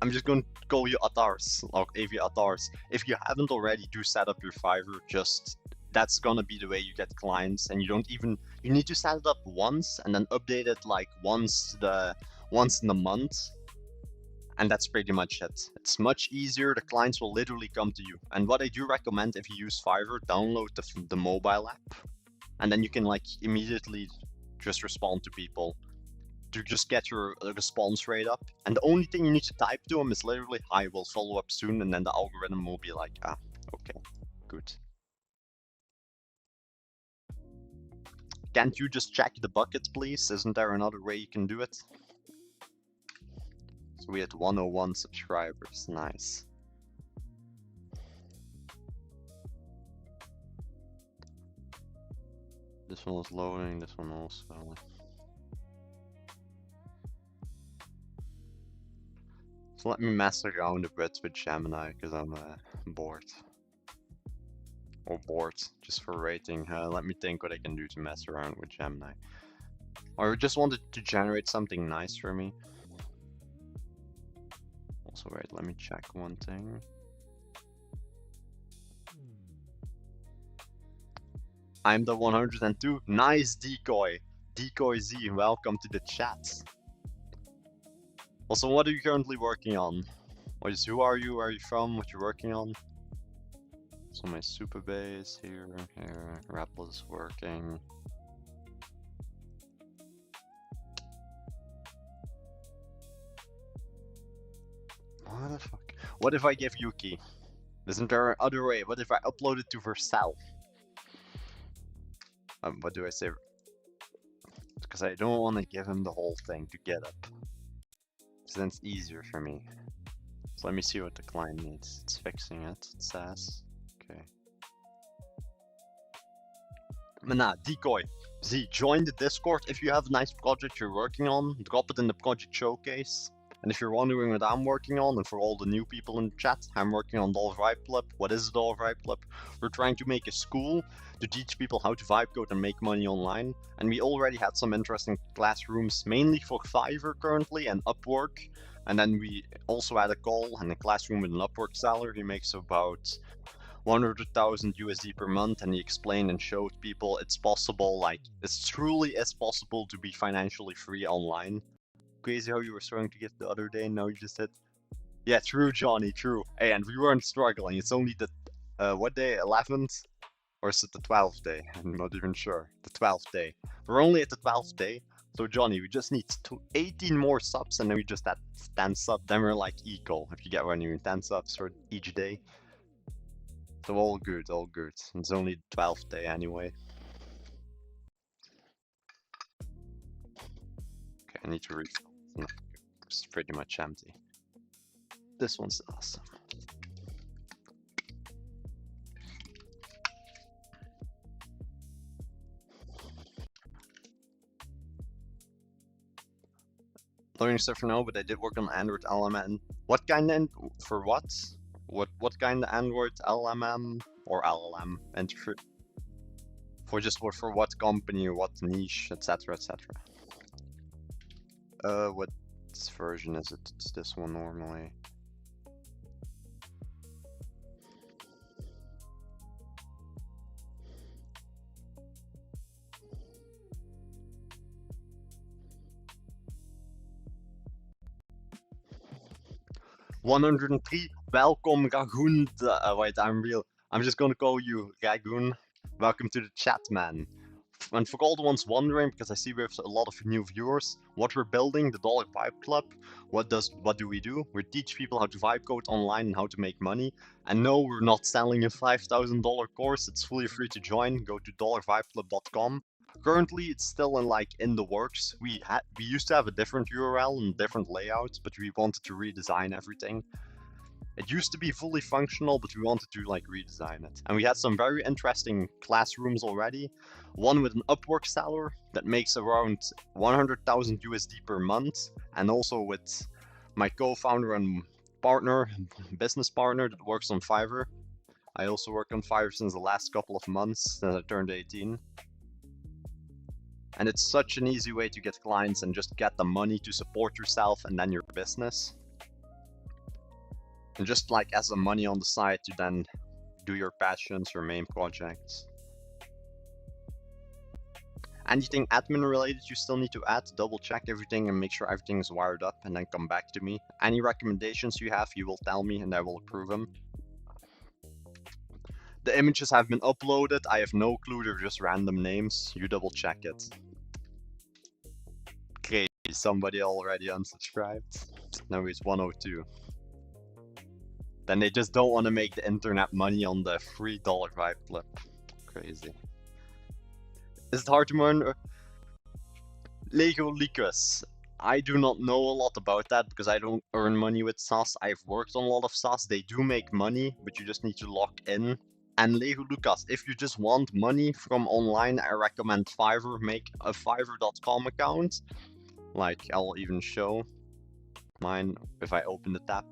I'm just going to call you Atars, or AV Atars. If you haven't already, do set up your Fiverr. That's gonna be the way you get clients, and you need to set it up once and then update it like once in a month. And that's pretty much it. It's much easier. The clients will literally come to you. And what I do recommend, if you use Fiverr, download the mobile app, and then you can like immediately just respond to people to just get your response rate up. And the only thing you need to type to them is literally, "I will follow up soon," and then the algorithm will be like, "Ah, okay, good." Can't you just check the bucket, please? Isn't there another way you can do it? So we had 101 subscribers. Nice. This one was loading, this one also. So let me mess around a bit with Gemini, because I'm bored. Or bored, just for rating. Let me think what I can do to mess around with Gemini. Or I just wanted to generate something nice for me. Also, wait, let me check one thing. I'm the 102. Nice decoy. Decoy Z, welcome to the chat. Also, what are you currently working on? Who are you? Where are you from? What you're working on? So my super base here. Replit is working. What the fuck? What if I give Yuki? Isn't there another way? What if I upload it to Vercel? What do I say? Because I don't want to give him the whole thing to get up. So then it's easier for me. So let me see what the client needs. It's fixing it, it says. Okay. Nah, decoy. Z, join the Discord. If you have a nice project you're working on, drop it in the project showcase. And if you're wondering what I'm working on, and for all the new people in the chat, I'm working on Dollar Vibe Club. What is Dollar Vibe Club? We're trying to make a school to teach people how to vibe code and make money online. And we already had some interesting classrooms, mainly for Fiverr currently and Upwork. And then we also had a call and a classroom with an Upwork seller. He makes about 100,000 USD per month, and he explained and showed people it's possible, like it truly is possible to be financially free online. Crazy how you were starting to get the other day, and now you just said, yeah, true, Johnny, true. Hey, and we weren't struggling. It's only the what day, 11th, or is it the 12th day? I'm not even sure. The 12th day. We're only at the 12th day. So Johnny, we just need 18 more subs, and then we just had 10 subs. Then we're like equal, if you get what I mean. 10 subs for each day. So all good, all good. It's only the 12th day anyway. Okay, I need to refill. It's pretty much empty. This one's awesome. Learning stuff for now, but I did work on Android LMM. What kind of, for what? What kind of Android LMM or LLM and for just for what company or what niche, etc., etc. What version is it? It's this one normally. $103. Welcome, Ragoon. Wait, I'm just gonna call you Ragoon. Welcome to the chat, man. And for all the ones wondering, because I see we have a lot of new viewers, what we're building, the Dollar Vibe Club. What do we do? We teach people how to vibe code online and how to make money. And no, we're not selling a $5,000 course. It's fully free to join. Go to dollarvibeclub.com. Currently, it's still in the works. We used to have a different URL and different layouts, but we wanted to redesign everything. It used to be fully functional, but we wanted to like redesign it. And we had some very interesting classrooms already. One with an Upwork seller that makes around 100,000 USD per month, and also with my co-founder and partner, business partner that works on Fiverr. I also work on Fiverr since the last couple of months since I turned 18. And it's such an easy way to get clients and just get the money to support yourself and then your business. And just like as a money on the side to then do your passions, your main projects. Anything admin related you still need to add, double check everything and make sure everything is wired up and then come back to me. Any recommendations you have, you will tell me and I will approve them. The images have been uploaded. I have no clue, they're just random names. You double check it. Okay, somebody already unsubscribed. Now it's 102. Then they just don't want to make the internet money on the free $5 clip. Crazy. Is it hard to earn? Lego Lucas. I do not know a lot about that because I don't earn money with SaaS. I've worked on a lot of SaaS. They do make money, but you just need to log in. And Lego Lucas, if you just want money from online, I recommend Fiverr. Make a Fiverr.com account. Like, I'll even show mine if I open the tab.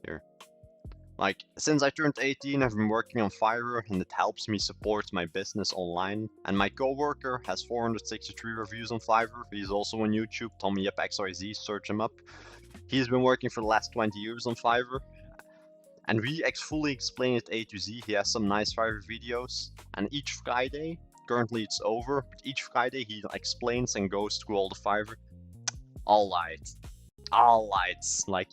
Here. Like, since I turned 18, I've been working on Fiverr, and it helps me support my business online. And my coworker has 463 reviews on Fiverr. He's also on YouTube, Tommy Yep XYZ, search him up. He's been working for the last 20 years on Fiverr. And we fully explain it A to Z. He has some nice Fiverr videos. And each Friday, currently it's over, but each Friday he explains and goes through all the Fiverr. Alright, like,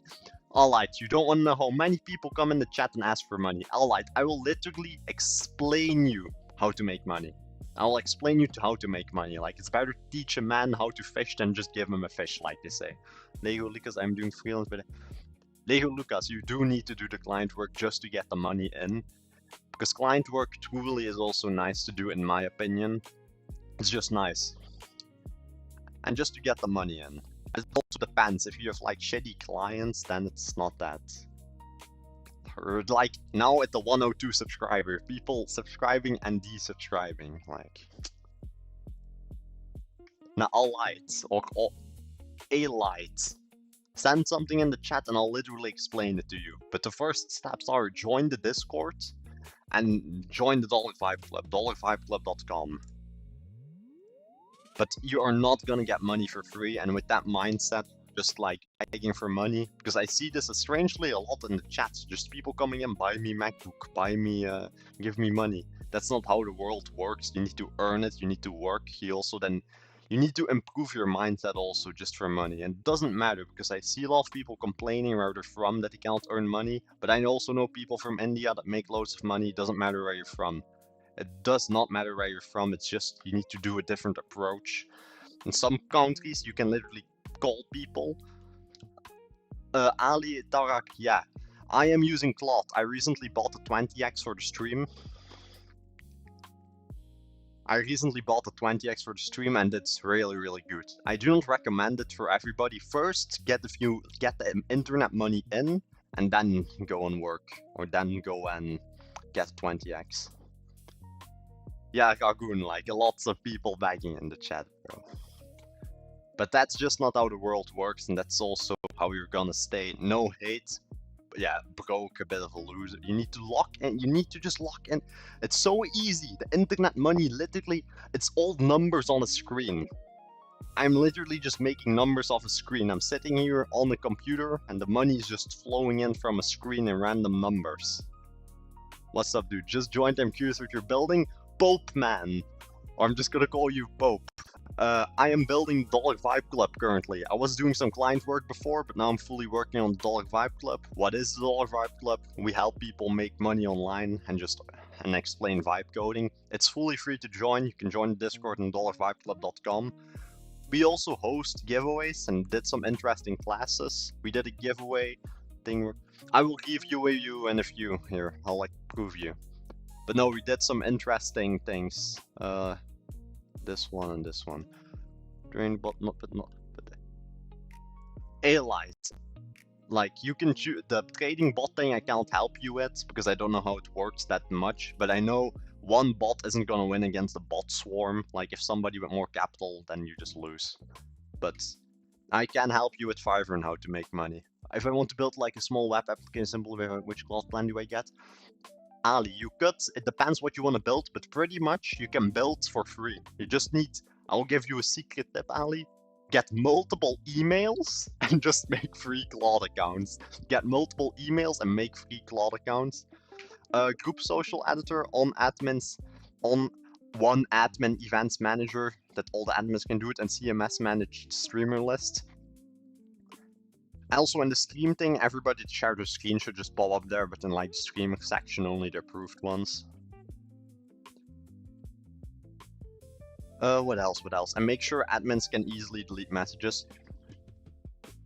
alright, you don't want to know how many people come in the chat and ask for money. Alright, I will literally explain you how to make money. I will explain you how to make money. Like, it's better to teach a man how to fish than just give him a fish, like they say. Lego Lucas, I'm doing freelance, but Lego Lucas, you do need to do the client work just to get the money in. Because client work truly is also nice to do, in my opinion. It's just nice. And just to get the money in. It also depends. If you have like shitty clients, then it's not that. Or like now at the 102 subscriber, people subscribing and desubscribing. Like, now a light or a light. Send something in the chat and I'll literally explain it to you. But the first steps are join the Discord and join the $5 Club, $5club.com. But you are not gonna get money for free, and with that mindset, just like begging for money, because I see this strangely a lot in the chats, just people coming in, buy me MacBook, buy me, give me money. That's not how the world works. You need to earn it, you need to work. You need to improve your mindset also just for money. And it doesn't matter, because I see a lot of people complaining where they're from that they can't earn money, but I also know people from India that make loads of money. It doesn't matter where you're from. It does not matter where you're from, it's just you need to do a different approach. In some countries, you can literally call people. Ali Tarak, yeah. I am using Claude. I recently bought the 20x for the stream. And it's really, really good. I do not recommend it for everybody. First, get the internet money in, and then go and work. Or then go and get 20x. Yeah, Gagoon, like lots of people begging in the chat, bro. But that's just not how the world works, and that's also how you're gonna stay. No hate, but yeah, broke, a bit of a loser. You need to lock in, you need to just lock in. It's so easy. The internet money, literally, it's all numbers on a screen. I'm literally just making numbers off a screen. I'm sitting here on the computer, and the money is just flowing in from a screen in random numbers. What's up, dude? Just joined. I'm curious what you're building. Pope Man, or I'm just gonna call you Pope. I am building $5 Club currently. I was doing some client work before, but now I'm fully working on $5 Club. What is the $5 Club? We help people make money online and explain vibe coding. It's fully free to join. You can join the Discord on $5club.com. We also host giveaways and did some interesting classes. We did a giveaway thing. I will give you and a few here. I'll like prove you. But no, we did some interesting things. This one and this one. Drain bot, not. A light. Like, you can choose the trading bot thing. I can't help you with because I don't know how it works that much. But I know one bot isn't gonna win against a bot swarm. Like, if somebody with more capital, then you just lose. But I can help you with Fiverr and how to make money. If I want to build like a small web application, simple, which Claude plan do I get? Ali, it depends what you want to build, but pretty much you can build for free. You just need, I'll give you a secret tip, Ali. Get multiple emails and just make free Claude accounts. Get multiple emails and make free Claude accounts. Group social editor on admins, on one admin events manager that all the admins can do it, and CMS managed streamer list. Also in the stream thing, everybody that shared their screen should just pop up there, but in like the streaming section, only the approved ones. What else? And make sure admins can easily delete messages.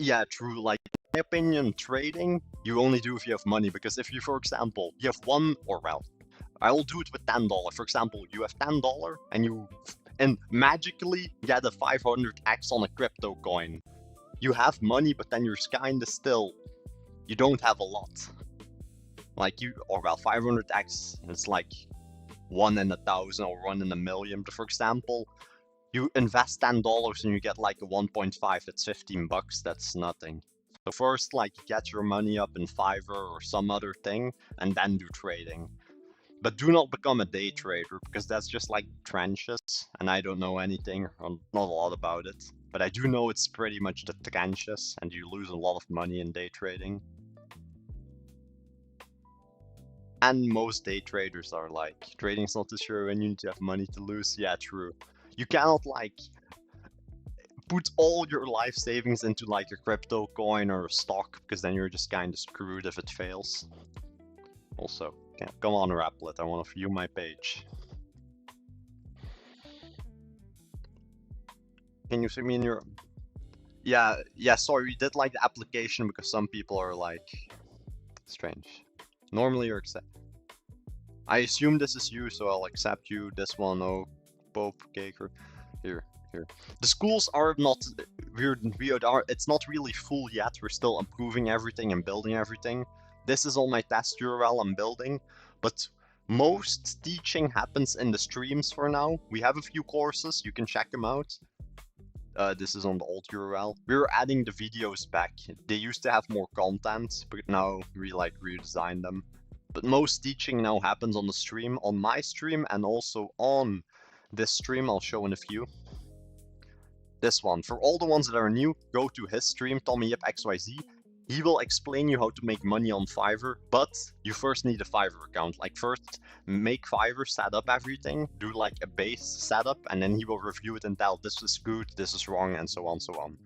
Yeah, true. Like, in my opinion, trading, you only do if you have money, because if you, for example, you have one, or well, I will do it with $10. For example, you have $10 and magically get a 500x on a crypto coin. You have money, but then you're kinda still, you don't have a lot. Like 500x, it's like 1 in 1,000 or 1 in 1,000,000. But for example, you invest $10 and you get like a 1.5, that's $15, that's nothing. So first, like, get your money up in Fiverr or some other thing, and then do trading. But do not become a day trader, because that's just like trenches, and I don't know anything, or not a lot about it. But I do know it's pretty much the trenches, and you lose a lot of money in day trading. And most day traders are like, trading's not too sure and you need to have money to lose. Yeah, true. You cannot like put all your life savings into like a crypto coin or a stock, because then you're just kind of screwed if it fails. Also, yeah, come on Replit, I want to view my page. Can you see me in your... Yeah, sorry, we did like the application because some people are like strange. Normally you're accepted. I assume this is you, so I'll accept you. This one, no, Pope, Caker. Here. The schools are not it's not really full yet. We're still improving everything and building everything. This is all my test URL I'm building, but most teaching happens in the streams for now. We have a few courses, you can check them out. This is on the old URL. We're adding the videos back. They used to have more content, but now we like redesigned them. But most teaching now happens on the stream, on my stream, and also on this stream I'll show in a few. This one, for all the ones that are new, go to his stream, TommyYipXYZ. He will explain you how to make money on Fiverr, but you first need a Fiverr account. Like, first make Fiverr, set up everything, do like a base setup, and then he will review it and tell this is good, this is wrong, and so on, so on.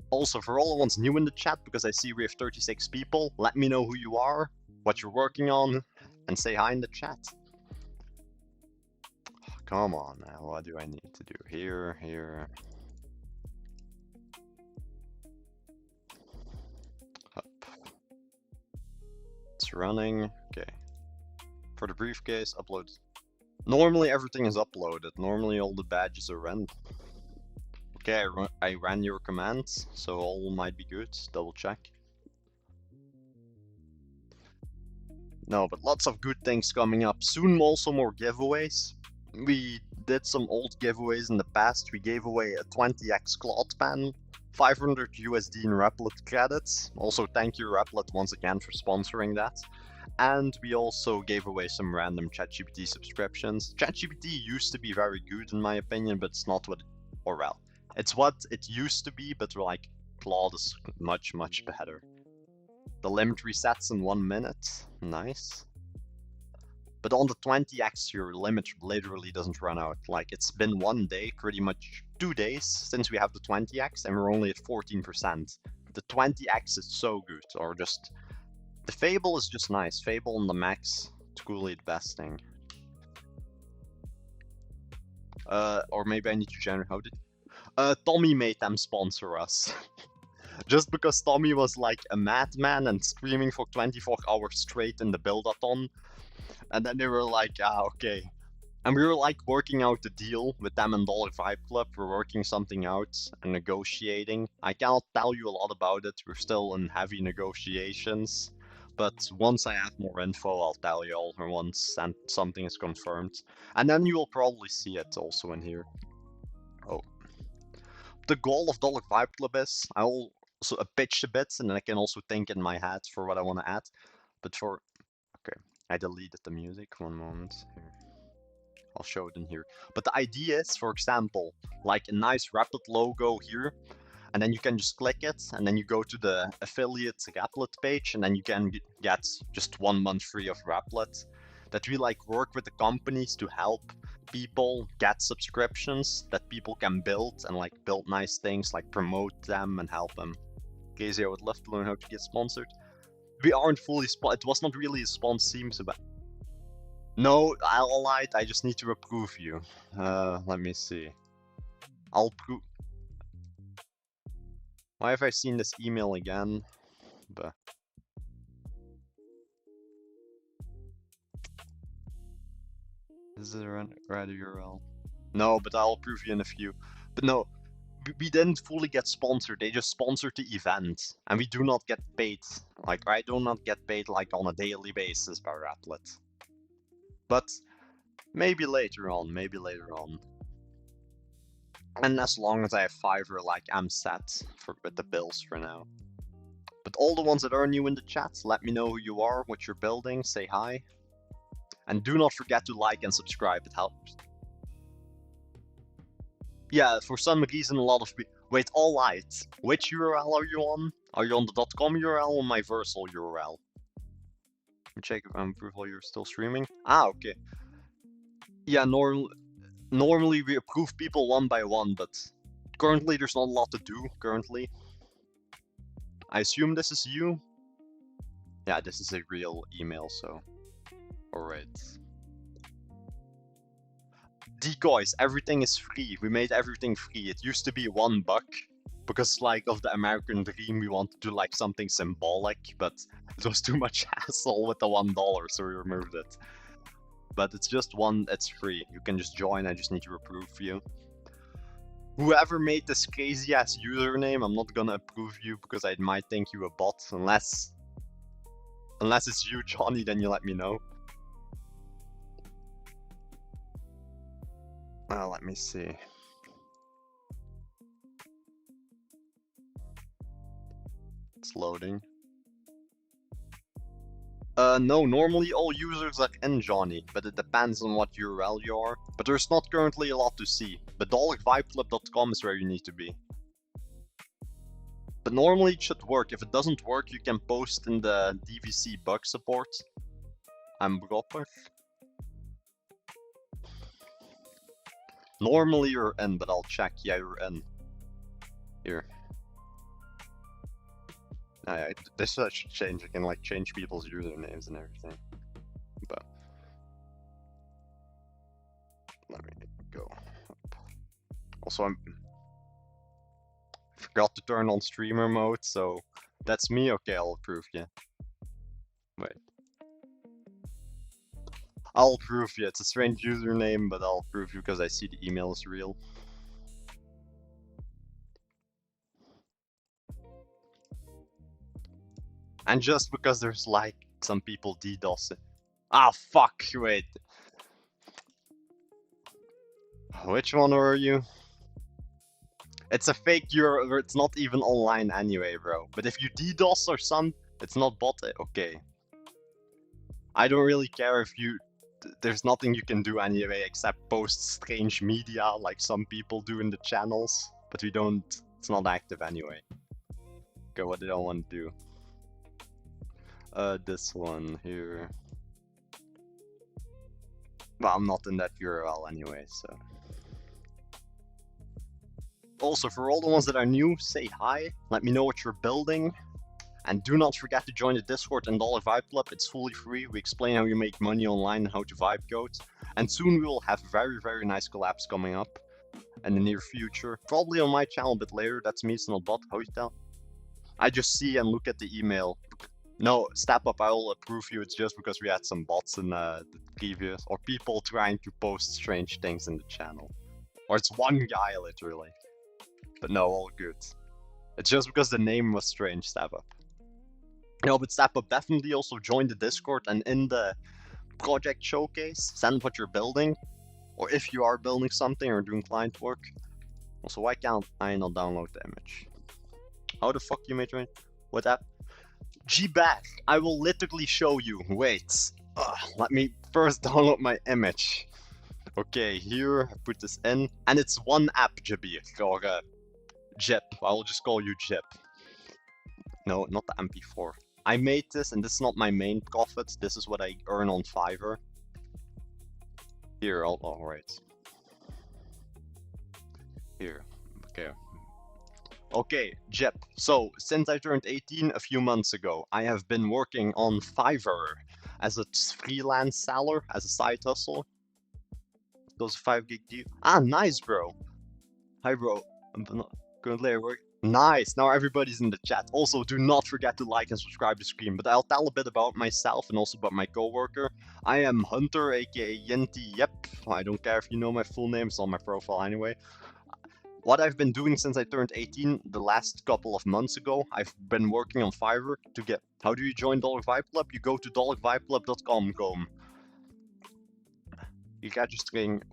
Also, for all the ones new in the chat, because I see we have 36 people, let me know who you are, what you're working on, and say hi in the chat. Oh, come on now, what do I need to do? Here. Up. It's running. Okay. For the briefcase, upload. Normally everything is uploaded. Normally all the badges are run. Okay, I ran your commands, so all might be good. Double check. No, but lots of good things coming up. Soon also more giveaways. We did some old giveaways in the past. We gave away a 20x Claude pen, 500 USD in Replit credits. Also thank you Replit once again for sponsoring that. And we also gave away some random ChatGPT subscriptions. ChatGPT used to be very good in my opinion, but it's not what, or well, it's what it used to be, but like Claude is much, much better. The limit resets in 1 minute, nice. But on the 20x, your limit literally doesn't run out. Like, it's been 1 day, pretty much 2 days since we have the 20x, and we're only at 14%. The 20x is so good, or just, the Fable is just nice. Fable on the max, it's coolly the best thing. Or maybe I need to generate, how did, Tommy made them sponsor us. Just because Tommy was like a madman and streaming for 24 hours straight in the build-a-thon. And then they were like, okay. And we were like working out the deal with them and Dollar Vibe Club. We're working something out and negotiating. I cannot tell you a lot about it. We're still in heavy negotiations. But once I have more info, I'll tell you all once and something is confirmed. And then you will probably see it also in here. Oh. The goal of Dollar Vibe Club is, I will pitch a bit, and then I can also think in my head for what I want to add. But for, okay, I deleted the music, 1 moment. Here. I'll show it in here. But the idea is, for example, like a nice Replit logo here, and then you can just click it, and then you go to the affiliate Replit page, and then you can get just 1 month free of Replit. that we like work with the companies to help people get subscriptions that people can build and like build nice things, like promote them and help them. Casey, I would love to learn how to get sponsored. We aren't fully it was not really a sponsor, but no, I'll lie, I just need to approve you. Let me see. I'll prove. Why have I seen this email again? But is there a right URL? No, but I'll approve you in a few. But no, we didn't fully get sponsored. They just sponsored the event, and we do not get paid. Like I do not get paid like on a daily basis by Replit. But maybe later on. Maybe later on. And as long as I have Fiverr, like I'm set with the bills for now. But all the ones that are new in the chat, let me know who you are, what you're building, say hi. And do not forget to like and subscribe, it helps. Yeah, for some reason a lot of people... Wait, alright. Which URL are you on? Are you on the .com URL or my Versal URL? Let me check if I'm approval you're still streaming. Ah, okay. Yeah, normally we approve people one by one, but currently there's not a lot to do, currently. I assume this is you? Yeah, this is a real email, so... Alright. Decoys, everything is free. We made everything free. It used to be $1, because like of the American dream we wanted to do like something symbolic, but it was too much hassle with the $1, so we removed it. But it's just it's free. You can just join, I just need to approve you. Whoever made this crazy ass username, I'm not gonna approve you because I might think you a bot, unless it's you, Johnny, then you let me know. Let me see. It's loading. No, normally all users are in Johnny, but it depends on what URL you are. But there's not currently a lot to see. But $vibeclub.com is where you need to be. But normally it should work. If it doesn't work, you can post in the DVC bug support. I'm proper. Normally you're in, but I'll check. Yeah, you're in. Here. This should change. I can like change people's usernames and everything. But let me go up. Also, I forgot to turn on streamer mode, so that's me. Okay, I'll approve you. Wait. I'll approve you. It's a strange username, but I'll approve you because I see the email is real. And just because there's like some people DDoS it. Ah, fuck, wait. Which one are you? It's a fake URL, it's not even online anyway, bro. But if you DDoS or some, it's not bot. Okay. I don't really care if you... There's nothing you can do anyway except post strange media like some people do in the channels. But we don't... It's not active anyway. Okay, what did I want to do? This one here. Well, I'm not in that URL anyway, so... Also, for all the ones that are new, say hi, let me know what you're building, and do not forget to join the Discord and Vibe Club. It's fully free. We explain how you make money online and how to vibe code, and soon we will have very, very nice collabs coming up in the near future. Probably on my channel a bit later. That's me, it's not bot. How you tell? I just see and look at the email. No, step up, I will approve you. It's just because we had some bots in the previous, or people trying to post strange things in the channel. Or it's one guy, literally. But no, all good. It's just because the name was strange, Step Up. No, but Step Up, definitely also join the Discord, and in the project showcase, send what you're building. Or if you are building something or doing client work. Also, why can't I not download the image? How the fuck you made join? What app? G-Back, I will literally show you. Wait. Let me first download my image. Okay, here, I put this in. And it's one app, Jabir, or Jip. I will just call you Jip. No, not the MP4. I made this, and this is not my main profit. This is what I earn on Fiverr. Here, alright. Here, okay. Okay, Jep. So, since I turned 18 a few months ago, I have been working on Fiverr as a freelance seller, as a side hustle. Those 5 gig deal. Ah, nice, bro. Hi, bro. Currently I work. Nice. Now everybody's in the chat. Also, do not forget to like and subscribe to stream. But I'll tell a bit about myself and also about my coworker. I am Hunter, aka Yenti. Yep. I don't care if you know my full name. It's on my profile anyway. What I've been doing since I turned 18 the last couple of months ago, I've been working on Fiverr to get. How do you join Dollar Vibe Club? You go to dollarvibeclub.com. You get your string.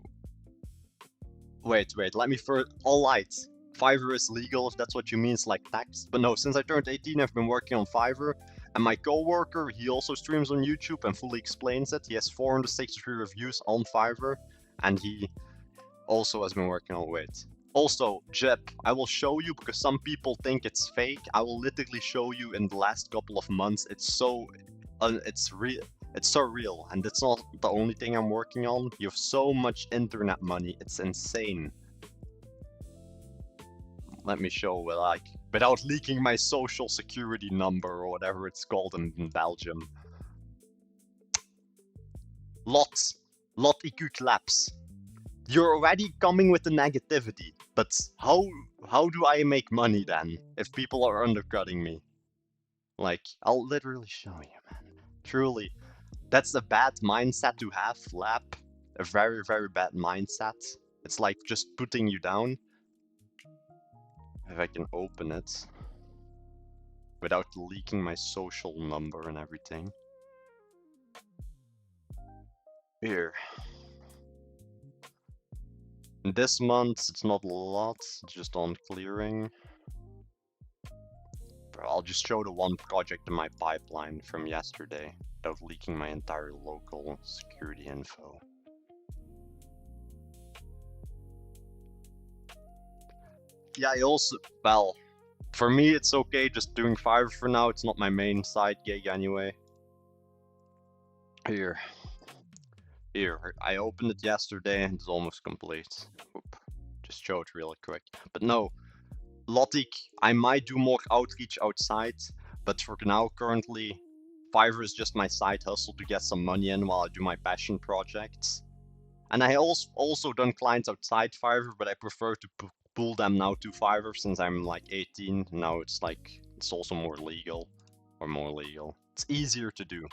Wait, let me first. Alright. Fiverr is legal if that's what you mean, it's like tax. But no, since I turned 18, I've been working on Fiverr. And my coworker, he also streams on YouTube and fully explains it. He has 463 reviews on Fiverr. And he also has been working on it. Also, Jep, I will show you because some people think it's fake. I will literally show you in the last couple of months. It's so real. It's so real, and it's not the only thing I'm working on. You have so much internet money. It's insane. Let me show like without leaking my social security number or whatever it's called in Belgium. Lot IQ claps. You're already coming with the negativity, but how do I make money then if people are undercutting me? Like, I'll literally show you, man. Truly, that's a bad mindset to have, Lap. A very, very bad mindset. It's like just putting you down. If I can open it without leaking my social number and everything. Here. This month, it's not a lot, just on clearing. But I'll just show the one project in my pipeline from yesterday without leaking my entire local security info. Yeah, I also, well, for me it's okay just doing Fiverr for now. It's not my main side gig anyway. Here, I opened it yesterday and it's almost complete. Oop, just show it really quick. But no, Lotic, I might do more outreach outside, but for now, currently, Fiverr is just my side hustle to get some money in while I do my passion projects. And I also done clients outside Fiverr, but I prefer to pull them now to Fiverr since I'm like 18. Now it's like, it's also more legal. It's easier to do.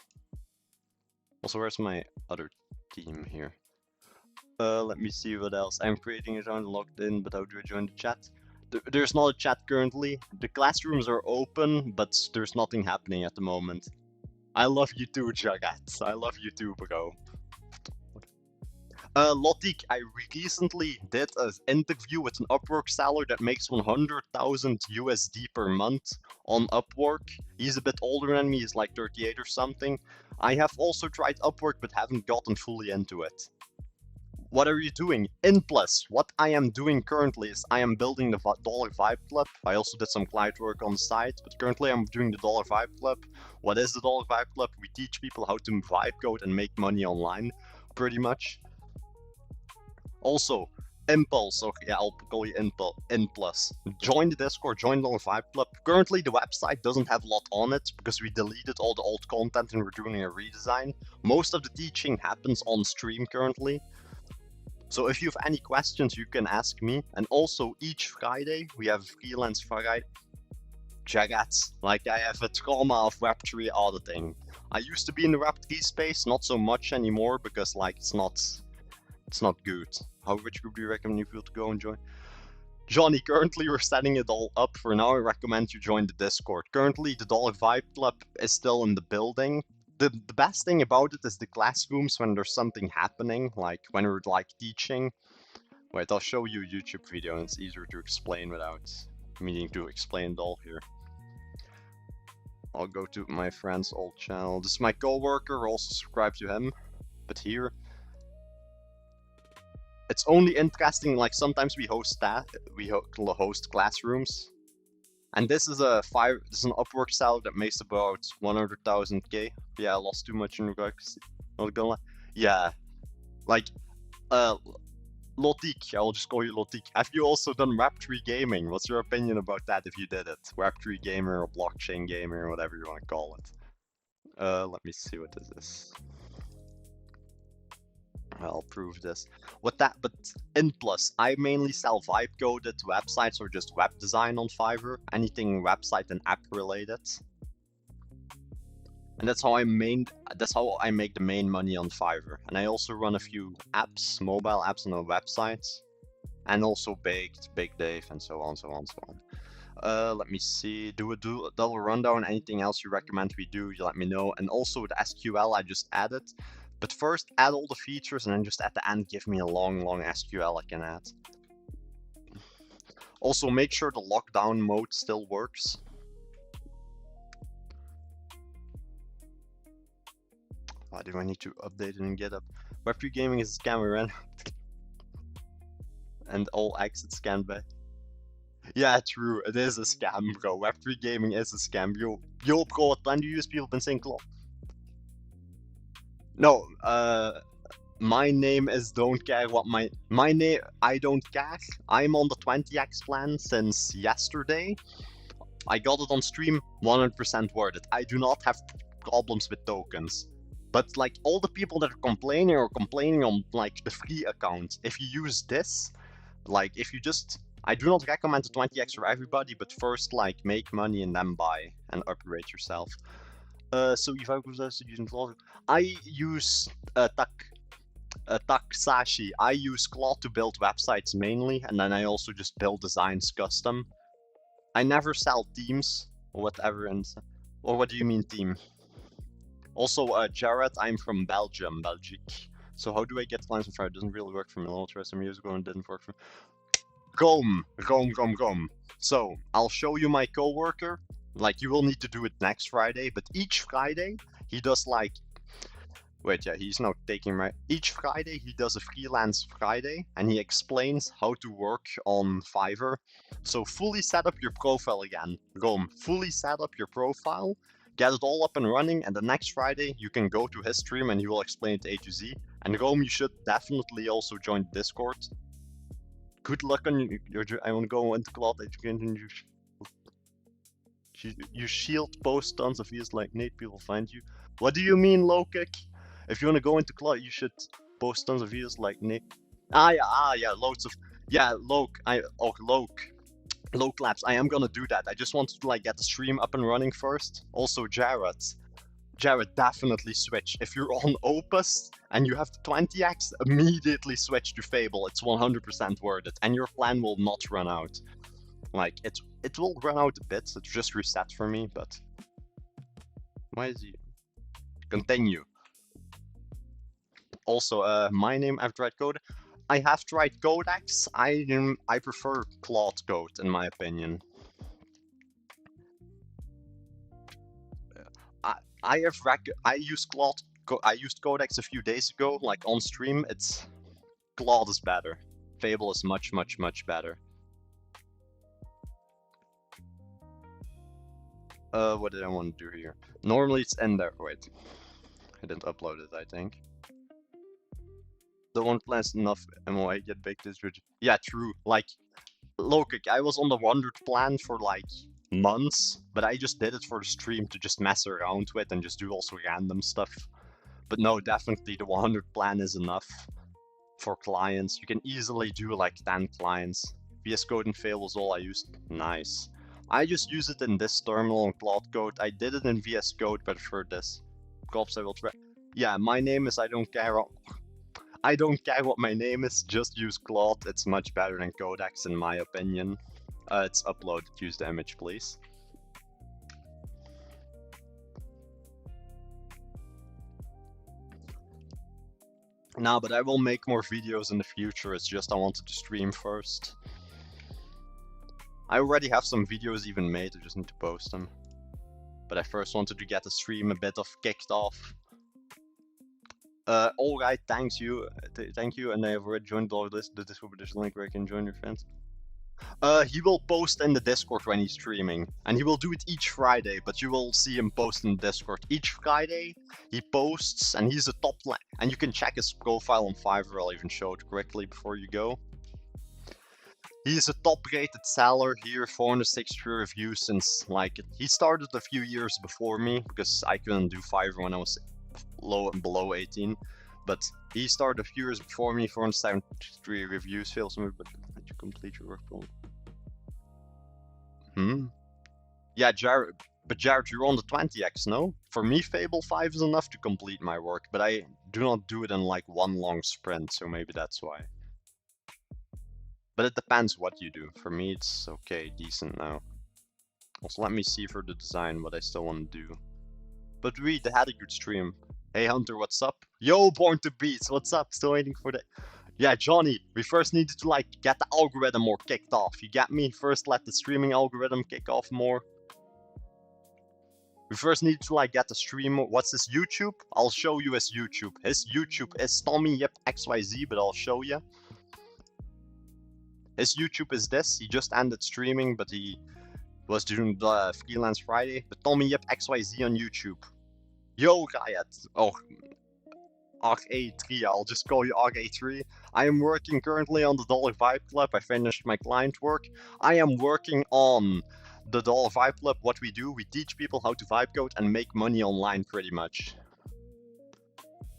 Also, where's my other team here? Let me see what else. I'm creating a account logged in, but how do I join the chat? There's not a chat currently. The classrooms are open, but there's nothing happening at the moment. I love you too, Jagat. I love you too, bro. Lotik, I recently did an interview with an Upwork seller that makes 100,000 USD per month on Upwork. He's a bit older than me, he's like 38 or something. I have also tried Upwork but haven't gotten fully into it. What are you doing? In plus, what I am doing currently is I am building the Dollar Vibe Club. I also did some client work on the side, but currently I'm doing the Dollar Vibe Club. What is the Dollar Vibe Club? We teach people how to vibe code and make money online, pretty much. Also, Impulse, okay, I'll call you Impulse. Join the Discord, join the Dollar Vibe Club. Currently, the website doesn't have a lot on it because we deleted all the old content and we're doing a redesign. Most of the teaching happens on stream currently. So if you have any questions, you can ask me. And also, each Friday, we have freelance Friday. Jagats, like I have a trauma of Web3 auditing. I used to be in the Web3 space, not so much anymore because like it's not good. Which group do you recommend people to go and join? Johnny, currently we're setting it all up. For now, I recommend you join the Discord. Currently, the Dollar Vibe Club is still in the building. The best thing about it is the classrooms when there's something happening, like when we're like teaching. Wait, I'll show you a YouTube video and it's easier to explain without meaning to explain it all here. I'll go to my friend's old channel. This is my coworker, also subscribe to him. But here, it's only interesting, like sometimes we host classrooms. And this is an Upwork seller that makes about 100,000K. Yeah, I lost too much in regards. Not gonna lie. Yeah, like Lotik, I'll just call you Lotik. Have you also done Web3 gaming? What's your opinion about that if you did it? Web3 gamer or blockchain gamer or whatever you want to call it. Let me see, what is this? I'll prove this. But in plus, I mainly sell vibe coded websites or just web design on Fiverr. Anything website and app related. And that's how I make the main money on Fiverr. And I also run a few apps, mobile apps on a website. And also Baked, Big Dave, and so on, so on, so on. Let me see. Do a double rundown. Anything else you recommend we do, you let me know. And also with SQL I just added. But first, add all the features, and then just at the end, give me a long SQL I can add. Also, make sure the lockdown mode still works. Why do I need to update it in GitHub? Web3 gaming is a scam, we ran. And all exits can be. Yeah, true, it is a scam, bro. Web3 gaming is a scam. Yo, bro, what plan do you use? People have been saying Claude. No, my name is don't care what my name, I don't care. I'm on the 20x plan since yesterday. I got it on stream, 100% worth it. I do not have problems with tokens. But like all the people that are complaining on like the free account, if you use this, like if you just, I do not recommend the 20x for everybody, but first like make money and then buy and upgrade yourself. So if I was using Claude, I use Taksashi. I use Claude to build websites mainly, and then I also just build designs custom. I never sell teams or whatever. Or what do you mean team? Also, Jared, I'm from Belgium, Belgique. So how do I get clients on Fiverr? It doesn't really work for me. I'll try some years ago and it didn't work for me. Gom. So I'll show you my coworker. Like you will need to do it next Friday, but each Friday he does like, wait, yeah, he's not taking my, each Friday he does a freelance Friday and he explains how to work on Fiverr. So fully set up your profile again, Gom, fully set up your profile, get it all up and running, and the next Friday you can go to his stream and he will explain it A to Z. And Gom, you should definitely also join Discord. Good luck on your I want to go into Claude Education. You shield post tons of views like Nate, people find you. What do you mean, low kick? If you want to go into Claude, you should post tons of views like Nate. Yeah, loads of, yeah, Loke Labs. I am gonna do that. I just want to like get the stream up and running first. Also, Jared, definitely switch. If you're on Opus and you have the 20x, immediately switch to Fable. It's 100% worth it, and your plan will not run out. Like it will run out a bit. It's just reset for me, but why is he? Continue. Also, my name, I've tried Code. I have tried Codex. I prefer Claude Code in my opinion. I used Codex a few days ago, like on stream. Claude is better. Fable is much better. What did I want to do here? Normally it's in there. Wait, I didn't upload it, I think. The one plans enough MOA get baked this rigid. Yeah, true. Like, look, I was on the 100 plan for like months, but I just did it for the stream to just mess around with and just do also random stuff. But no, definitely the 100 plan is enough for clients. You can easily do like 10 clients. VS Code and Fail was all I used. Nice. I just use it in this terminal on Claude Code. I did it in VS Code, but for this. Cops, I will try. Yeah, my name is I don't care what my name is, just use Claude. It's much better than Codex in my opinion. It's uploaded, use the image please. Nah, but I will make more videos in the future, it's just I wanted to stream first. I already have some videos even made, I just need to post them. But I first wanted to get the stream a bit of kicked off. Alright, thank you, and I have already joined all this. The Discord link where I can join your friends. He will post in the Discord when he's streaming, and he will do it each Friday, but you will see him post in the Discord. Each Friday, he posts, and he's a and you can check his profile on Fiverr. I'll even show it quickly before you go. He's a top-rated seller here, 463 reviews since, like, he started a few years before me, because I couldn't do Fiverr when I was below 18. But he started a few years before me, 473 reviews, fails me, but to complete your workflow. Yeah, Jared, but Jared, you're on the 20x, no? For me, Fable 5 is enough to complete my work, but I do not do it in like one long sprint, so maybe that's why. But it depends what you do. For me, it's okay, decent now. Also, let me see for the design what I still want to do. But we had a good stream. Hey Hunter, what's up? Yo, Born to Beats, what's up? Still waiting for the... Yeah, Johnny, we first needed to like get the algorithm more kicked off. You get me? First let the streaming algorithm kick off more. We first need to like get the streamer. What's his YouTube? I'll show you his YouTube. His YouTube is Tommy Yip XYZ, but I'll show you. His YouTube is this. He just ended streaming, but he was doing the Freelance Friday. But Tommy Yip XYZ on YouTube. Yo, Riot. Oh, RA3. I'll just call you RA3. I am working currently on the Dollar Vibe Club. I finished my client work. I am working on the Dollar Vibe Club. What we do, we teach people how to vibe code and make money online pretty much.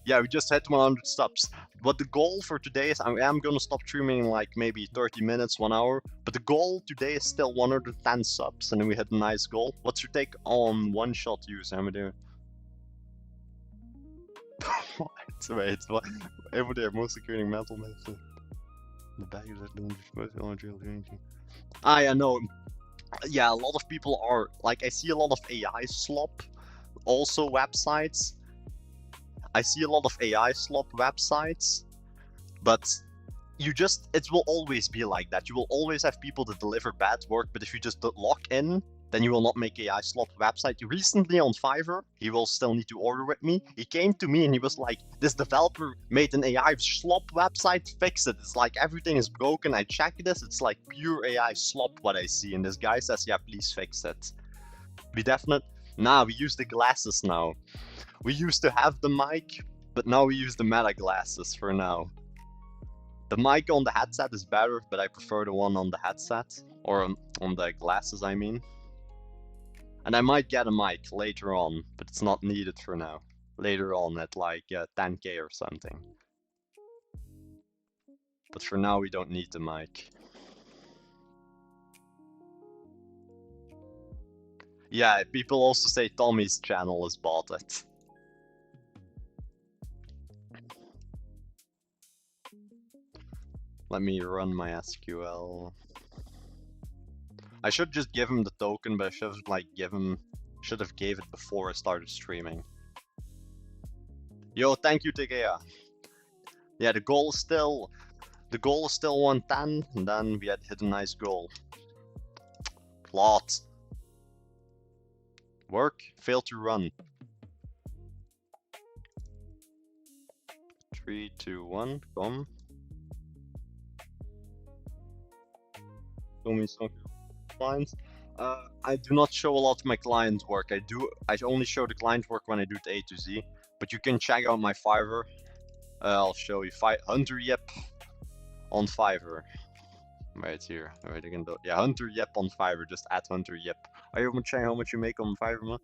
Yeah, we just hit 100 subs. But the goal for today is I am gonna stop streaming in like maybe 30 minutes, 1 hour. But the goal today is still 110 subs, and then we hit a nice goal. What's your take on one-shot use, Amadou? Wait, over there, mostly creating mental medicine. The baggage that don't I know. Yeah, a lot of people are like, I see a lot of AI slop. Also websites. I see a lot of AI slop websites, but it will always be like that. You will always have people that deliver bad work, but if you just lock in, then you will not make AI slop website. Recently on Fiverr, he will still need to order with me. He came to me and he was like, this developer made an AI slop website, fix it. It's like everything is broken. I check this, it's like pure AI slop what I see. And this guy says, yeah, please fix it. We we use the glasses now. We used to have the mic, but now we use the Meta glasses for now. The mic on the headset is better, but I prefer the one on the headset, or on the glasses, I mean. And I might get a mic later on, but it's not needed for now. Later on at like 10k or something. But for now we don't need the mic. Yeah, people also say Tommy's channel is botted. Let me run my SQL. I should just give him the token, but I should have like should have gave it before I started streaming. Yo, thank you, Tegea. Yeah, the goal is still 110, and then we had hit a nice goal. Claude. Work, failed to run. 3, 2, 1, come. Show me some clients. I do not show a lot of my client work. I only show the client work when I do it A to Z. But you can check out my Fiverr. I'll show you. Hunter Yep on Fiverr. Right here. Right, I can do. Yeah, Hunter Yep on Fiverr. Just add Hunter Yep. Are you gonna check how much you make on Fiverr, man?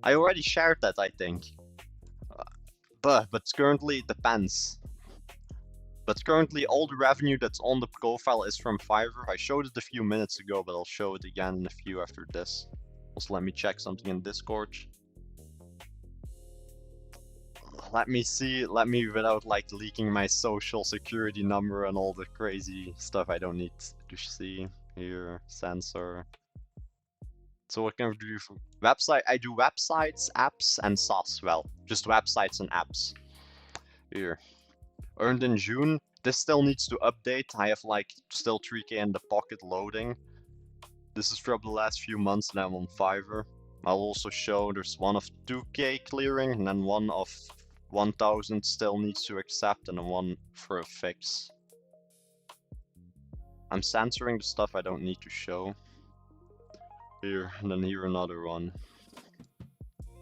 I already shared that, I think. But currently it depends. But currently all the revenue that's on the profile is from Fiverr. I showed it a few minutes ago, but I'll show it again in a few after this. Also, let me check something in Discord. Let me see, without like leaking my social security number and all the crazy stuff I don't need to see. Here, sensor. So what can I do for website? I do websites, apps, and SaaS. Well, just websites and apps. Here. Earned in June. This still needs to update. I have like still 3k in the pocket loading. This is from the last few months that I'm on Fiverr. I'll also show there's one of 2k clearing, and then one of 1000 still needs to accept, and then one for a fix. I'm censoring the stuff I don't need to show. Here, and then here another one.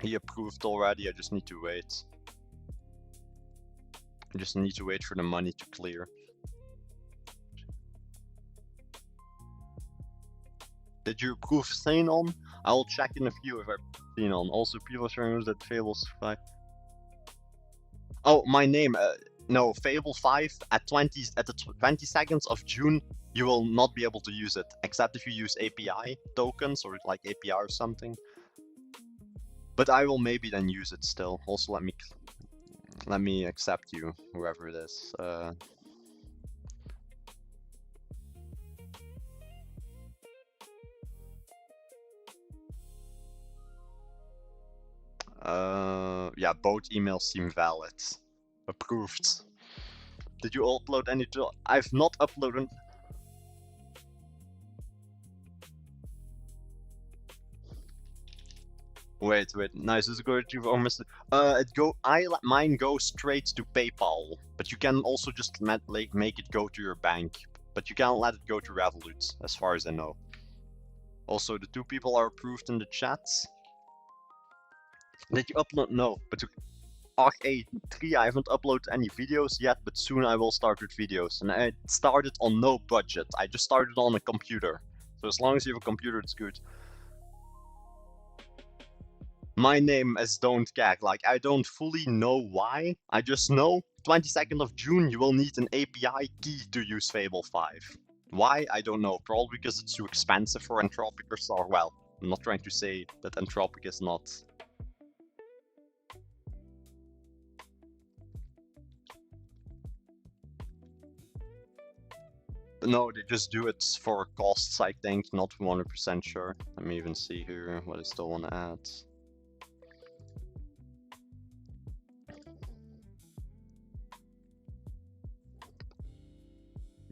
He approved already, I just need to wait. I just need to wait for the money to clear. Did you approve Xenon? I'll check in a few if I Xenon. Also, people sharing news that Fables 5. Oh, my name. No, Fable 5 at the 22nd of June. You will not be able to use it, except if you use API tokens or like API or something. But I will maybe then use it still. Also, let me accept you, whoever it is. Yeah, both emails seem valid. Approved. Did you upload any to? I've not uploaded. Wait. Nice. Is it going to almost? Mine goes straight to PayPal, but you can also just make it go to your bank, but you can't let it go to Revolut, as far as I know. Also, the 2 people are approved in the chats. Did you upload? No, but to A3, I haven't uploaded any videos yet, but soon I will start with videos. And I started on no budget. I just started on a computer. So as long as you have a computer, it's good. My name is Don't Gag. Like, I don't fully know why. I just know 22nd of June you will need an API key to use Fable 5. Why? I don't know. Probably because it's too expensive for Entropic or so. Well, I'm not trying to say that Entropic is not. No, they just do it for costs, I think, not 100% sure. Let me even see here what I still want to add.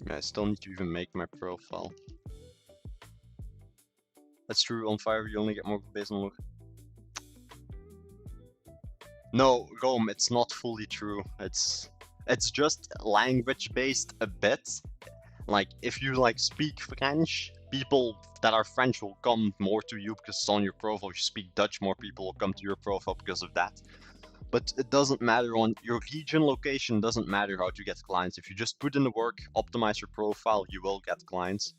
Yeah, I still need to even make my profile. That's true, on Fiverr you only get more based on... No, Rome, it's not fully true. It's just language based a bit. Like, if you like speak French, people that are French will come more to you because it's on your profile. If you speak Dutch, more people will come to your profile because of that. But it doesn't matter on your region location, doesn't matter how to get clients. If you just put in the work, optimize your profile, you will get clients.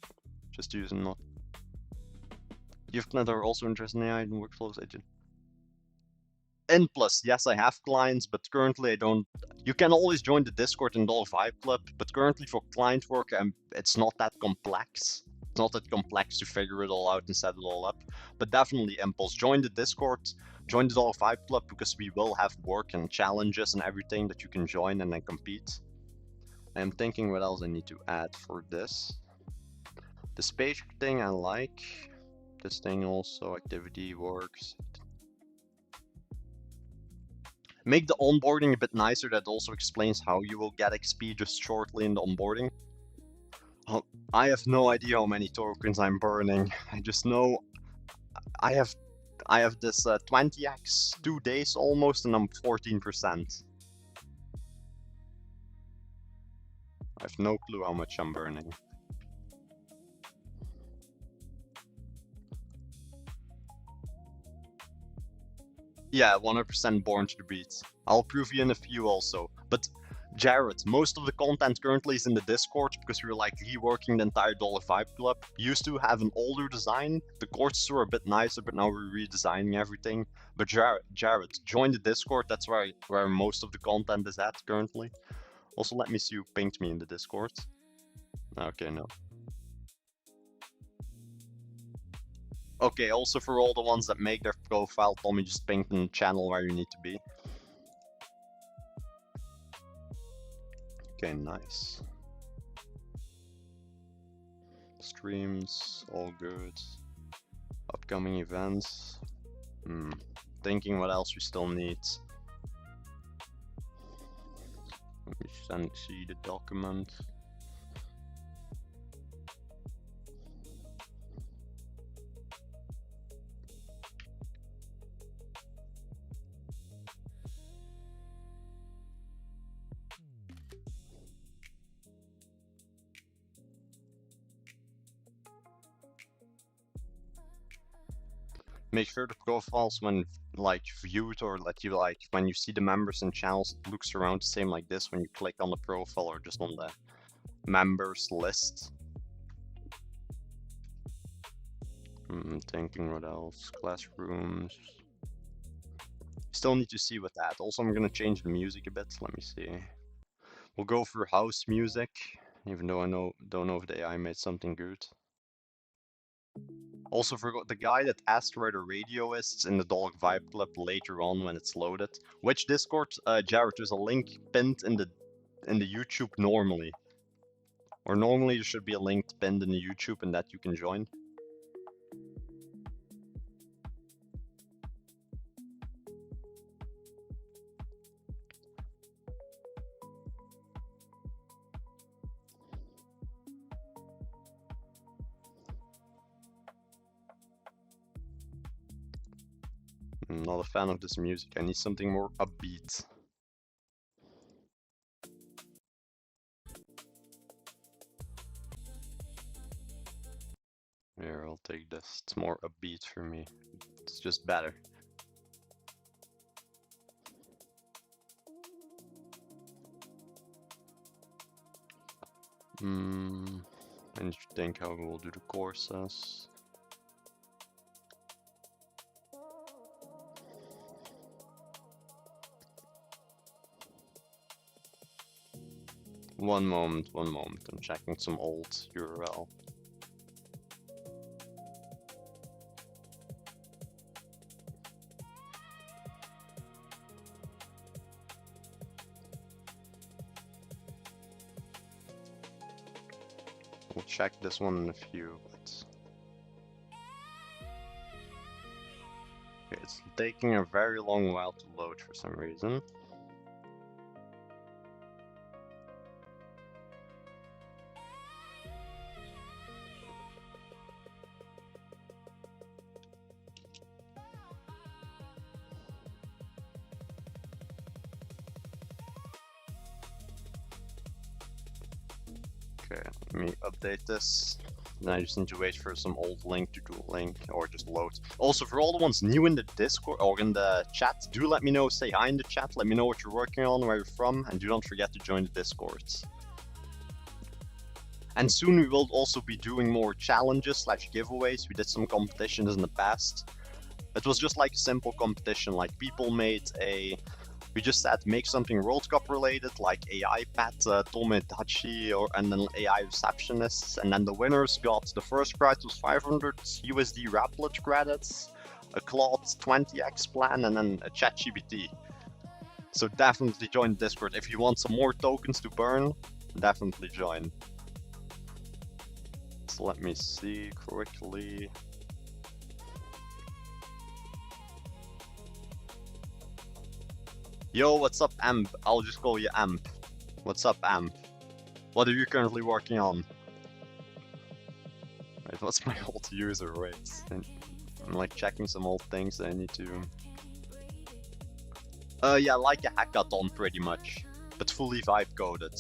Just using not. You've that are also interested in AI and workflows agent. N plus, yes, I have clients, but currently I don't. You can always join the Discord and $5 Club, but currently for client work, it's not that complex. It's not that complex to figure it all out and set it all up. But definitely Impulse, join the Discord, join the $5 Club, because we will have work and challenges and everything that you can join and then compete. I'm thinking what else I need to add for this. The space thing I like. This thing also, activity works. Make the onboarding a bit nicer. That also explains how you will get XP just shortly in the onboarding. I have no idea how many tokens I'm burning. I just know I have this 20x 2 days almost, and I'm 14%. I have no clue how much I'm burning. Yeah, 100% born to the beat. I'll prove you in a few also. But Jared, most of the content currently is in the Discord because we're like reworking the entire $5 Club. Used to have an older design. The courses were a bit nicer, but now we're redesigning everything. But Jared, join the Discord. That's where most of the content is at currently. Also, let me see who pinged me in the Discord. Okay, no. Okay, also for all the ones that make their profile, Tommy just pinged in the channel where you need to be. Okay, nice. Streams, all good. Upcoming events. Thinking what else we still need. Let me see the document. Make sure the profiles when like viewed or let you like when you see the members and channels, it looks around the same like this when you click on the profile or just on the members list. Thinking what else? Classrooms. Still need to see with that. Also, I'm gonna change the music a bit. Let me see. We'll go for house music, even though I don't know if the AI made something good. Also forgot the guy that asked where the radio is. It's in the Dog Vibe Club later on when it's loaded. Which Discord? Jared, there's a link pinned in the YouTube normally. Or normally there should be a link pinned in the YouTube and that you can join. I'm not a fan of this music. I need something more upbeat. Here, I'll take this. It's more upbeat for me. It's just better. I need to think how we'll do the courses. One moment. I'm checking some old URL. We'll check this one in a few, but okay, it's taking a very long while to load for some reason. Okay, let me update this. Then I just need to wait for some old link to do a link or just load. Also, for all the ones new in the Discord or in the chat, do let me know. Say hi in the chat. Let me know what you're working on, where you're from, and do not forget to join the Discords. And soon we will also be doing more challenges / giveaways. We did some competitions in the past. It was just like a simple competition. Like people made a. We just said make something World Cup related, like AI pet, Tomodachi, and then AI receptionists. And then the winners got the first prize was 500 USD Replit credits, a Claude 20x plan, and then a ChatGPT. So definitely join Discord if you want some more tokens to burn. Definitely join. So let me see quickly. Yo, what's up, Amp? I'll just call you Amp. What's up, Amp? What are you currently working on? Wait, what's my old user? Wait, I'm like checking some old things that I need to. Yeah, like a hackathon pretty much, but fully vibe coded.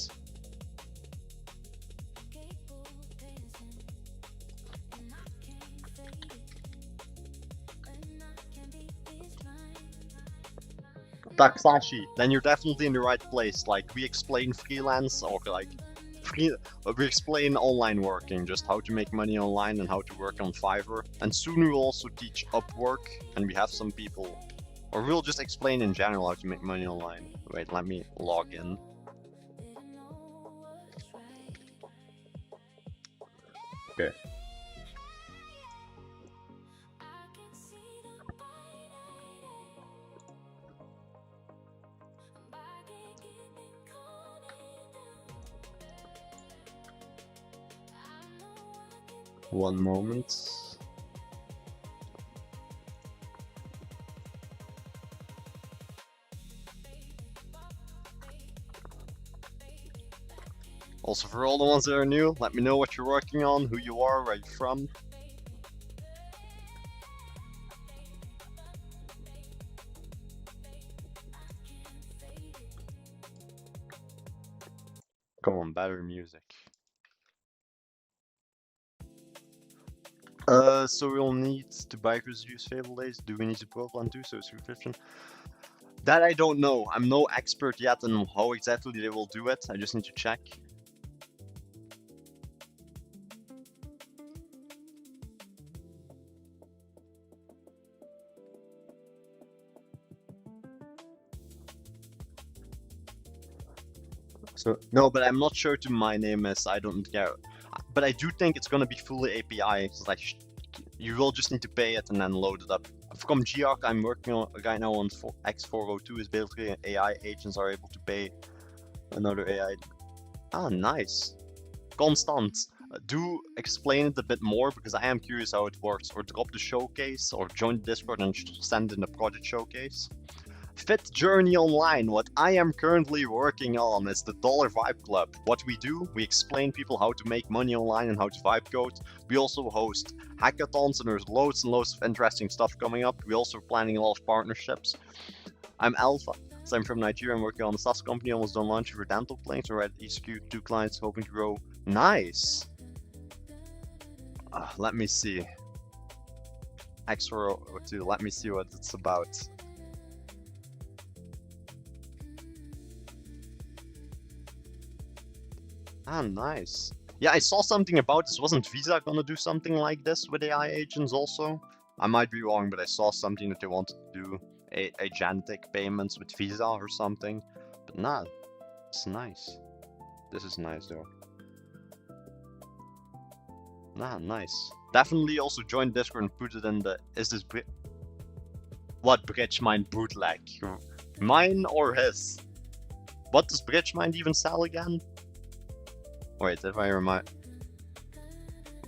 Taksashi, then you're definitely in the right place. Like we explain freelance or like we explain online working, just how to make money online and how to work on Fiverr. And soon we will also teach Upwork, and we have some people, or we'll just explain in general how to make money online. Wait, let me log in. Okay. One moment. Also, for all the ones that are new, let me know what you're working on, who you are, where you're from. Come on, better music. So we'll need to bike reduce Fable days. Do we need to pro plan too? So subscription. That I don't know. I'm no expert yet on how exactly they will do it. I just need to check. So no, but I'm not sure to my name is. I don't care. But I do think it's gonna be fully API. It's like you will just need to pay it and then load it up. From Geark, I'm working on right now on X402 is basically AI agents are able to pay another AI. Ah, nice. Constant. Do explain it a bit more because I am curious how it works. Or drop the showcase or join the Discord and send in the project showcase. Fit Journey Online. What I am currently working on is the Dollar Vibe Club. What we do, we explain people how to make money online and how to vibe code. We also host hackathons and there's loads and loads of interesting stuff coming up. We're also planning a lot of partnerships. I'm Alpha. So I'm from Nigeria. I'm working on a SaaS company, almost done launch for dental plans. We're at HQ, 2 clients hoping to grow. Nice. Let me see. X402, let me see what it's about. Ah, nice. Yeah, I saw something about this. Wasn't Visa gonna do something like this with AI agents also? I might be wrong, but I saw something that they wanted to do agentic payments with Visa or something. But nah, it's nice. This is nice though. Nah, nice. Definitely also join Discord and put it in the. Is this what Bridgemind bootleg? Mine or his? What does Bridgemind even sell again? Wait, if I remind.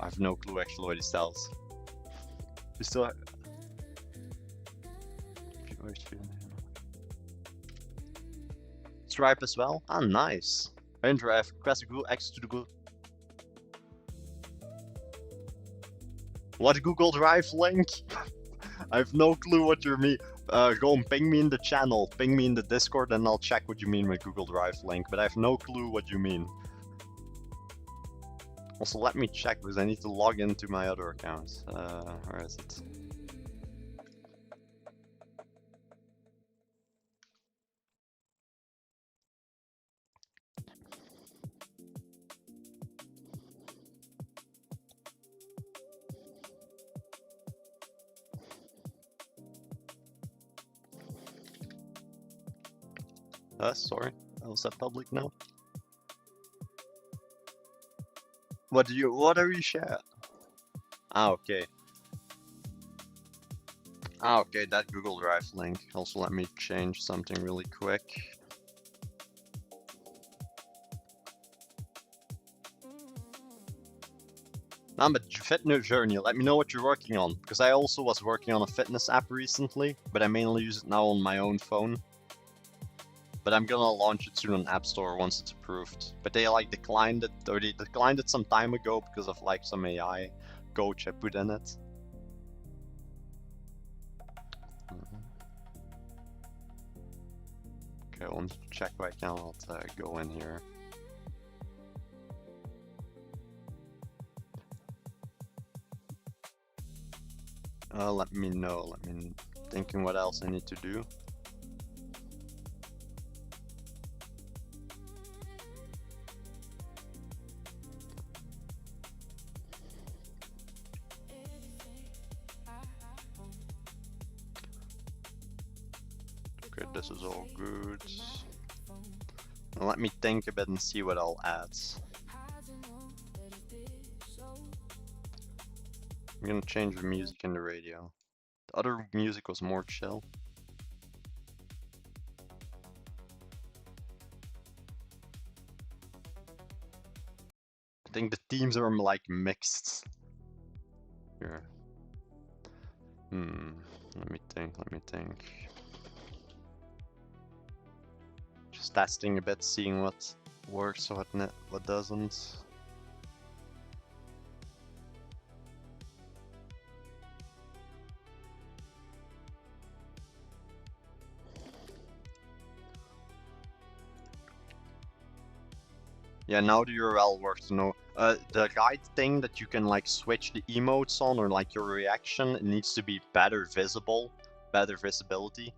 I have no clue actually what he sells. We still have. Stripe as well? Ah, nice. Enter I have requested Google access to the Google. What Google Drive link? I have no clue what you mean. Go and ping me in the channel, ping me in the Discord, and I'll check what you mean with Google Drive link. But I have no clue what you mean. Also, let me check because I need to log into my other account. Where is it? Sorry, I was that public now. What are you sharing? Ah, okay. Ah, okay, that Google Drive link. Also, let me change something really quick. Nah, but fitness journey, let me know what you're working on. Because I also was working on a fitness app recently, but I mainly use it now on my own phone. But I'm gonna launch it soon on App Store once it's approved. But they like declined it, or they declined it some time ago because of like some AI coach I put in it. Okay, I want to check right now. I'll go in here. Let me know. Let me thinking what else I need to do. Okay, this is all good. Now let me think a bit and see what I'll add. I'm gonna change the music in the radio. The other music was more chill. I think the themes are like mixed. Here. Let me think. Just testing a bit, seeing what works, what doesn't. Yeah, now the URL works. No, The right thing that you can like switch the emotes on, or like your reaction, it needs to be better visibility.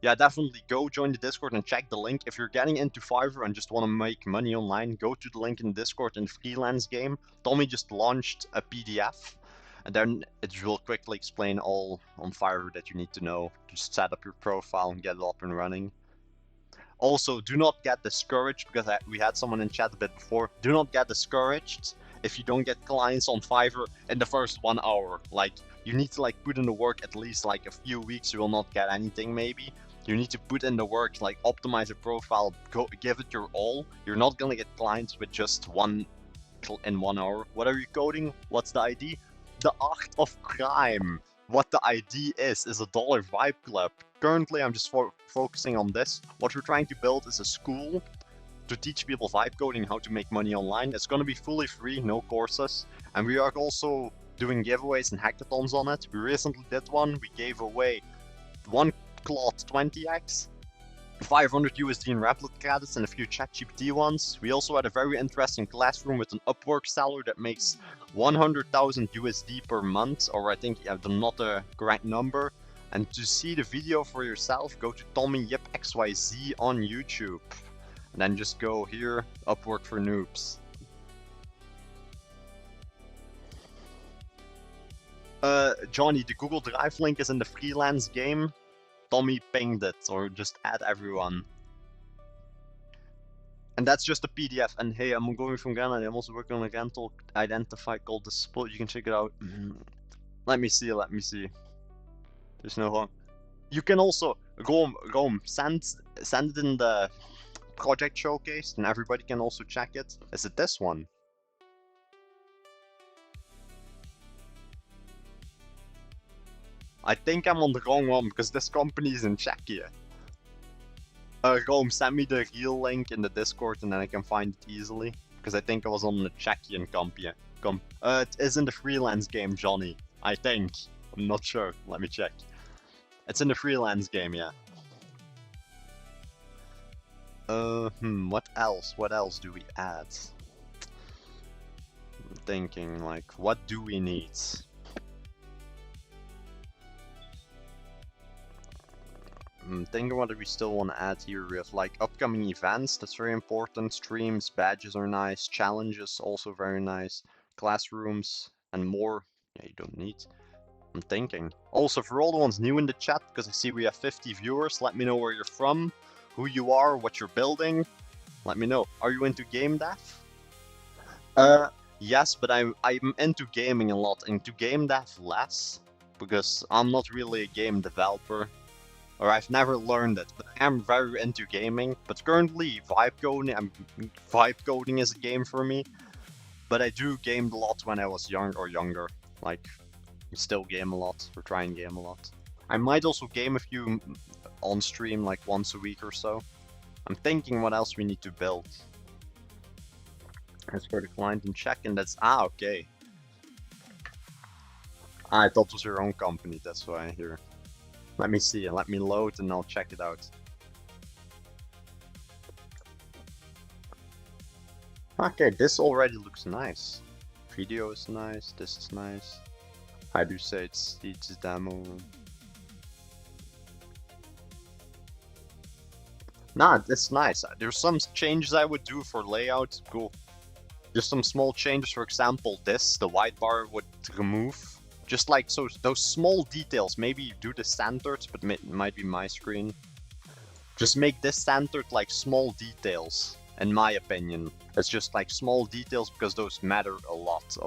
Yeah, definitely go join the Discord and check the link. If you're getting into Fiverr and just want to make money online, go to the link in the Discord in the freelance game. Tommy just launched a PDF, and then it will quickly explain all on Fiverr that you need to know. Just set up your profile and get it up and running. Also, do not get discouraged, because we had someone in chat a bit before. Do not get discouraged if you don't get clients on Fiverr in the first 1 hour. Like, you need to like put in the work at least like a few weeks. You will not get anything maybe. You need to put in the work, like optimize your profile, give it your all. You're not gonna get clients with just in 1 hour. What are you coding? What's the ID? The Art of Crime. What the ID is a dollar vibe club. Currently, I'm just focusing on this. What we're trying to build is a school to teach people vibe coding, how to make money online. It's gonna be fully free, no courses. And we are also doing giveaways and hackathons on it. We recently did one. We gave away one Claude 20x, 500 USD in Replit credits, and a few ChatGPT ones. We also had a very interesting classroom with an Upwork seller that makes 100,000 USD per month, or I think not the correct number. And to see the video for yourself, go to TommyYipXYZ on YouTube. And then just go here, Upwork for noobs. Johnny, the Google Drive link is in the freelance game. Tommy pinged it, or just add everyone. And that's just a PDF. And hey, I'm going from Ghana. I'm also working on a rental identify called the Spot. You can check it out. Let me see. There's no harm. You can also Rome, send it in the project showcase, and everybody can also check it. Is it this one? I think I'm on the wrong one, because this company is in Czechia. Rome, send me the real link in the Discord and then I can find it easily. Because I think I was on the Czechian company. It is in the freelance game, Johnny. I think. I'm not sure. Let me check. It's in the freelance game, yeah. What else? What else do we add? I'm thinking, like, what do we need? I'm thinking what do we still want to add here. We have like upcoming events, that's very important. Streams, badges are nice. Challenges, also very nice. Classrooms and more. Yeah, you don't need. I'm thinking. Also, for all the ones new in the chat, because I see we have 50 viewers, let me know where you're from, who you are, what you're building. Let me know. Are you into game dev? Yes, but I'm into gaming a lot. Into game dev less, because I'm not really a game developer. Or I've never learned it, but I am very into gaming. But currently, vibe coding is a game for me. But I do game a lot when I was younger. Like, still game a lot, or try and game a lot. I might also game a few on stream, like once a week or so. I'm thinking what else we need to build. As for the client in Czech, and that's okay. I thought it was your own company, that's why I hear. Let me see, let me load and I'll check it out. Okay, this already looks nice. Video is nice, this is nice. I do say it's demo. Nah, it's nice. There's some changes I would do for layout. Cool. Just some small changes, for example, the white bar would remove. Just like so, those small details. Maybe you do the centered, but it might be my screen. Just make this centered like small details, in my opinion. It's just like small details because those matter a lot.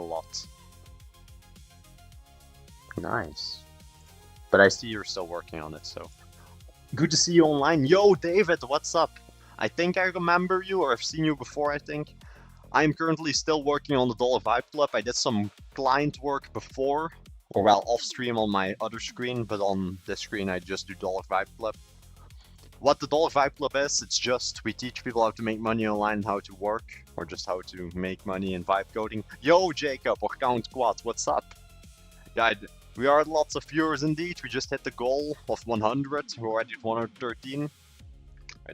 Nice. But I see you're still working on it, so. Good to see you online. Yo, David, what's up? I think I remember you, or I've seen you before, I think. I'm currently still working on the Dollar Vibe Club. I did some client work before. Or well, off stream on my other screen, but on this screen I just do Dollar Vibe Club. What the Dollar Vibe Club is, it's just we teach people how to make money online and how to work, or just how to make money in vibe coding. Yo, Jacob, or Count Quad, what's up? Yeah, we are lots of viewers indeed. We just hit the goal of 100. We're already at 113. Right,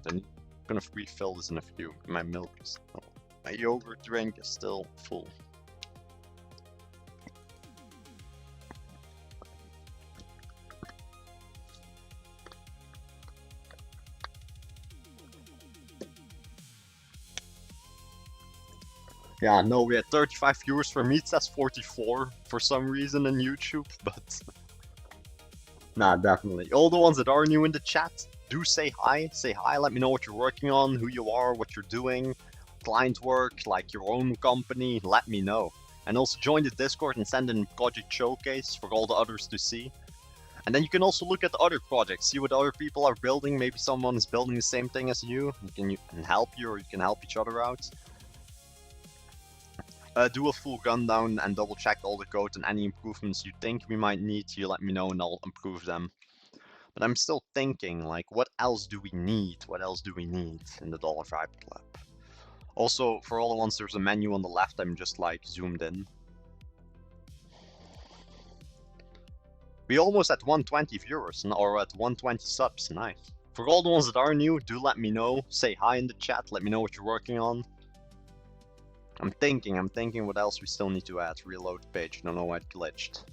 I'm gonna refill this in a few. My milk is. Oh. My yogurt drink is still full. Yeah, no, we had 35 viewers. For me, it says 44 for some reason in YouTube, but nah, definitely. All the ones that are new in the chat, do say hi. Say hi, let me know what you're working on, who you are, what you're doing, client work, like your own company, let me know. And also join the Discord and send in project showcase for all the others to see. And then you can also look at the other projects, see what other people are building. Maybe someone is building the same thing as you. You can help you, or you can help each other out. Do a full rundown and double check all the code, and any improvements you think we might need, you let me know and I'll improve them. But I'm still thinking, like, what else do we need? What else do we need in the $5 Club? Also, for all the ones, there's a menu on the left. I'm just like zoomed in. We almost at 120 viewers, or at 120 subs, nice. For all the ones that are new, do let me know. Say hi in the chat, let me know what you're working on. I'm thinking what else we still need to add. Reload page, don't know why it glitched.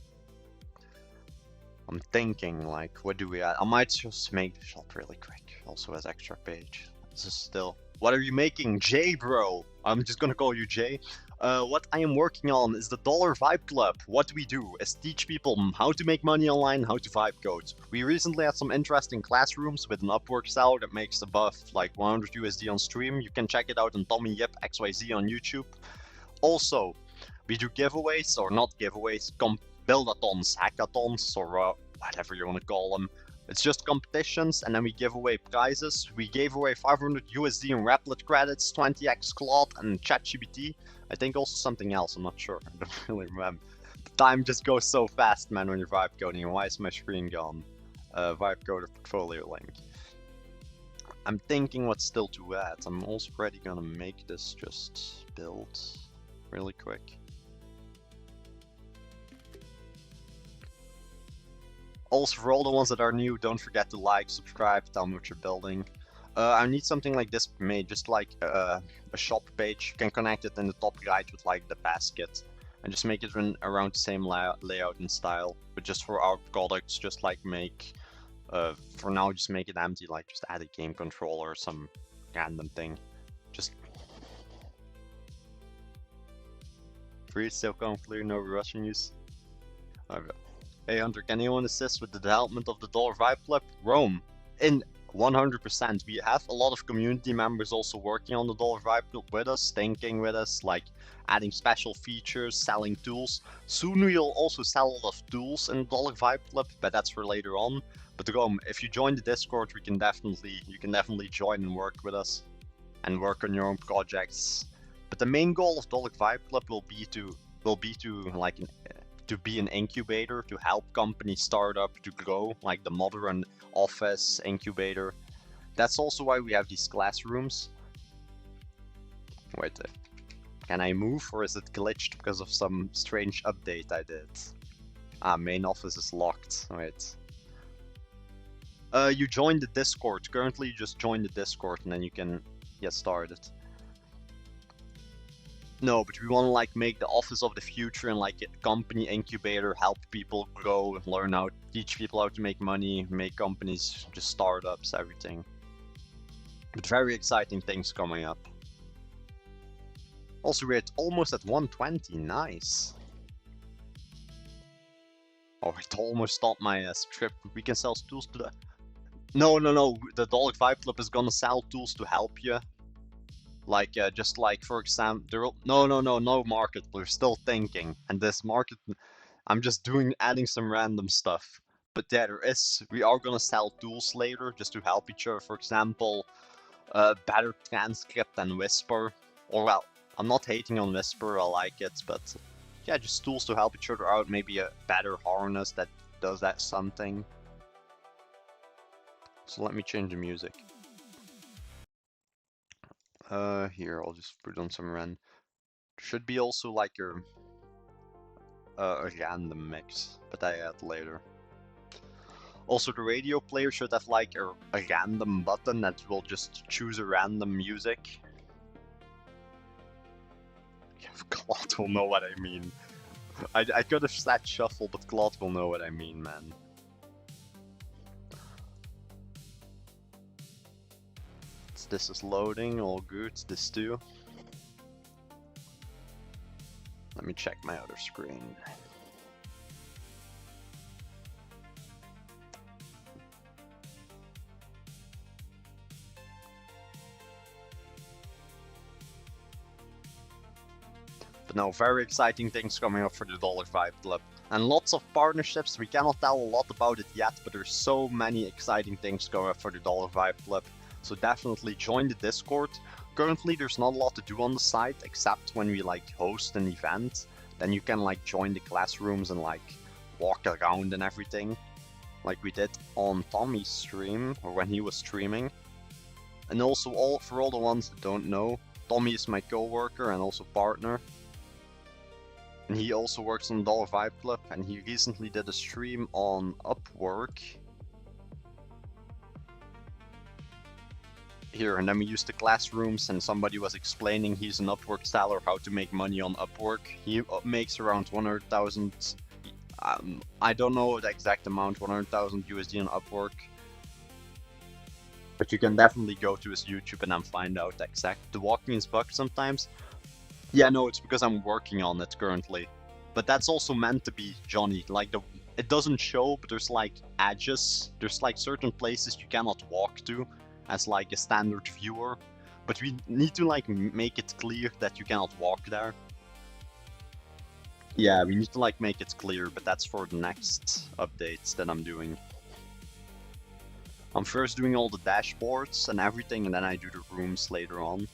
I'm thinking, like, what do we add? I might just make the shop really quick. Also has extra page. This is still... What are you making, Jay, bro? I'm just gonna call you Jay. What I am working on is the $Vibe Club. What we do is teach people how to make money online, how to vibe code. We recently had some interesting classrooms with an Upwork seller that makes above like 100 USD on stream. You can check it out on Tommy Yip XYZ on YouTube. Also, we do giveaways, or not giveaways, build-a-thons, hackathons, or whatever you want to call them. It's just competitions, and then we give away prizes. We gave away 500 USD in Replit credits, 20x Claude, and ChatGPT. I think also something else, I'm not sure. I don't really remember. The time just goes so fast, man, when you're vibe coding. Why is my screen gone? Vibe coder portfolio link. I'm thinking what's still to add. I'm also already gonna make this just build really quick. Also, for all the ones that are new, don't forget to like, subscribe, tell me what you're building. I need something like this made, just like a shop page. You can connect it in the top right with like the basket, and just make it run around the same layout and style. But just for our products, just like make, for now, just make it empty, like just add a game controller or some random thing. Just free, still coming clear, no Russian use. Okay. Hey Hunter, can anyone assist with the development of the Vibe Club? Rome, in 100%. We have a lot of community members also working on the Vibe Club with us, thinking with us, like adding special features, selling tools. Soon we'll also sell a lot of tools in the Vibe Club, but that's for later on. But Rome, if you join the Discord, you can definitely join and work with us, and work on your own projects. But the main goal of Vibe Club will be to be an incubator, to help companies start up, to grow, like the modern office incubator. That's also why we have these classrooms. Wait, can I move, or is it glitched because of some strange update I did? Main office is locked. Wait. You join the Discord. Currently, you just join the Discord and then you can get started. No, but we want to like make the office of the future and like a company incubator, help people grow, learn how, teach people how to make money, make companies, just startups, everything. But very exciting things coming up. Also, we're almost at 120, nice. Oh, it almost stopped my script. We can sell tools to the... No, the Vibe Club is gonna sell tools to help you. Like, just like, for example, no market, we're still thinking. And this market, I'm just adding some random stuff. But yeah, we are gonna sell tools later, just to help each other. For example, better transcript than Whisper. Or well, I'm not hating on Whisper, I like it, but yeah, just tools to help each other out. Maybe a better harness that does that something. So let me change the music. Here, I'll just put on some random. Should be also like a random mix, but I add later. Also, the radio player should have like a random button that will just choose a random music. Claude will know what I mean. I could have said shuffle, but Claude will know what I mean, man. This is loading, all good. This too. Let me check my other screen. But no, very exciting things coming up for the $5 Club. And lots of partnerships. We cannot tell a lot about it yet, but there's so many exciting things going up for the $5 Club. So definitely join the Discord. Currently there's not a lot to do on the site, except when we like host an event. Then you can like join the classrooms and like walk around and everything. Like we did on Tommy's stream, or when he was streaming. And also for all the ones that don't know, Tommy is my co-worker and also partner. And he also works on the $5 Club, and he recently did a stream on Upwork. Here, and then we used the classrooms, and somebody was explaining he's an Upwork seller how to make money on Upwork. He makes around 100,000. I don't know the exact amount, 100,000 USD on Upwork. But you can definitely go to his YouTube and then find out the exact. The walk means buck sometimes. Yeah, no, it's because I'm working on it currently. But that's also meant to be Johnny. Like it doesn't show, but there's like edges. There's like certain places you cannot walk to as like a standard viewer. But we need to like make it clear that you cannot walk there. Yeah, we need to like make it clear, but that's for the next updates that I'm doing. I'm first doing all the dashboards and everything, and then I do the rooms later on.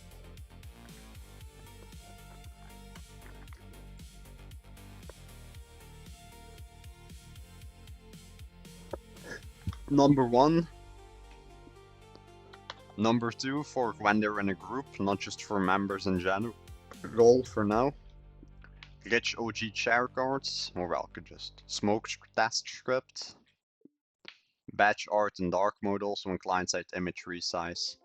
Number 1. Number 2 for when they're in a group, not just for members in general. Roll for now. Rich OG share cards, or well, could just smoke test script. Batch art in dark mode also in client-side image resize.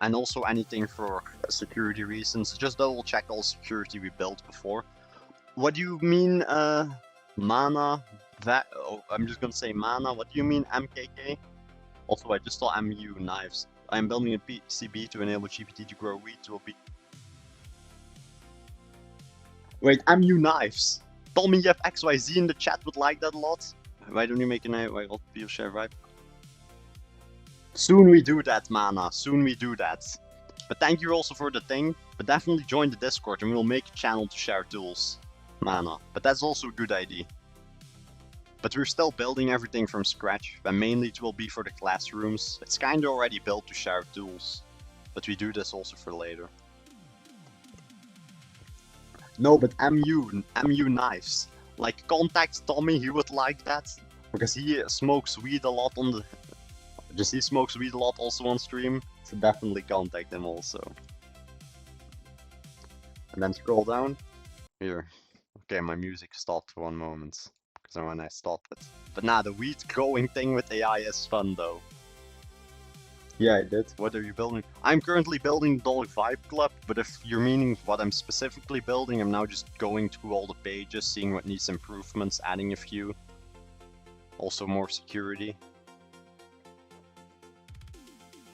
And also anything for security reasons. Just double check all security we built before. What do you mean, mana? I'm just gonna say mana. What do you mean, MKK? Also, I just saw MU knives. I am building a PCB to enable GPT to grow wheat. Will be. Wait, MU knives. Told me you have XYZ in the chat would like that a lot. Why don't you make a knife? Why will people share vibe? Soon we do that, mana. Soon we do that. But thank you also for the thing. But definitely join the Discord and we'll make a channel to share tools. Mana. But that's also a good idea. But we're still building everything from scratch, and mainly it will be for the classrooms. It's kinda already built to share tools, but we do this also for later. No, but MU knives. Like, contact Tommy, he would like that, because he smokes weed a lot on the... he smokes weed a lot also on stream, so definitely contact him also. And then scroll down. Here. Okay, my music stopped for one moment. So when I stop it. But nah, the weed growing thing with AI is fun though. Yeah, I did. What are you building? I'm currently building $5 Club, but if you're meaning what I'm specifically building, I'm now just going through all the pages, seeing what needs improvements, adding a few. Also more security.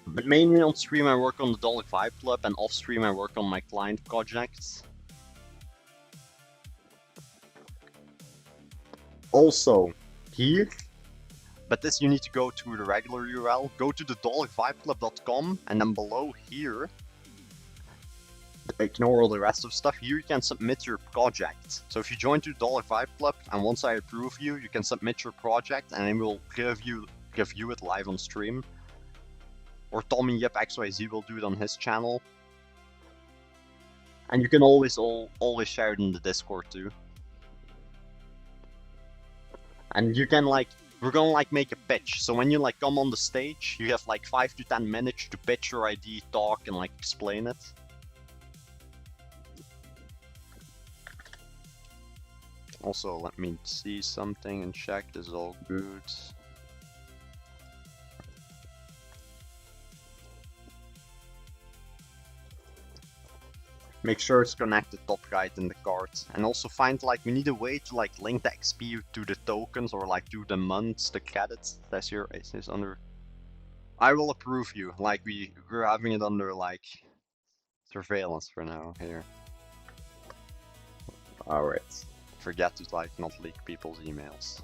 But mainly on stream I work on the $5 Club, and off stream I work on my client projects. Also, here, but this you need to go to the regular URL, go to the $5club.com, and then below here, ignore all the rest of stuff, here you can submit your project. So if you join to the $5 Club, and once I approve you, you can submit your project, and then we'll review it live on stream. Or Tommy Yep XYZ will do it on his channel. And you can always share it in the Discord too. And you can like, we're gonna like make a pitch. So when you like come on the stage, you have like 5 to 10 minutes to pitch your idea, talk, and like explain it. Also, let me see something and check this is all good. Make sure it's connected top right in the cart. And also find like, we need a way to like link the XP to the tokens or like to the months, the credits. That's here, it says under. I will approve you. Like we're having it under like surveillance for now here. Alright. Forget to like not leak people's emails.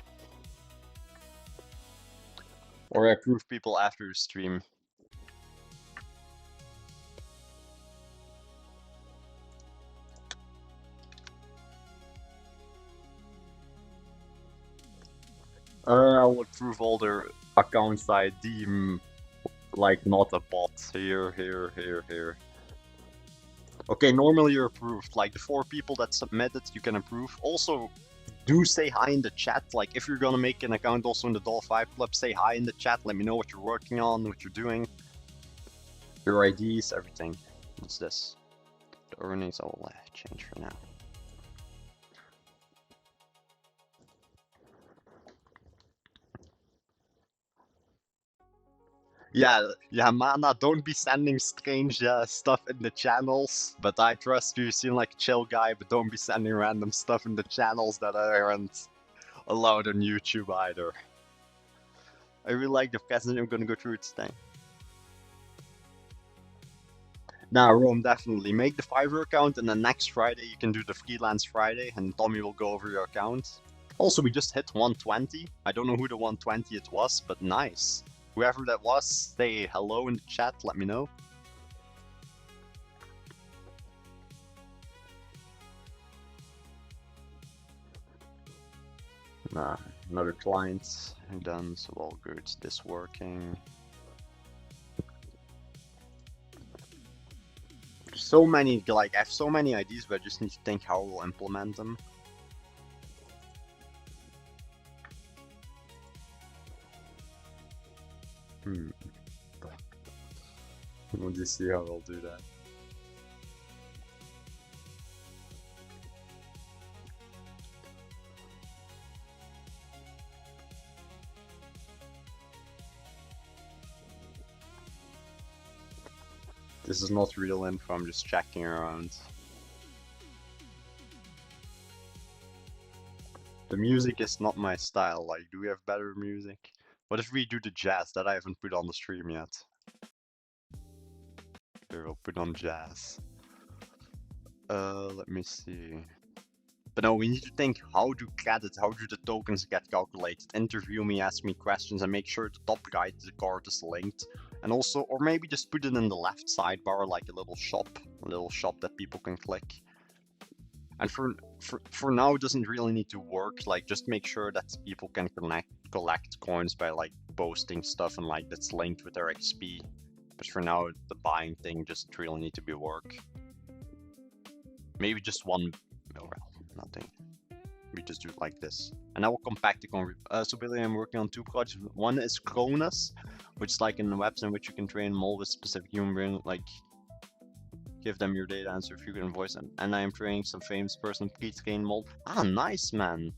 Or approve people after the stream. I'll approve all their accounts I deem like not a bot. Here. Okay, normally you're approved. Like the 4 people that submitted, you can approve. Also, do say hi in the chat. Like if you're gonna make an account also in the Doll 5 Club, say hi in the chat. Let me know what you're working on, what you're doing. Your IDs, everything. What's this? The earnings I will change for now. Yeah, Mana, don't be sending strange stuff in the channels. But I trust you seem like a chill guy, but don't be sending random stuff in the channels that aren't allowed on YouTube either. I really like the present. I'm gonna go through it today. Now, Rome, definitely make the Fiverr account, and then next Friday you can do the Freelance Friday, and Tommy will go over your account. Also, we just hit 120. I don't know who the 120 it was, but nice. Whoever that was, say hello in the chat, let me know. Another client done, so all good. This working. So many, like, I have so many ideas, but I just need to think how we'll implement them. We'll just see how I'll do that. This is not real info, I'm just checking around. The music is not my style, like, do we have better music? What if we do the jazz that I haven't put on the stream yet? Here, we'll put on jazz. Let me see. But no, we need to think, how do the tokens get calculated? Interview me, ask me questions, and make sure the top right the card is linked. And also, or maybe just put it in the left sidebar, like a little shop that people can click. And for now, it doesn't really need to work. Like, just make sure that people can collect coins by like posting stuff and like that's linked with their XP. But for now, the buying thing just really need to be work. Maybe just one. Oh well, nothing. We just do it like this. And I will come back to so Billy, I'm working on 2 projects. One is Cronus, which is like a website in which you can train them all with specific human brain, like give them your data, answer if you can voice them. And I am training some famous person, please train mold. Ah, nice, man.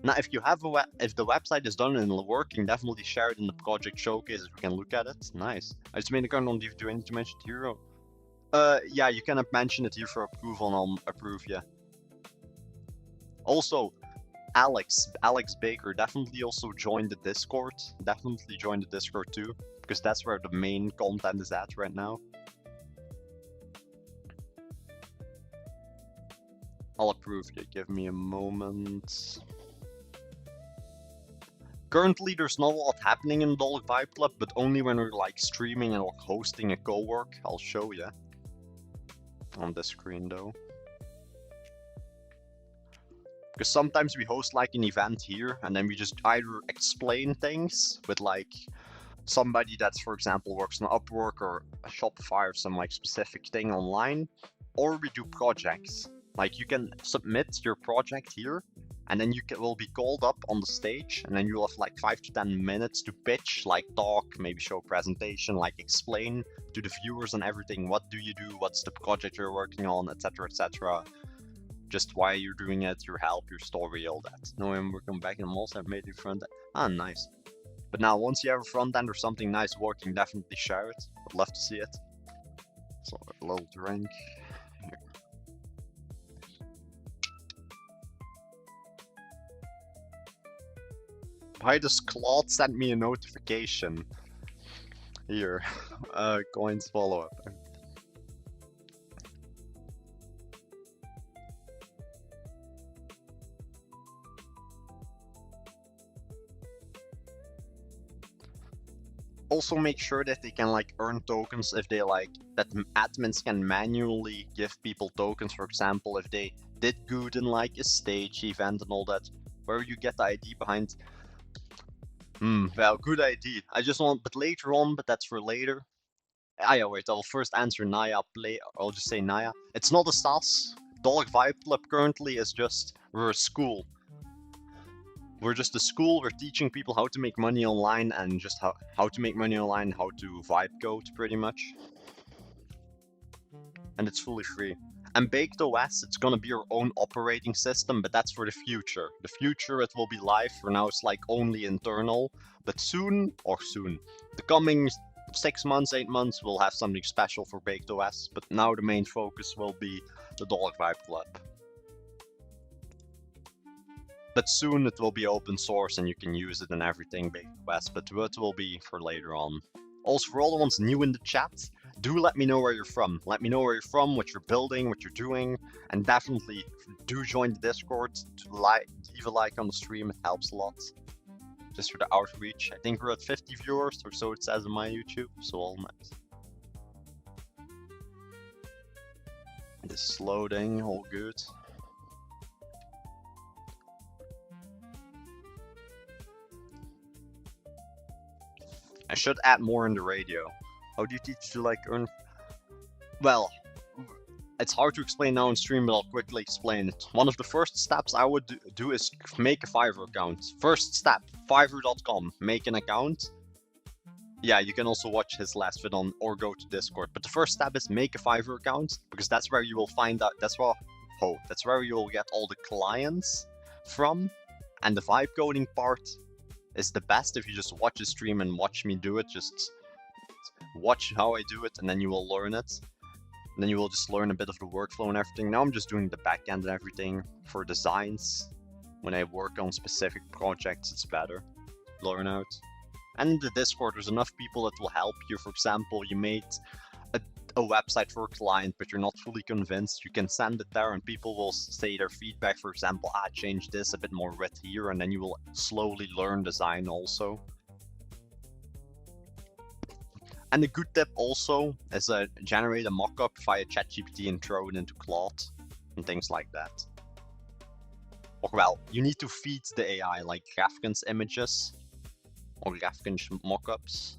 Now, if you have if the website is done and working, definitely share it in the project showcase if we can look at it. Nice. I just made a comment on do I need to mention it here? Yeah, you can mention it here for approval and I'll approve, yeah. Also, Alex Baker, definitely also join the Discord. Definitely join the Discord too, because that's where the main content is at right now. I'll approve you. Give me a moment. Currently, there's not a lot happening in Dollar Vibe Club, but only when we're like streaming and hosting a co-work. I'll show you on the screen though. Because sometimes we host like an event here and then we just either explain things with like somebody that's, for example, works on Upwork or a Shopify or some like specific thing online, or we do projects. Like you can submit your project here and then you will be called up on the stage and then you'll have like 5 to 10 minutes to pitch, like talk, maybe show a presentation, like explain to the viewers and everything. What do you do? What's the project you're working on, etc., etc. Just why you're doing it, your help, your story, all that. No, I'm working back and I'm also made it front end. Ah, nice. But now, once you have a front end or something nice working, definitely share it. I'd love to see it. So, a little drink. Here. Why does Claude send me a notification? Here, coins follow-up. Also make sure that they can like earn tokens if they like, that admins can manually give people tokens, for example, if they did good in like a stage event and all that, where you get the ID behind. Well, good ID. I just want, but later on, but that's for later. Ah, yeah, wait, I'll first answer Naya play. I'll just say Naya. It's not a SAS. Dollar Vibe Club currently is just, we're a school. We're just a school. We're teaching people how to make money online and just how to make money online, how to vibe code pretty much. And it's fully free. And Baked OS, it's gonna be your own operating system, but that's for the future. The future, it will be live. For now, it's like only internal. But soon, the coming 6 months, 8 months, we'll have something special for Baked OS. But now the main focus will be the Dollar Vibe Club. But soon it will be open source and you can use it and everything, Baked OS, but it will be for later on. Also, for all the ones new in the chat, do let me know where you're from. Let me know where you're from, what you're building, what you're doing, and definitely do join the Discord to leave a like on the stream. It helps a lot. Just for the outreach. I think we're at 50 viewers or so it says on my YouTube, so all nice. This is loading, all good. I should add more in the radio. How do you teach to like earn? Well, it's hard to explain now on stream, but I'll quickly explain it. One of the first steps I would do is make a Fiverr account. First step, fiverr.com, make an account. Yeah, you can also watch his last vid on or go to Discord. But the first step is make a Fiverr account, because that's where you will find out, that's where you will get all the clients from. And the vibe coding part is the best if you just watch a stream and watch me do it. Just watch how I do it and then you will learn it. And then you will just learn a bit of the workflow and everything. Now I'm just doing the back end and everything for designs. When I work on specific projects, it's better. Learn out. And in the Discord, there's enough people that will help you. For example, you made a website for a client, but you're not fully convinced. You can send it there and people will say their feedback. For example, change this a bit more width here, and then you will slowly learn design also. And a good tip also is generate a mockup via ChatGPT and throw it into Claude and things like that. Or well, you need to feed the AI like Grafkins images or Grafkins mockups.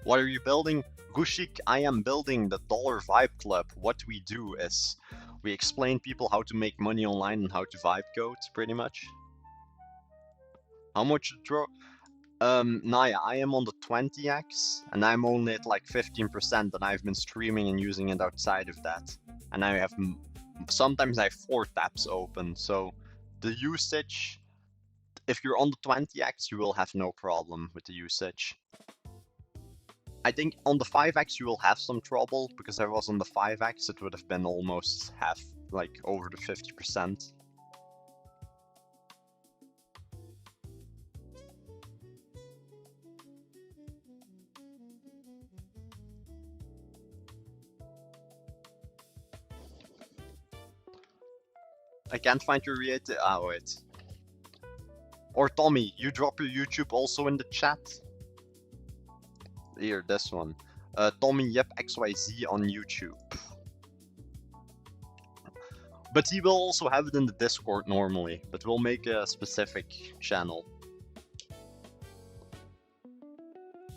What are you building? Gushik, I am building the Dollar Vibe Club. What we do is we explain people how to make money online and how to vibe code, pretty much. How much draw? Naya, I am on the 20x and I'm only at like 15% and I've been streaming and using it outside of that. And I have, sometimes I have 4 tabs open. So the usage, if you're on the 20x, you will have no problem with the usage. I think on the 5x you will have some trouble, because if I was on the 5x it would have been almost half, like over the 50%. I can't find your react. Ah, wait. Or Tommy, you drop your YouTube also in the chat. Here, this one. Tommy Yep XYZ on YouTube. But he will also have it in the Discord normally, but we'll make a specific channel.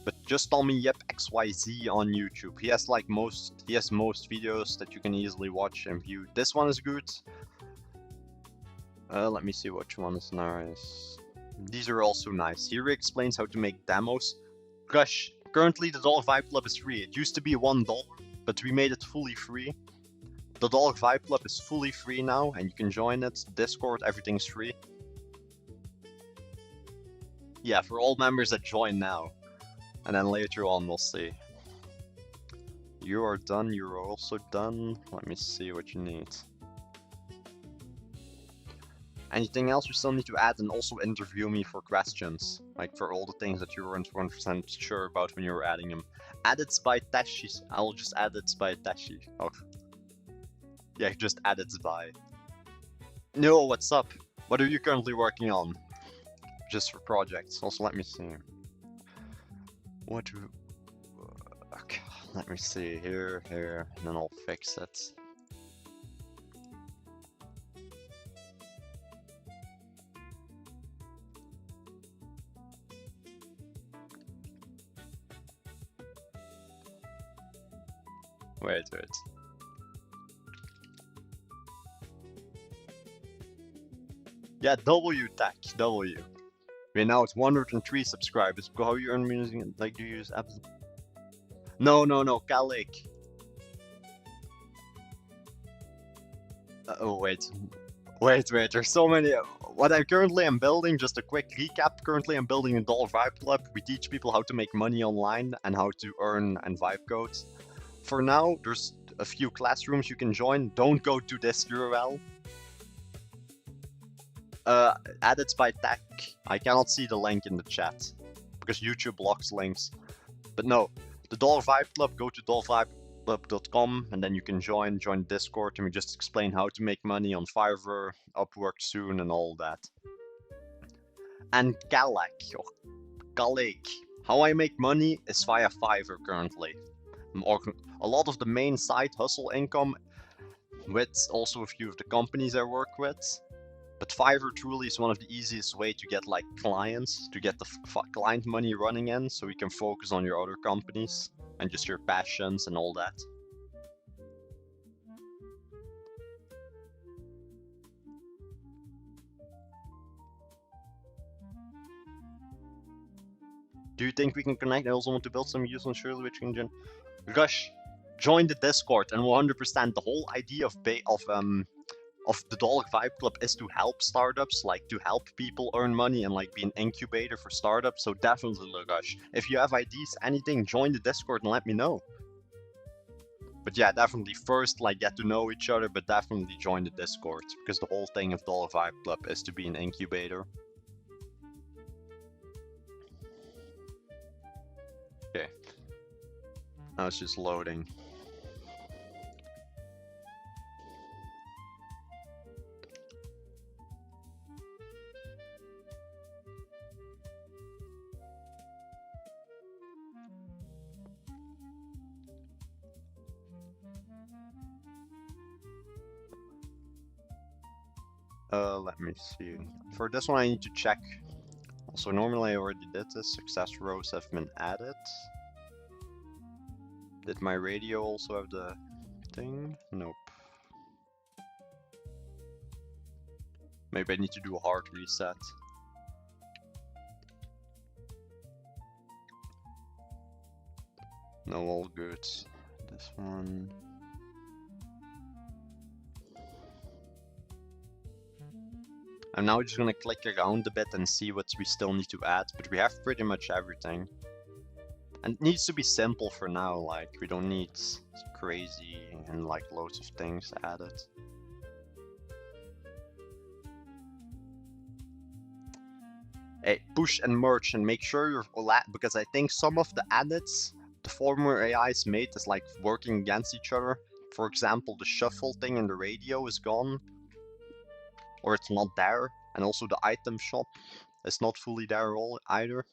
But just Tommy Yep XYZ on YouTube. He has like most videos that you can easily watch and view. This one is good. Let me see which one is nice. These are also nice. Here he explains how to make demos. Gosh. Currently, the Dollar Vibe Club is free. It used to be $1, but we made it fully free. The Dollar Vibe Club is fully free now, and you can join it. Discord, everything's free. Yeah, for all members that join now. And then later on, we'll see. You are done, you're also done. Let me see what you need. Anything else you still need to add, and also interview me for questions, like for all the things that you weren't 100% sure about when you were adding them. Edits by Tashi. I'll just edits by Tashi. Oh. Yeah, just edits by. No, what's up? What are you currently working on? Just for projects. Also, let me see. What do... Okay, let me see. Here, and then I'll fix it. Wait. Yeah, W tech, W. Okay, now it's 103 subscribers. How you earn music? Like, do you use apps? No, Kalik. Oh, wait, there's so many. What I currently am building, just a quick recap. Currently, I'm building a Dollar Vibe Club. We teach people how to make money online and how to earn and vibe codes. For now, there's a few classrooms you can join. Don't go to this URL. Added by tech. I cannot see the link in the chat because YouTube blocks links. But no, the Dollar Vibe Club, go to dollarvibeclub.com and then you can join Discord, and we just explain how to make money on Fiverr, Upwork soon, and all that. And Kalik. How I make money is via Fiverr currently. A lot of the main side hustle income with also a few of the companies I work with. But Fiverr truly is one of the easiest way to get like clients, to get the client money running in, so you can focus on your other companies and just your passions and all that. Do you think we can connect? I also want to build some use on Shirley, which can Gosh, join the Discord, and 100% the whole idea of the Dollar Vibe Club is to help startups, like to help people earn money and like be an incubator for startups. So definitely, Lugash, if you have ideas, anything, join the Discord and let me know. But yeah, definitely first like get to know each other, but definitely join the Discord, because the whole thing of Dollar Vibe Club is to be an incubator. Okay. Now it's just loading. Let me see. For this one I need to check. Also, normally I already did this. Success rows have been added. Did my radio also have the thing? Nope. Maybe I need to do a hard reset. No, all good. This one. I'm now just gonna click around a bit and see what we still need to add, but we have pretty much everything. And it needs to be simple for now, like we don't need crazy and like loads of things added. Hey, push and merge and make sure you're because I think some of the edits the former AIs made is like working against each other. For example, the shuffle thing in the radio is gone, or it's not there, and also the item shop is not fully there either.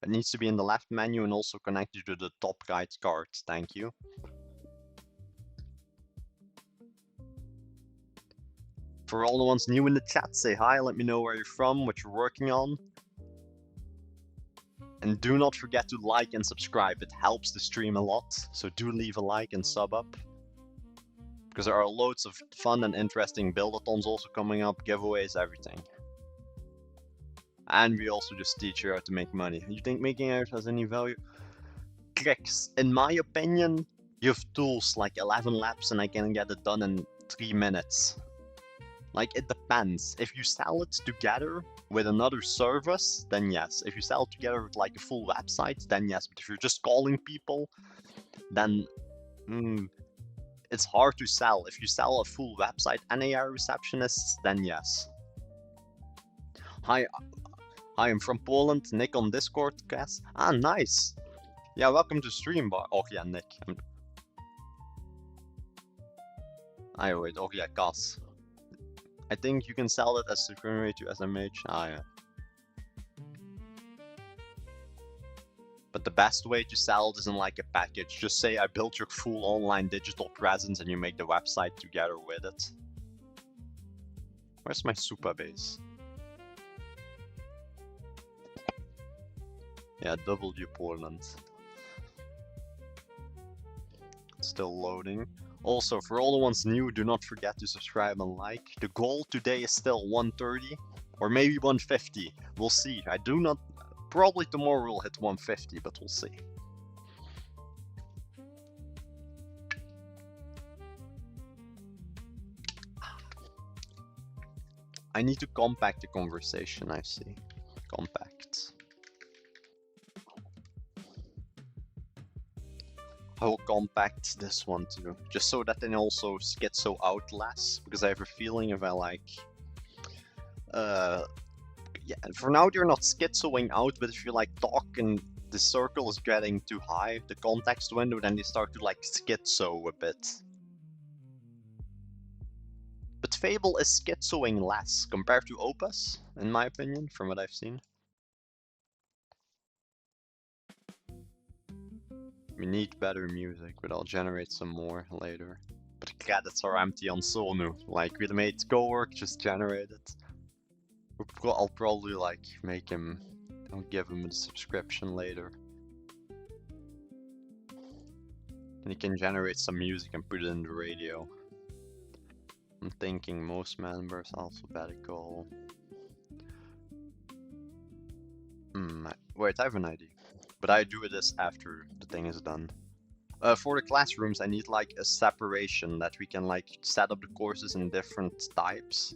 It needs to be in the left menu and also connected to the top guide card. Thank you. For all the ones new in the chat, say hi, let me know where you're from, what you're working on. And do not forget to like and subscribe, it helps the stream a lot, so do leave a like and sub up. Because there are loads of fun and interesting build-a-thons also coming up, giveaways, everything. And we also just teach you how to make money. You think making art has any value? Clicks. In my opinion, you have tools like 11 Labs and I can get it done in 3 minutes. Like, it depends. If you sell it together with another service, then yes. If you sell it together with like a full website, then yes. But if you're just calling people, then it's hard to sell. If you sell a full website and AI receptionist, then yes. Hi, I'm from Poland. Nick on Discord, guys. Ah, nice. Yeah, welcome to stream, oh yeah, Nick. Wait, oh yeah, Cas. I think you can sell it as secondary to SMH. Ah, yeah. But the best way to sell it isn't like a package. Just say I built your full online digital presence and you make the website together with it. Where's my Supa base? Yeah, W Poland. Still loading. Also, for all the ones new, do not forget to subscribe and like. The goal today is still 130 or maybe 150. We'll see. I do not. Probably tomorrow we'll hit 150, but we'll see. I need to compact the conversation, I see. Compact. I will compact this one too, just so that they also schizo out less, because I have a feeling if I like... yeah, for now they're not schizoing out, but if you like talk and the circle is getting too high, the context window, then they start to like schizo a bit. But Fable is schizoing less compared to Opus, in my opinion, from what I've seen. We need better music, but I'll generate some more later. But the credits are empty on Sonu. Like, we made go work, just generate it. I'll probably like make him, I'll give him a subscription later. And he can generate some music and put it in the radio. I'm thinking most members alphabetical. Wait, I have an idea. But I do this after the thing is done. For the classrooms, I need like a separation that we can like set up the courses in different types.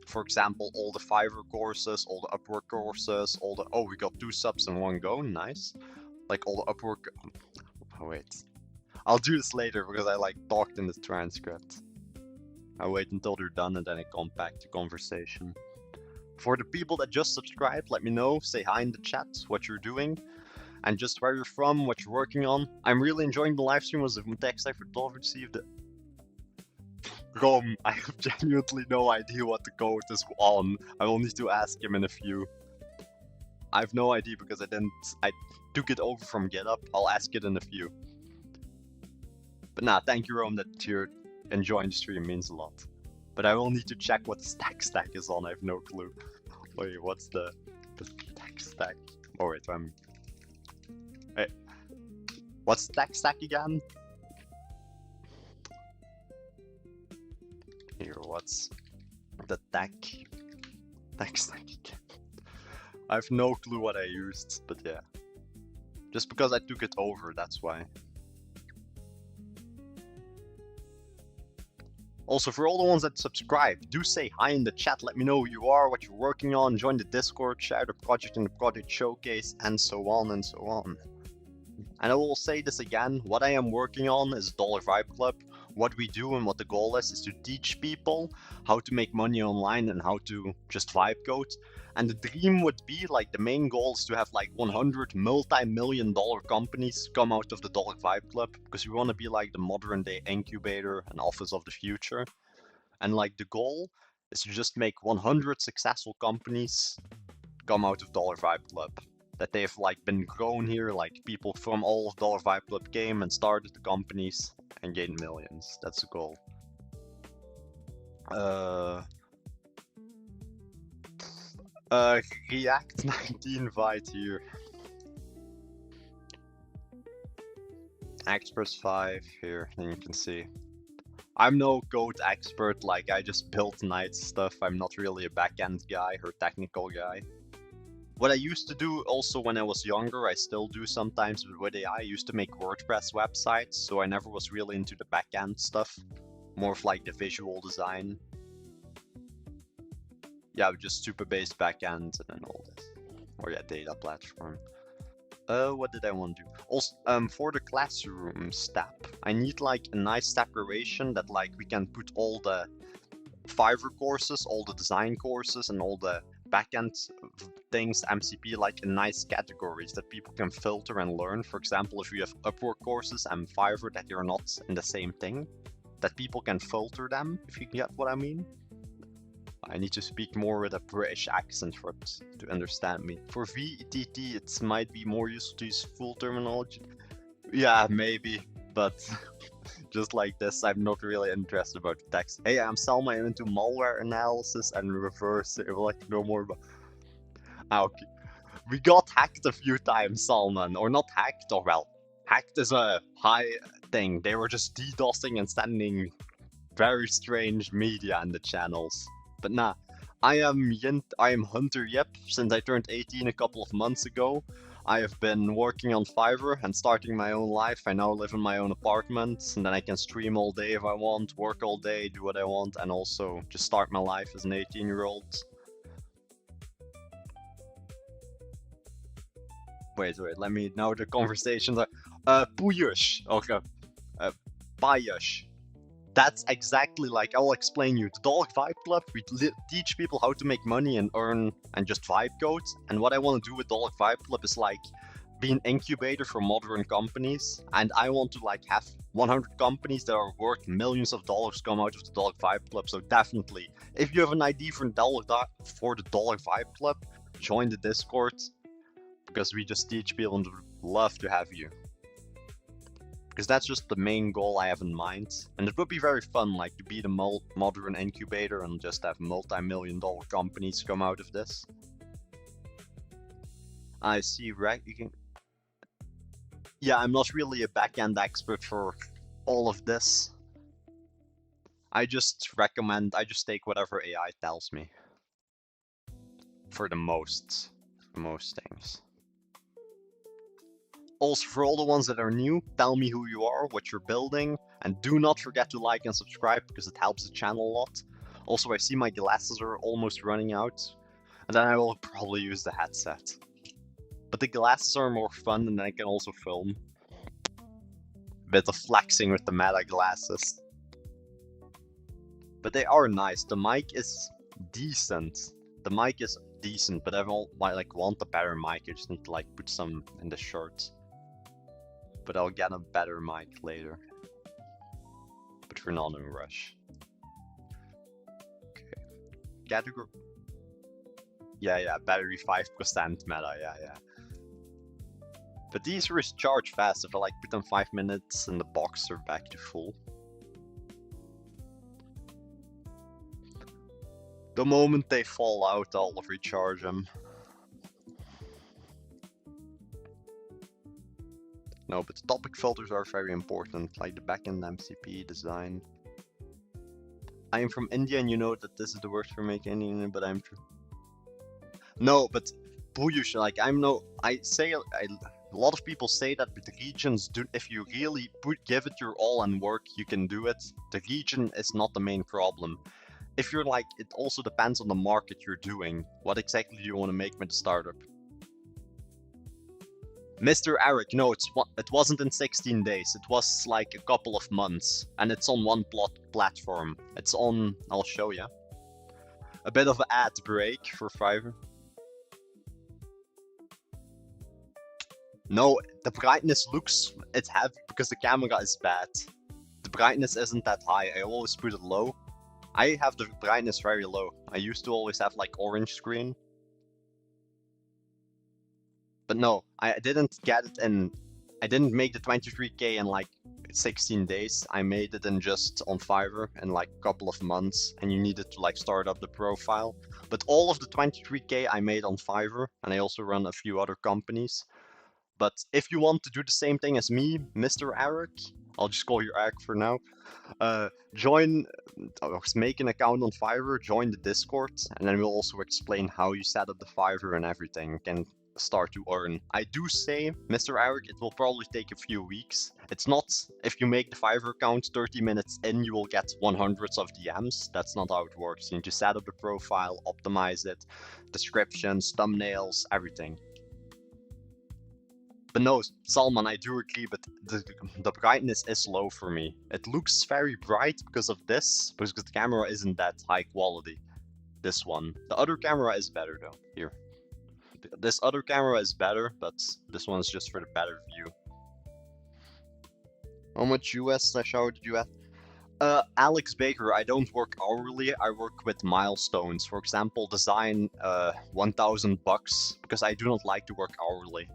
For example, all the Fiverr courses, all the Upwork courses, all the... Oh, we got 2 subs in one go, nice. Like all the Upwork... Oh, wait. I'll do this later because I like talked in the transcript. I wait until they're done and then I compact the conversation. For the people that just subscribed, let me know, say hi in the chat, what you're doing, and just where you're from, what you're working on. I'm really enjoying the live stream. Was a text I forgot to receive the... Rom, I have genuinely no idea what the code is on. I will need to ask him in a few. I have no idea because I took it over from GitHub. I'll ask it in a few. But nah, thank you Rome that you're enjoying the stream, means a lot. But I will need to check what the stack is on, I have no clue. Wait, what's the stack? Oh wait, Wait. What's stack again? Here, what's the stack again? I have no clue what I used, but yeah. Just because I took it over, that's why. Also, for all the ones that subscribe, do say hi in the chat, let me know who you are, what you're working on, join the Discord, share the project in the project showcase, and so on and so on. And I will say this again, what I am working on is Dollar Vibe Club. What we do and what the goal is to teach people how to make money online and how to just vibe code. And the dream would be, like, the main goal is to have like 100 multi-million-dollar companies come out of the Dollar Vibe Club, because we want to be like the modern day incubator and office of the future. And like the goal is to just make 100 successful companies come out of Dollar Vibe Club. That they've like been grown here, like people from all of Dollar Vibe Club came and started the companies and gained millions. That's the goal. React 19 invite here. Express 5 here, and you can see. I'm no code expert, like I just built nice stuff. I'm not really a backend guy or technical guy. What I used to do also when I was younger, I still do sometimes with AI, I used to make WordPress websites, so I never was really into the backend stuff. More of like the visual design. Yeah, just super based backend and then all this. Or yeah, data platform. What did I want to do? Also, for the classroom step, I need like a nice separation that like we can put all the Fiverr courses, all the design courses, and all the backend things, MCP, like in nice categories that people can filter and learn. For example, if you have Upwork courses and Fiverr that you're not in the same thing, that people can filter them, if you get what I mean. I need to speak more with a British accent for it to understand me. For VTT, it might be more useful to use full terminology. Yeah, maybe, but just like this, I'm not really interested about the text. Hey, I'm Selma, I'm into malware analysis and reverse. I would like to know more about. Okay. We got hacked a few times, Salman. Or not hacked, or well, hacked is a high thing. They were just DDoSing and sending very strange media in the channels. But nah, I am Hunter Yep. Since I turned 18 a couple of months ago, I have been working on Fiverr and starting my own life. I now live in my own apartment, and then I can stream all day if I want, work all day, do what I want, and also just start my life as an 18-year-old. Wait, let me know the conversations are. Pujush. Okay. Pajush. That's exactly like, I'll explain you. The Dog Vibe Club, we teach people how to make money and earn and just vibe code. And what I want to do with Dog Vibe Club is like be an incubator for modern companies. And I want to like have 100 companies that are worth millions of dollars come out of the Dog Vibe Club. So definitely, if you have an idea for the Dog Vibe Club, join the Discord. Because we just teach people and would love to have you. Because that's just the main goal I have in mind. And it would be very fun, like to be the modern incubator and just have multi-million-dollar companies come out of this. I see, right? You can. Yeah, I'm not really a backend expert for all of this. I just take whatever AI tells me. For the most things. Also, for all the ones that are new, tell me who you are, what you're building, and do not forget to like and subscribe because it helps the channel a lot. Also, I see my glasses are almost running out, and then I will probably use the headset. But the glasses are more fun, and then I can also film. Bit of flexing with the Meta glasses. But they are nice. The mic is decent. But I want a better mic. I just need to like put some in the shirt. But I'll get a better mic later. But we're not in a rush. Okay. Category. Yeah, battery 5% Meta, yeah. But these recharge fast. If I like put them 5 minutes and the box are back to full. The moment they fall out, I'll recharge them. No, but the topic filters are very important, like the backend MCP design. I am from India, and you know that this is the word for making Indian, but I'm true. No, but Puyush, like a lot of people say that, but the regions do. If you really give it your all and work, you can do it. The region is not the main problem. If you're like, it also depends on the market you're doing. What exactly do you want to make with the startup? Mr. Eric, no, it wasn't in 16 days. It was like a couple of months, and it's on one platform. It's on. I'll show you. A bit of an ad break for Fiverr. No, the brightness it's heavy because the camera is bad. The brightness isn't that high. I always put it low. I have the brightness very low. I used to always have like orange screen. But no, I didn't get it in. I didn't make the 23k in like 16 days. I made it in just on Fiverr in like a couple of months, and you needed to like start up the profile. But all of the 23k I made on Fiverr, and I also run a few other companies. But if you want to do the same thing as me, Mr. Eric, I'll just call you Eric for now. Make an account on Fiverr, join the Discord, and then we'll also explain how you set up the Fiverr and everything. You can start to earn. I do say, Mr. Eric, it will probably take a few weeks. It's not, if you make the Fiverr account 30 minutes in, you will get 100s of DMs. That's not how it works. You need to set up the profile, optimize it, descriptions, thumbnails, everything. But no, Salman, I do agree, but the brightness is low for me. It looks very bright because of this, because the camera isn't that high quality. This one. The other camera is better though. Here. This other camera is better, but this one's just for the better view. How much US/hour did you have? Alex Baker, I don't work hourly, I work with milestones. For example, design $1,000 because I do not like to work hourly.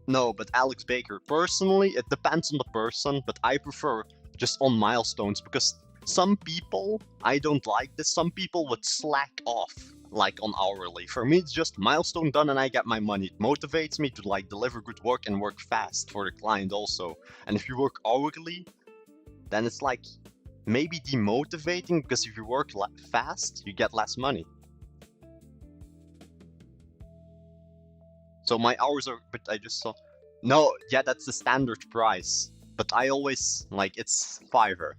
No, but Alex Baker, personally, it depends on the person, but I prefer just on milestones because some people, I don't like this, some people would slack off like on hourly. For me, it's just milestone done and I get my money. It motivates me to like deliver good work and work fast for the client also. And if you work hourly, then it's like maybe demotivating because if you work fast, you get less money. So my hours are, but I just saw, no, yeah, that's the standard price. But I always, like, it's Fiverr.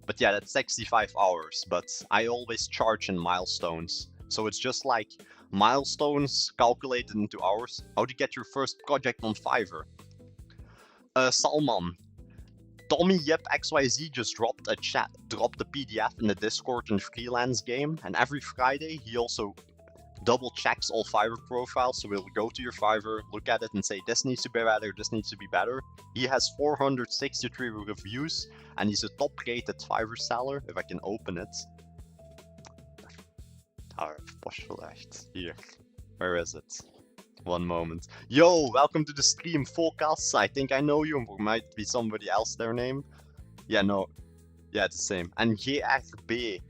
But yeah, that's 65 hours, but I always charge in milestones. So it's just like milestones calculated into hours. How to get your first project on Fiverr? Salman. Tommy Yep XYZ just dropped a PDF in the Discord and freelance game, and every Friday he also double checks all Fiverr profiles, so we'll go to your Fiverr, look at it and say this needs to be better, this needs to be better. He has 463 reviews and he's a top rated Fiverr seller, if I can open it. Here, where is it? One moment. Yo, welcome to the stream, Focus. I think I know you, or might be somebody else their name. Yeah, no, yeah, it's the same. And GRB.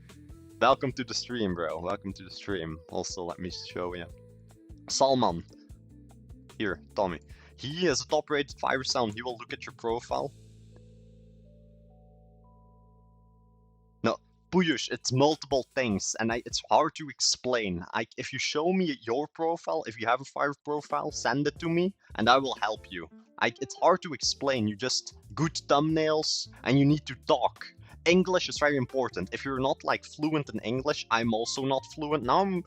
Welcome to the stream, bro. Welcome to the stream. Also, let me show you. Salman. Here, Tommy. He is a top-rated Fiverr seller. He will look at your profile. No, Puyush, it's multiple things, and it's hard to explain. If you show me your profile, if you have a Fiverr profile, send it to me, and I will help you. It's hard to explain. You just good thumbnails, and you need to talk. English is very important. If you're not like fluent in English, I'm also not fluent. Now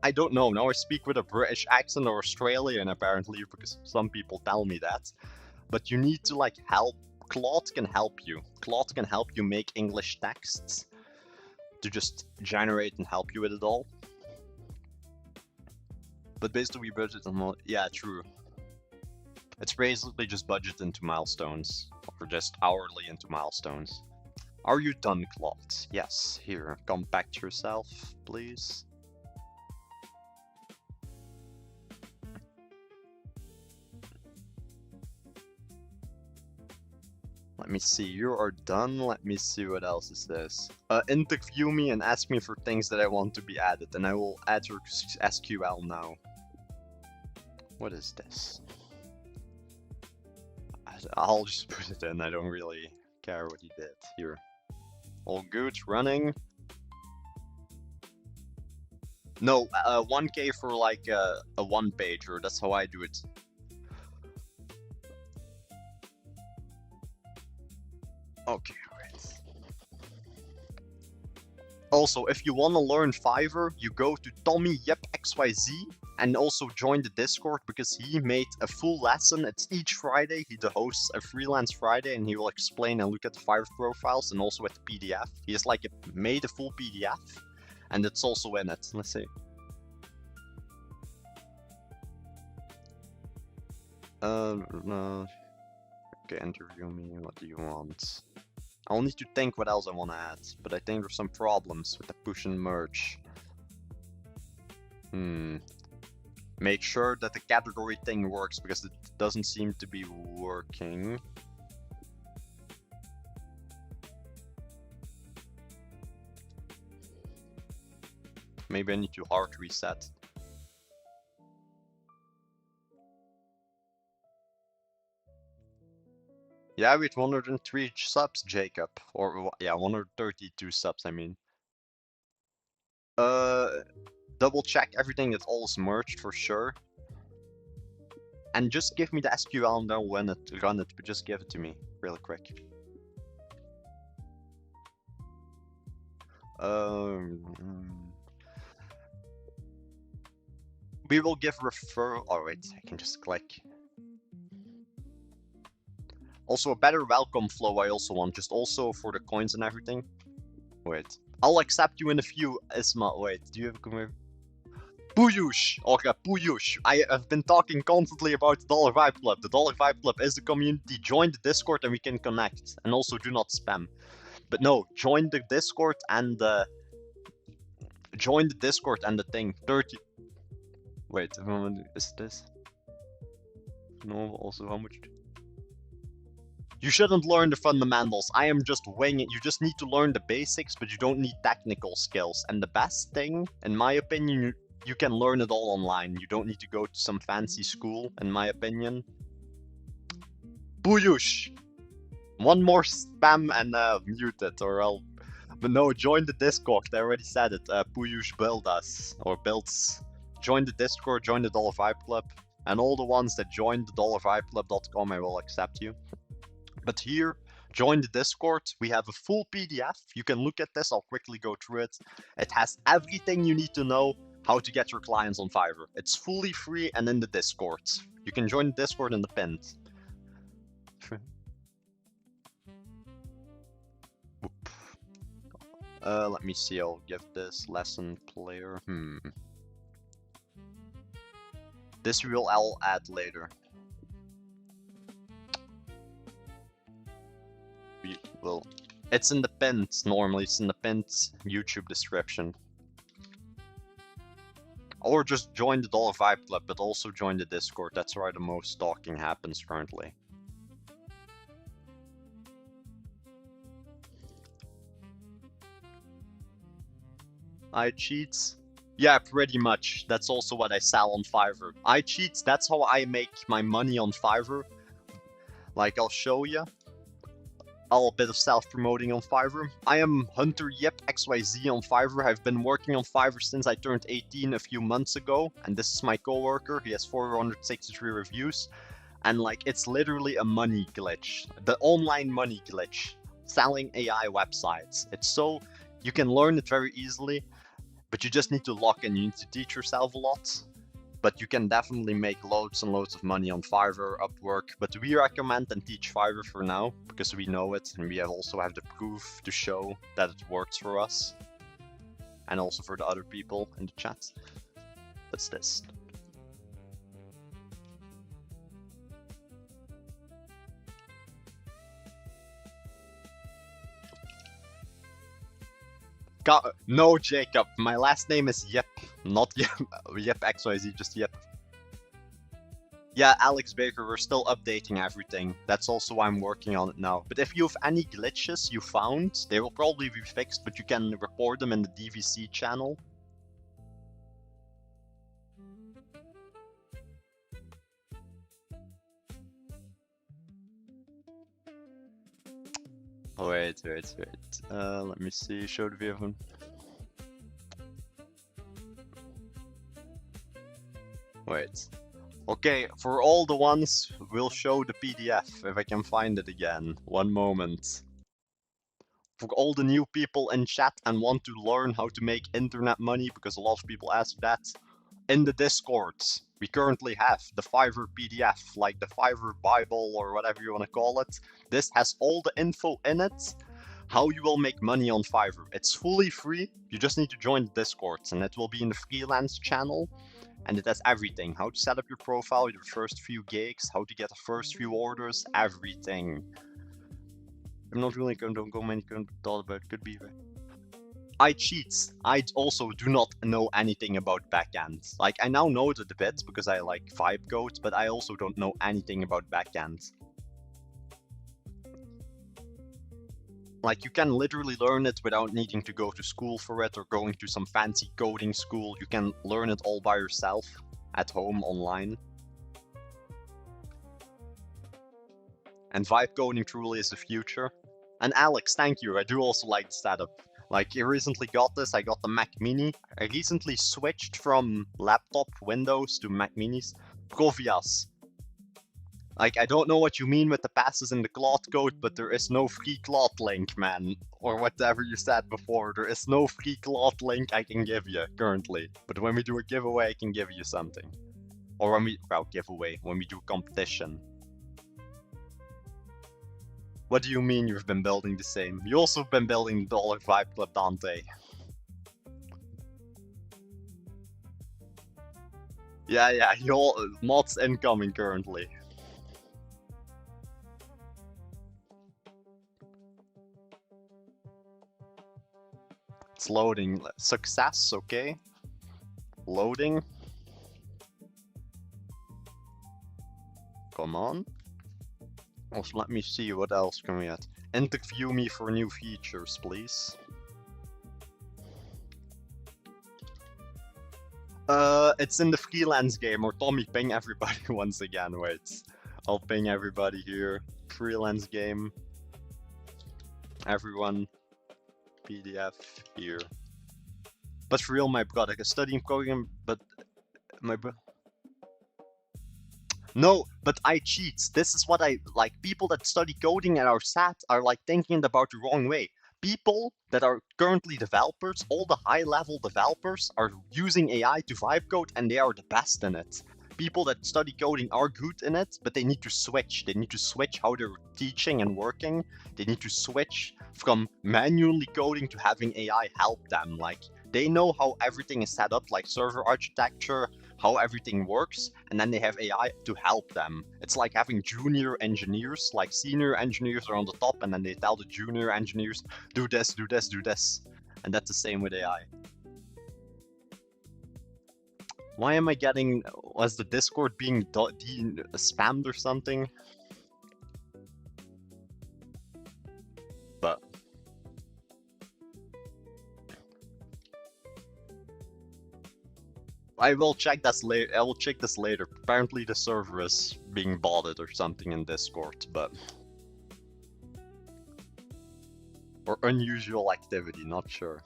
I don't know. Now I speak with a British accent or Australian apparently because some people tell me that. But you need to like help. Claude can help you. Claude can help you make English texts to just generate and help you with it all. But basically we budget on, yeah, true. It's basically just budget into milestones or just hourly into milestones. Are you done, Claude? Yes. Here, come back to yourself, please. Let me see, you are done. Let me see what else is this. Interview me and ask me for things that I want to be added, and I will add your SQL now. What is this? I'll just put it in, I don't really care what he did. Here. All good, running. No, 1K for like a one-pager, that's how I do it. Okay, right. Also, if you want to learn Fiverr, you go to Tommy Yep XYZ and also join the Discord because he made a full lesson. It's each Friday. He hosts a freelance Friday and he will explain and look at the Fiverr profiles and also at the PDF. He has like made a full PDF and it's also in it. Let's see. No. Okay, interview me. What do you want? I'll need to think what else I want to add, but I think there's some problems with the push and merge. Make sure that the category thing works because it doesn't seem to be working. Maybe I need to hard reset. Yeah, with 103 subs, Jacob. Or, yeah, 132 subs, I mean. Double check everything that all is merged for sure. And just give me the SQL and then when it run it, but just give it to me real quick. We will give referral. Oh wait, I can just click. Also, a better welcome flow I also want, just also for the coins and everything. Wait. I'll accept you in a few, Isma. Wait, do you have a... Puyush! Okay, Puyush. I have been talking constantly about the Dollar Vibe Club. The Dollar Vibe Club is the community. Join the Discord and we can connect. And also do not spam. But no, join the Discord and the... Join the Discord and the thing. 30... Wait, is this? No, also how much... You shouldn't learn the fundamentals. I am just winging it. You just need to learn the basics, but you don't need technical skills. And the best thing, in my opinion, you can learn it all online. You don't need to go to some fancy school, in my opinion. Puyush! One more spam and mute it, or I'll... But no, join the Discord. I already said it. Puyush build us, or builds. Join the Discord, join the Dollar Vibe Club. And all the ones that join the dollarvibeclub.com, I will accept you. But here, join the Discord. We have a full PDF. You can look at this. I'll quickly go through it. It has everything you need to know how to get your clients on Fiverr. It's fully free and in the Discord. You can join the Discord in the pinned. Let me see. I'll give this lesson player. This I'll add later. Well, it's in the pinned, normally it's in the pinned YouTube description. Or just join the Dollar Vibe Club, but also join the Discord. That's where the most talking happens currently. iCheats? Yeah, pretty much. That's also what I sell on Fiverr. iCheats, that's how I make my money on Fiverr. Like, I'll show you. A bit of self-promoting on Fiverr. I am Hunter Yip XYZ on Fiverr. I've been working on Fiverr since I turned 18 a few months ago, and this is my coworker. He has 463 reviews, and like it's literally a money glitch, the online money glitch, selling AI websites. It's so you can learn it very easily, but you just need to lock in. You need to teach yourself a lot. But you can definitely make loads and loads of money on Fiverr, Upwork. But we recommend and teach Fiverr for now, because we know it, and we also have the proof to show that it works for us. And also for the other people in the chat. What's this? No, Jacob. My last name is Yip. Not Yip. Yip XYZ, just Yip. Yeah, Alex Baker, we're still updating everything. That's also why I'm working on it now. But if you have any glitches you found, they will probably be fixed, but you can report them in the DVC channel. Wait. Let me see. Show the view. Wait. Okay, for all the ones, we'll show the PDF if I can find it again. One moment. For all the new people in chat and want to learn how to make internet money, because a lot of people ask that, in the Discord, we currently have the Fiverr PDF, like the Fiverr Bible or whatever you want to call it. This has all the info in it, how you will make money on Fiverr. It's fully free, you just need to join the Discord, and it will be in the freelance channel. And it has everything, how to set up your profile, your first few gigs, how to get the first few orders, everything. I'm not really going to go many thought about it, could be. iCheats. I also do not know anything about backend. Like, I now know it a bit because I like Vibe Code, but I also don't know anything about backend. Like, you can literally learn it without needing to go to school for it or going to some fancy coding school. You can learn it all by yourself at home online. And vibe coding truly is the future. And Alex, thank you. I do also like the setup. Like, I recently got this. I got the Mac Mini. I recently switched from laptop Windows to Mac Minis. Provias. Like, I don't know what you mean with the passes in the Claude code, but there is no free Claude link, man. Or whatever you said before. There is no free Claude link I can give you currently. But when we do a giveaway, I can give you something. Or when we, well, giveaway, when we do competition. What do you mean you've been building the same? You also been building the Dollar Vibe Club, Dante. Yeah, your mods incoming currently. It's loading. Success, okay. Loading. Come on. Also, let me see what else can we add. Interview me for new features, please. It's in the freelance game, or Tommy, ping everybody once again. Wait, I'll ping everybody here. Freelance game. Everyone. PDF here. But for real, my brother, studying coding, but my bro. No, but I cheat. This is what I like. People that study coding and are sad are like thinking about the wrong way. People that are currently developers, all the high-level developers, are using AI to vibe code and they are the best in it. People that study coding are good in it, but they need to switch. They need to switch how they're teaching and working. They need to switch from manually coding to having AI help them. Like, they know how everything is set up, like server architecture, how everything works, and then they have AI to help them. It's like having junior engineers, like senior engineers are on the top, and then they tell the junior engineers, do this, do this, do this. And that's the same with AI. Why am I getting, was the Discord being spammed or something? But I will check this later. I will check this later. Apparently the server is being botted or something in Discord, but or unusual activity, not sure.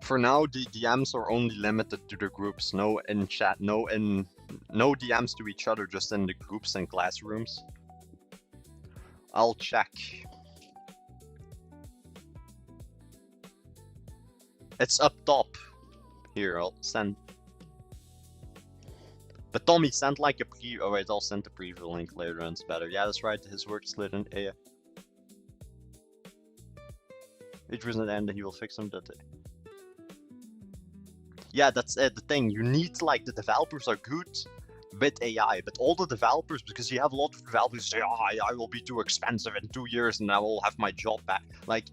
For now, the DMs are only limited to the groups. No in chat, no DMs to each other, just in the groups and classrooms. I'll check. It's up top. Here, I'll send. But Tommy, send like a preview. Oh wait, I'll send the preview link later and it's better. Yeah, that's right. His work slid in. Yeah. It was an end and he will fix them that day. Yeah, that's the thing. You need, like, the developers are good with AI, but all the developers, because you have a lot of developers say, oh, AI will be too expensive in 2 years and I will have my job back. Like,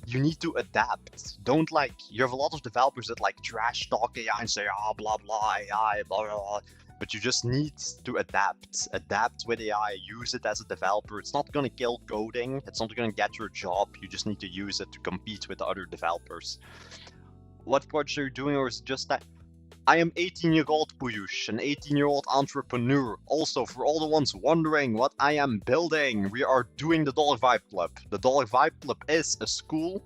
you need to adapt. Don't, like, you have a lot of developers that, like, trash talk AI and say, oh, blah, blah, AI, blah, blah, blah. But you just need to adapt. Adapt with AI, use it as a developer. It's not gonna kill coding, it's not gonna get your job. You just need to use it to compete with other developers. What project are you doing, or is it just that? I am 18-year-old Puyush, an 18-year-old entrepreneur. Also, for all the ones wondering what I am building, we are doing the Dollar Vibe Club. The Dollar Vibe Club is a school.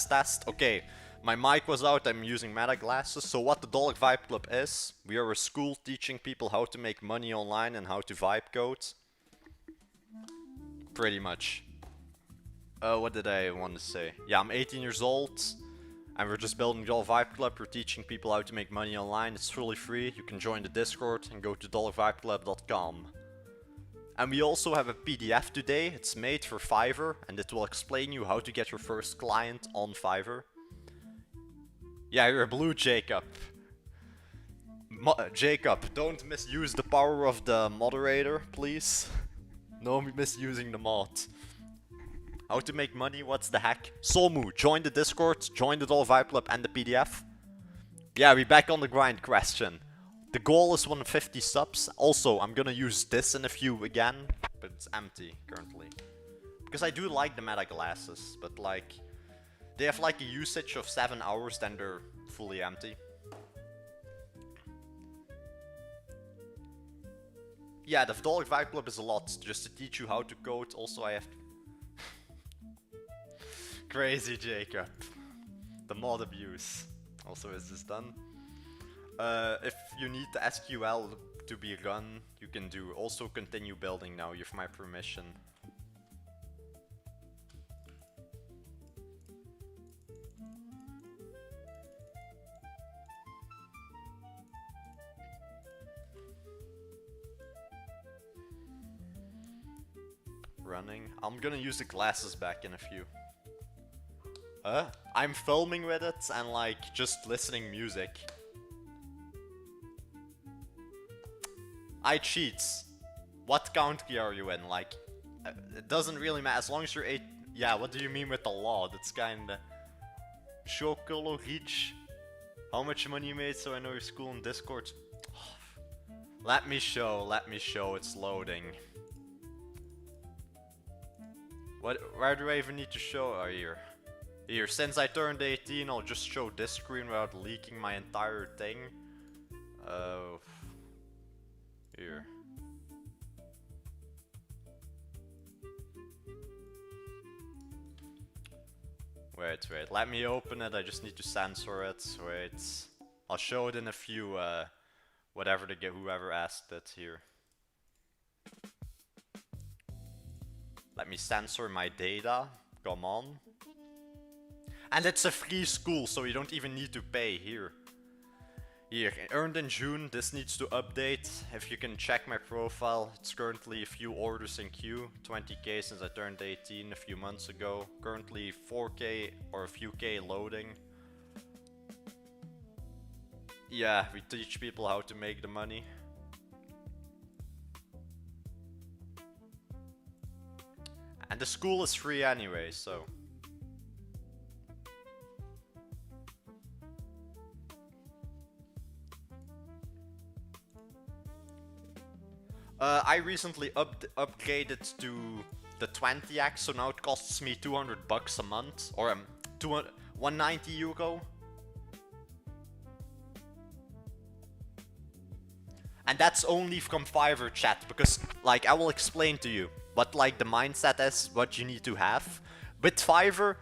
Test. Okay, my mic was out, I'm using meta glasses. So what the Dollar Vibe Club is, we are a school teaching people how to make money online and how to vibe code. Pretty much. What did I want to say? Yeah, I'm 18 years old, and we're just building the Dollar Vibe Club. We're teaching people how to make money online. It's fully free. You can join the Discord and go to dollarvibeclub.com. And we also have a PDF today. It's made for Fiverr, and it will explain you how to get your first client on Fiverr. Yeah, you're a blue, Jacob. Jacob, don't misuse the power of the moderator, please. No misusing the mod. How to make money, what's the hack? Solmu, join the Discord, join the Dollar Vibe Club and the PDF. Yeah, we back on the grind question. The goal is 150 subs. Also, I'm gonna use this in a few again, but it's empty currently. Because I do like the meta glasses, but like, they have like a usage of 7 hours, then they're fully empty. Yeah, the Dog Vibe Club is a lot, just to teach you how to code. Also, I have... Crazy Jacob. The mod abuse. Also, is this done? If you need the SQL to be run, you can do. Also, continue building now, you have my permission. Running. I'm gonna use the glasses back in a few. I'm filming with it and like just listening music. I cheats. What country are you in? Like, it doesn't really matter as long as you're 8. Yeah, what do you mean with the law? That's kinda. Shokolo Reach. How much money you made so I know your school in Discord? Let me show, it's loading. Where do I even need to show? Oh, here. Here, since I turned 18, I'll just show this screen without leaking my entire thing. Here. Wait, let me open it, I just need to censor it. Wait. I'll show it in a few, whoever asked it here. Let me censor my data. Come on. And it's a free school, so you don't even need to pay. Here. Here, earned in June. This needs to update. If you can check my profile, it's currently a few orders in queue. 20k since I turned 18 a few months ago. Currently 4k or a few k loading. Yeah, we teach people how to make the money. And the school is free anyway, so. I recently upgraded to the 20x, so now it costs me 200 bucks a month, or 190 euro. And that's only from Fiverr chat, because like I will explain to you what like the mindset is, what you need to have. With Fiverr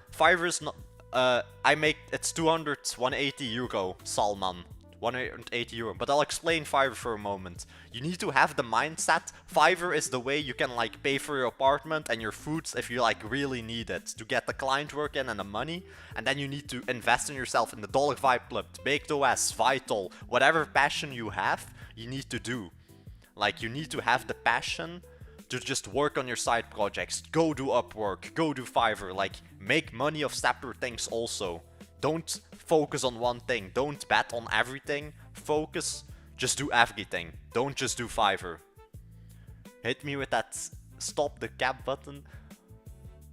is not it's 180 euro, Salman. 180 euro, but I'll explain Fiverr for a moment. You need to have the mindset. Fiverr is the way you can like pay for your apartment and your foods if you like really need it to get the client work in and the money. And then you need to invest in yourself in the Dollar Vibe Club, Baked OS, Vital, whatever passion you have, you need to do. Like you need to have the passion to just work on your side projects. Go do Upwork, go do Fiverr, like make money of separate things also. Don't focus on one thing. Don't bet on everything. Focus. Just do everything. Don't just do Fiverr. Hit me with that stop the cap button.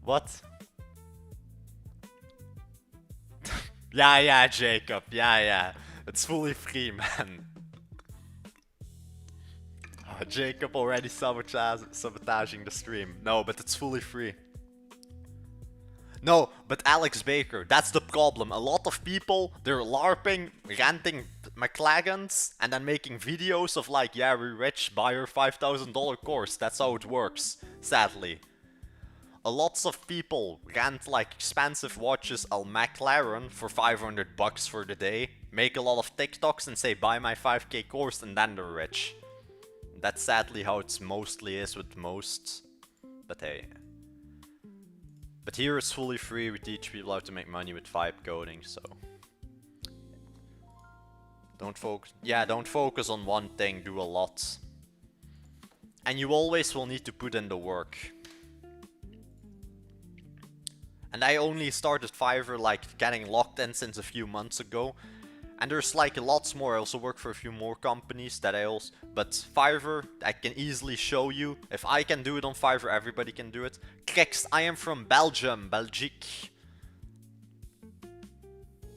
What? yeah, Jacob. Yeah. It's fully free, man. Oh, Jacob already sabotaging the stream. No, but it's fully free. No, but Alex Baker, that's the problem. A lot of people, they're LARPing, renting McLagons, and then making videos of like, yeah, we're rich, buy your $5,000 course. That's how it works, sadly. A lots of people rent like expensive watches a McLaren for 500 bucks for the day, make a lot of TikToks and say, buy my 5k course, and then they're rich. That's sadly how it mostly is with most, but hey. But here it's fully free, we teach people how to make money with vibe coding, so. Don't focus on one thing, do a lot. And you always will need to put in the work. And I only started Fiverr like getting locked in since a few months ago. And there's like lots more. I also work for a few more companies that but Fiverr, I can easily show you. If I can do it on Fiverr, everybody can do it. Krix, I am from Belgium, Belgique.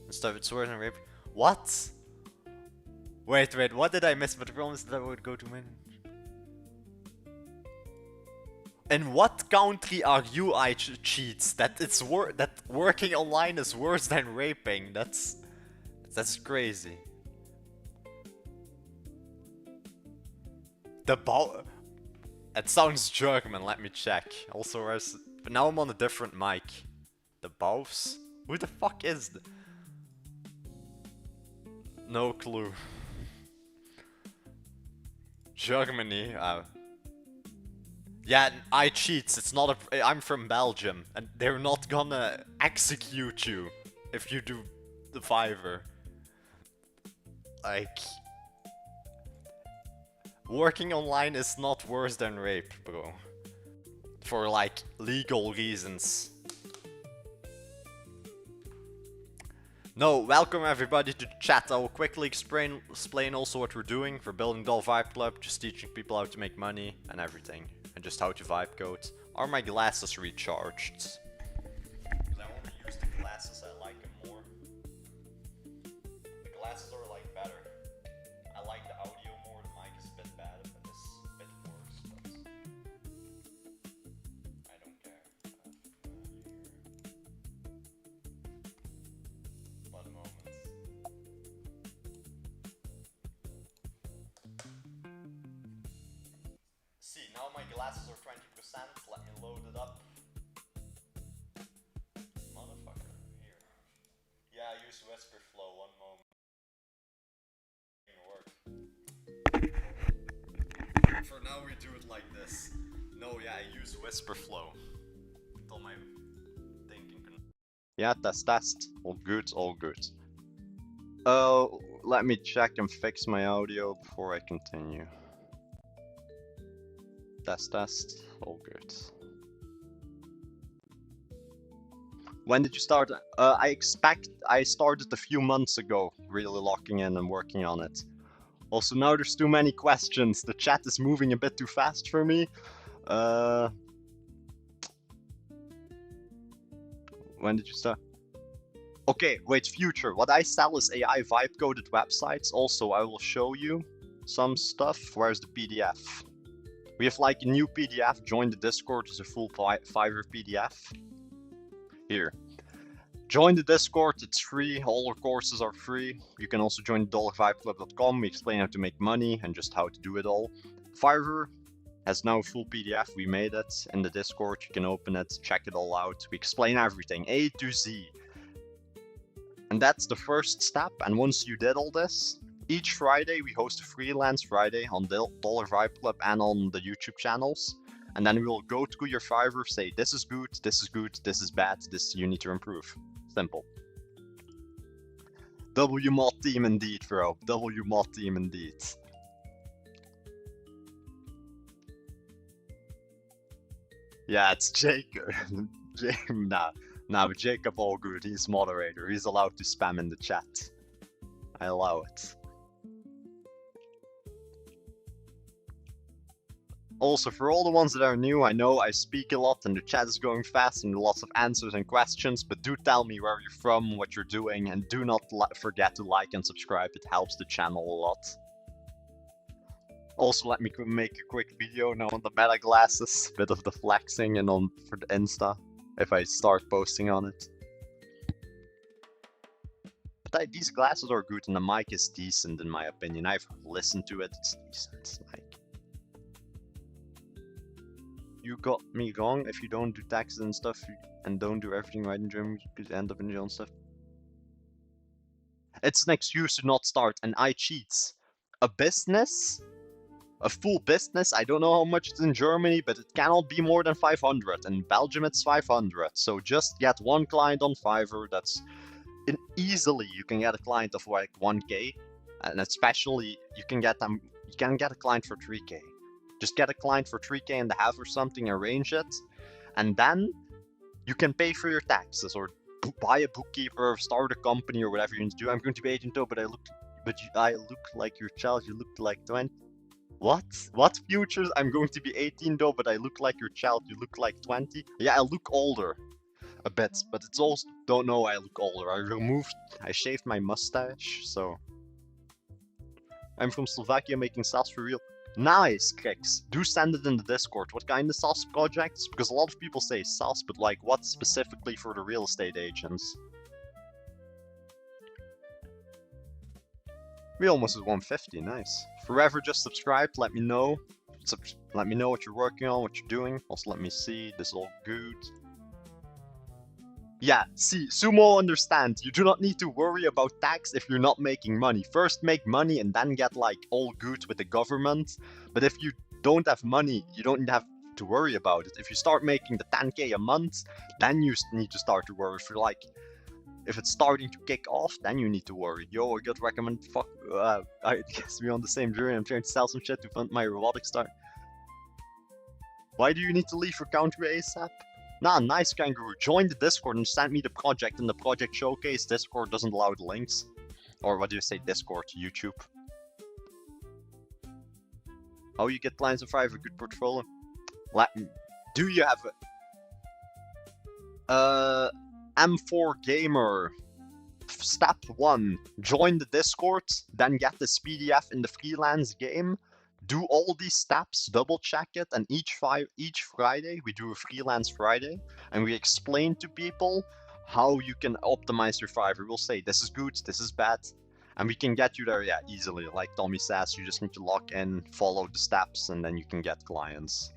Stuff, it's worth and rape. What? Wait, what did I miss? But I promised that I would go to men. In what country are UI cheats that that working online is worse than raping? That's crazy. It sounds German. Let me check. Also, but now I'm on a different mic. The Baufs? Who the fuck is No clue. Germany. Yeah, I cheats. It's not I'm from Belgium, and they're not gonna execute you if you do the Fiverr. Like, working online is not worse than rape, bro. For like legal reasons. No, welcome everybody to the chat. I will quickly explain also what we're doing for building Doll Vibe Club, just teaching people how to make money and everything, and just how to vibe code. Are my glasses recharged? Because I want to use the glasses, I like them more. The glasses are like better. I like the audio more, the mic is a bit bad, but it's a bit worse, but I don't care. One moment. See, now my glasses are 20%. Let me load it up. Motherfucker, here. Yeah, I use Whisper Flow. One moment. For now, we do it like this. No, yeah, I use Whisper Flow. Until my thinking can. Yeah, test. All good, all good. Let me check and fix my audio before I continue. Test, all good. When did you start? I started a few months ago, really locking in and working on it. Also, now there's too many questions. The chat is moving a bit too fast for me. When did you start? Okay, wait, future. What I sell is AI vibe coded websites. Also, I will show you some stuff. Where's the PDF? We have like a new PDF. Join the Discord. It's a full Fiverr PDF. Here. Join the Discord. It's free. All our courses are free. You can also join dollarvibeclub.com. We explain how to make money and just how to do it all. Fiverr has now a full PDF. We made it in the Discord. You can open it, check it all out. We explain everything, A to Z. And that's the first step. And once you did all this, each Friday we host a freelance Friday on Dollar Vibe Club and on the YouTube channels. And then we will go to your Fiverr, say this is good, this is bad, this you need to improve. Simple. WMod team indeed, bro. WMod team indeed. Yeah, it's Jacob. Nah, but Jacob all good. He's moderator. He's allowed to spam in the chat. I allow it. Also, for all the ones that are new, I know I speak a lot and the chat is going fast and lots of answers and questions, but do tell me where you're from, what you're doing, and do not forget to like and subscribe. It helps the channel a lot. Also, let me make a quick video now on the meta glasses, bit of the flexing, and on for the Insta, if I start posting on it. But these glasses are good and the mic is decent in my opinion. I've listened to it, it's decent. Like, you got me wrong. If you don't do taxes and stuff and don't do everything right in Germany, you could end up in jail and stuff. It's an excuse to not start, and I cheats. A business? A full business, I don't know how much it's in Germany, but it cannot be more than 500. In Belgium it's 500. So just get one client on Fiverr. That's easily you can get a client of like 1k, and especially you can get a client for 3k. Just get a client for 3k and a half or something, arrange it, and then you can pay for your taxes or buy a bookkeeper or start a company or whatever you need to do. I'm going to be 18 though, but I look like your child. You look like 20. What futures? I'm going to be 18 though, but I look like your child. You look like 20. Yeah, I look older a bit, but it's also don't know I look older. I shaved my mustache, so I'm from Slovakia making SaaS for real. Nice, Kix. Do send it in the Discord. What kind of SaaS projects? Because a lot of people say SaaS, but like what specifically for the real estate agents? We almost at 150, nice. Forever just subscribed, let me know. Let me know what you're working on, what you're doing. Also let me see, this is all good. Yeah, see, Sumo understands. You do not need to worry about tax if you're not making money. First make money and then get like all good with the government. But if you don't have money, you don't have to worry about it. If you start making the 10k a month, then you need to start to worry. If you're like, if it's starting to kick off, then you need to worry. Yo, I got recommend. Fuck, I guess we're on the same journey. I'm trying to sell some shit to fund my robotic start. Why do you need to leave your country ASAP? Nah, nice Kangaroo. Join the Discord and send me the project in the project showcase. Discord doesn't allow the links. Or what do you say, Discord, YouTube? How you get clients and Fiverr, a good portfolio? Do you have a... M4 Gamer. Step 1. Join the Discord, then get this PDF in the freelance game. Do all these steps, double check it, and each Friday we do a freelance Friday, and we explain to people how you can optimize your Fiverr. We'll say this is good, this is bad, and we can get you there, yeah, easily. Like Tommy says, you just need to log in, follow the steps, and then you can get clients.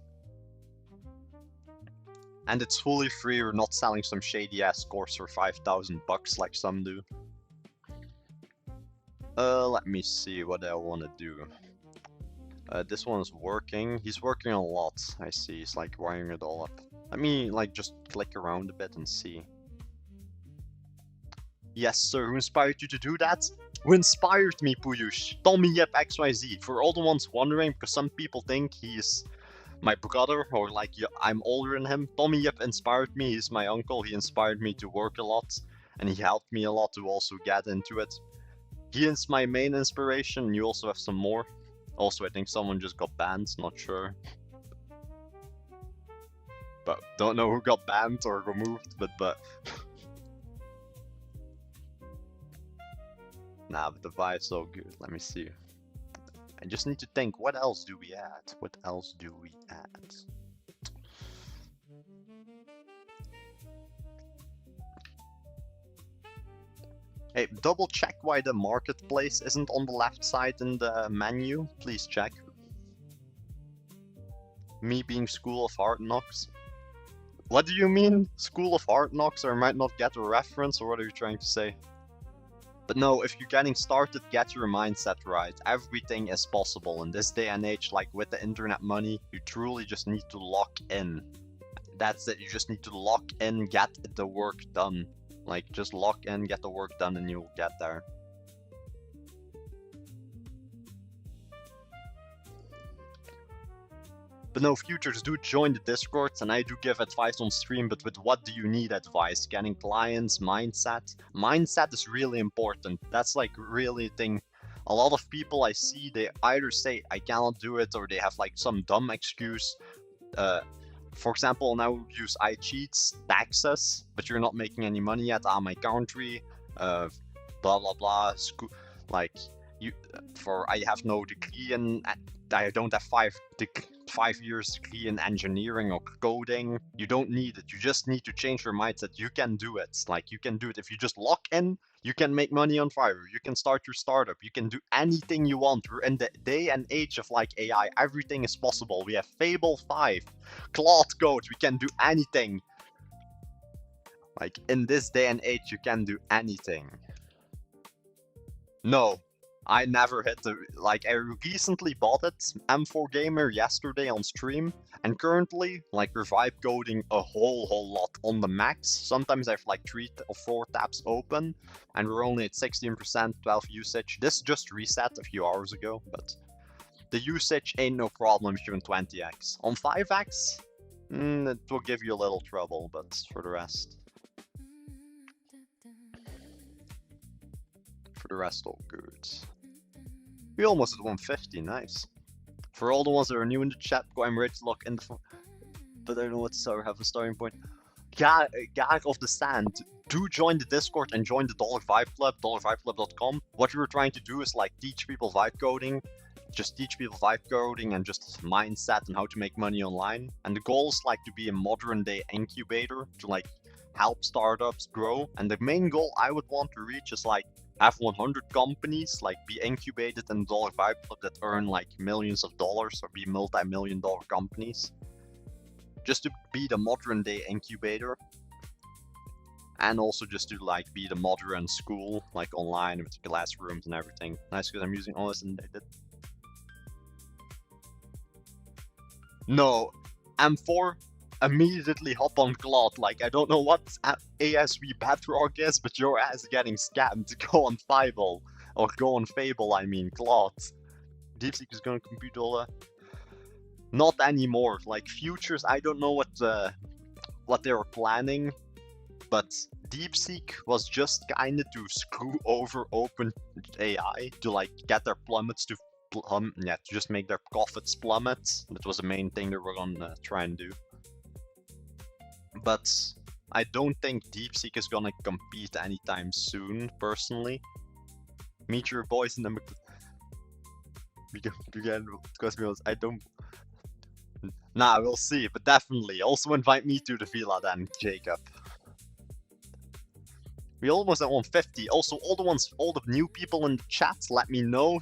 And it's fully free. We're not selling some shady ass course for $5,000 like some do. Let me see what I want to do. This one is working. He's working a lot. I see. He's like wiring it all up. Let me like just click around a bit and see. Yes, sir. Who inspired you to do that? Who inspired me, Puyush? Tommy Yep XYZ. For all the ones wondering, because some people think he's my brother, or like I'm older than him. Tommy Yep inspired me. He's my uncle. He inspired me to work a lot, and he helped me a lot to also get into it. He is my main inspiration. You also have some more. Also, I think someone just got banned. Not sure, but don't know who got banned or removed. But nah, but the vibe's so good. Let me see. I just need to think, what else do we add? What else do we add? Hey, double check why the marketplace isn't on the left side in the menu. Please check. Me being School of Hard Knocks. What do you mean? School of Hard Knocks? Or I might not get a reference, or what are you trying to say? But no, if you're getting started, get your mindset right. Everything is possible in this day and age. Like with the internet money, you truly just need to lock in. That's it. You just need to lock in, get the work done. Like just lock in, get the work done, and you'll get there. But no, futures, do join the Discord, and I do give advice on stream, but with what do you need advice? Getting clients, mindset. Mindset is really important. That's like really thing. A lot of people I see, they either say I cannot do it, or they have like some dumb excuse. For example, now use iCheats, taxes, but you're not making any money yet. My country, blah blah blah. Like you, I have no degree in. I don't have 5 years degree in engineering or coding. You don't need it. You just need to change your mindset. You can do it. Like you can do it. If you just lock in, you can make money on Fiverr. You can start your startup. You can do anything you want. We're in the day and age of like AI. Everything is possible. We have Fable 5, Claude Code. We can do anything. Like in this day and age, you can do anything. No. I never hit the, like, I recently bought it, M4 Gamer, yesterday on stream, and currently, like, we're vibe coding a whole lot on the max. Sometimes I have, like, 3 or 4 tabs open, and we're only at 16%, 12 usage. This just reset a few hours ago, but the usage ain't no problem if you're in 20x. On 5x, it will give you a little trouble, but for the rest... For the rest, all good. We almost at 150, nice. For all the ones that are new in the chat, I'm ready to lock in the phone. But I don't know what to start, have a starting point. God of the Sand. do join the Discord and join the $5 Club, $5club.com. What we were trying to do is like teach people vibe coding. Just teach people vibe coding and just mindset and how to make money online. And the goal is like to be a modern day incubator to like help startups grow. And the main goal I would want to reach is like have 100 companies like be incubated in the $5 Club that earn like millions of dollars or be multi-million-dollar companies. Just to be the modern day incubator. And also just to like be the modern school, like online with classrooms and everything. Nice, because I'm using all this and they did. No, M4 immediately hop on Claude. Like, I don't know what ASV bedrock is, but your ass is getting scammed. Go on Fable. Or go on Fable, I mean, Claude. DeepSeek is gonna compute all that. Not anymore. Like, futures, I don't know what they were planning. But DeepSeek was just kinda to screw over OpenAI to like get their plummets to just make their profits plummet. That was the main thing they were gonna try and do. But I don't think DeepSeek is gonna compete anytime soon, personally. Meet your boys in the because I don't. Nah, we'll see, but definitely. Also invite me to the villa then, Jacob. We almost at 150. Also, all the new people in the chat, let me know.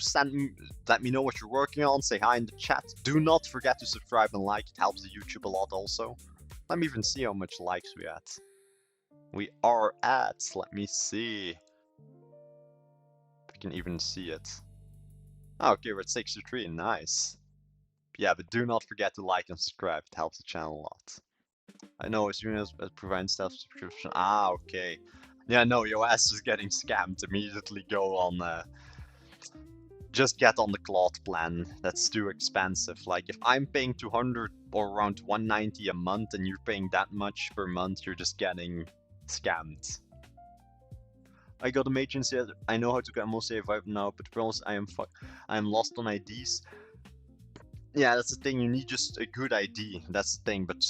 Let me know what you're working on. Say hi in the chat. Do not forget to subscribe and like. It helps the YouTube a lot also. Let me even see how much likes we at. We are at, let me see. If I can even see it. Oh, okay, we're at 63. Nice. Yeah, but do not forget to like and subscribe. It helps the channel a lot. I know as soon as it prevents self-subscription. Ah, okay. Yeah, no, your ass is getting scammed. Immediately go on, just get on the Claude plan. That's too expensive. Like, if I'm paying 200 or around 190 a month and you're paying that much per month, you're just getting scammed. I got a agency. I know how to get most vibe now, but promise I am lost on IDs. Yeah, that's the thing. You need just a good ID. That's the thing, but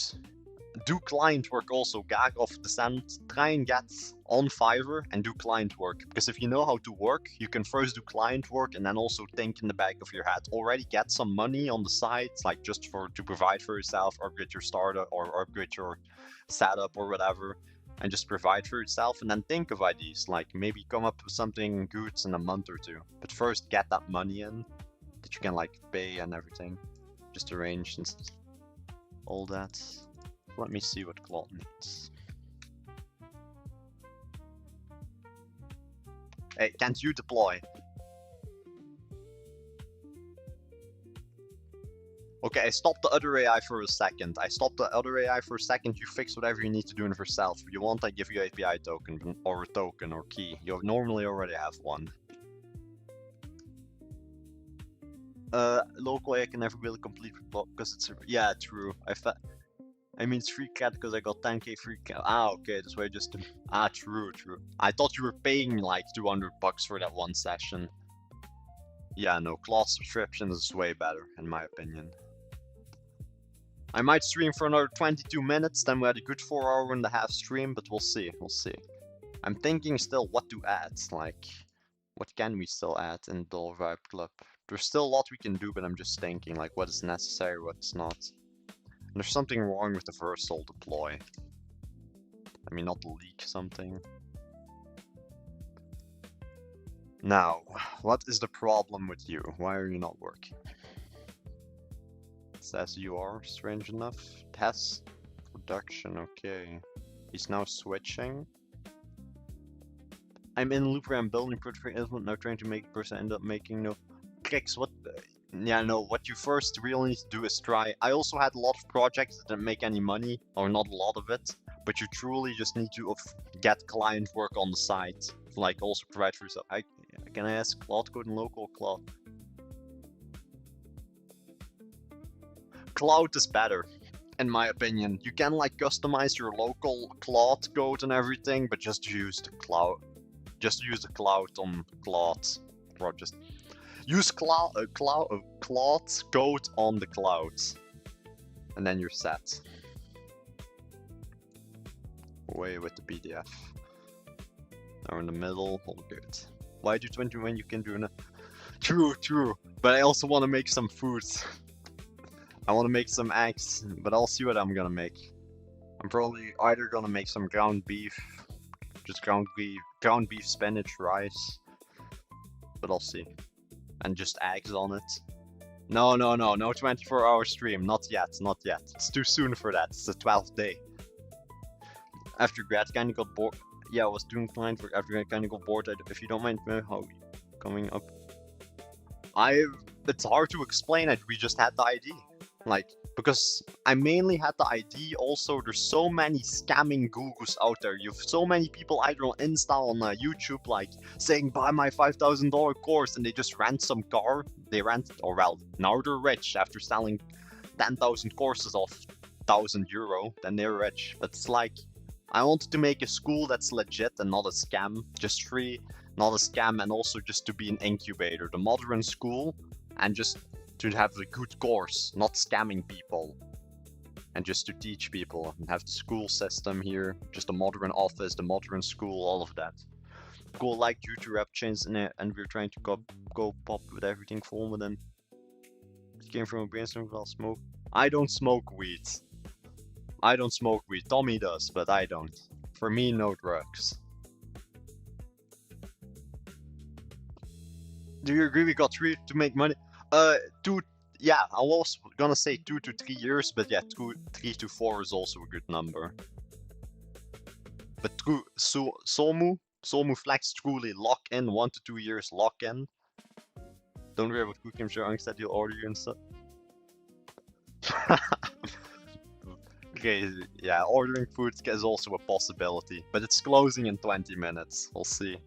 do client work also. Gag off the sand. Try and get on Fiverr and do client work. Because if you know how to work, you can first do client work and then also think in the back of your head. Already get some money on the side, like just to provide for yourself, upgrade your startup or upgrade your setup or whatever, and just provide for yourself. And then think of ideas, like maybe come up with something good in a month or two. But first get that money in that you can like pay and everything. Just arrange and all that. Let me see what Claude needs. Hey, can't you deploy? Okay, I stopped the other AI for a second. You fix whatever you need to do in it yourself. If you want, I give you API token or a token or key. You normally already have one. Local AI can never build a complete report because it's yeah, true. I mean, it's free cat because I got 10k free cat. Ah, okay, that's why I just. Ah, true. I thought you were paying like $200 for that one session. Yeah, no, Claude subscription is way better, in my opinion. I might stream for another 22 minutes, then we had a good 4.5-hour stream, but we'll see. I'm thinking still what to add, like, what can we still add in the Vibe Club? There's still a lot we can do, but I'm just thinking, like, what is necessary, what's not. There's something wrong with the versatile deploy. I mean, not leak something. Now, what is the problem with you? Why are you not working? It says you are, strange enough. Test, production, okay. He's now switching. I'm in loop where I'm building portfolio, now trying to make the person end up making no clicks. What? Yeah, no, what you first really need to do is try. I also had a lot of projects that didn't make any money, or not a lot of it, but you truly just need to get client work on the side. Like, also provide for yourself. Can I ask Claude Code and local Claude? Cloud is better, in my opinion. You can like customize your local Claude code and everything, but just use the cloud. Just use the cloud on Claude, or just use Claude Code on the cloud, and then you're set. Away with the PDF. Or in the middle. All good. Why do 20 when you can do it? True. But I also want to make some food. I want to make some eggs, but I'll see what I'm gonna make. I'm probably either gonna make some ground beef, just ground beef, spinach, rice. But I'll see. And just eggs on it. No 24-hour stream, not yet. It's too soon for that, it's the 12th day. After grad kinda got bored. Yeah, I was doing client work after grad kinda got bored. If you don't mind how coming up. It's hard to explain it, we just had the ID. Like, because I mainly had the ID, also there's so many scamming gurus out there. You have so many people either on Insta, on YouTube, like, saying buy my $5,000 course, and they just rent some car. Now they're rich after selling 10,000 courses of €1,000, then they're rich. But it's like, I wanted to make a school that's legit and not a scam, just free, not a scam, and also just to be an incubator, the modern school, and just to have a good course, not scamming people, and just to teach people and have the school system here, just a modern office, the modern school, all of that. Cool, like due to rap chains in it, and we're trying to go pop with everything full, but then it came from a brainstorm without smoke. I don't smoke weed. Tommy does, but I don't. For me, no drugs. Do you agree we got 3 to make money? Yeah, I was gonna say 2 to 3 years, but yeah, 3 to 4 is also a good number. But Somu Flex truly lock in 1 to 2 years lock in. Don't worry about cooking, sure, instead you'll order you and stuff. Okay, yeah, ordering food is also a possibility, but it's closing in 20 minutes. We'll see.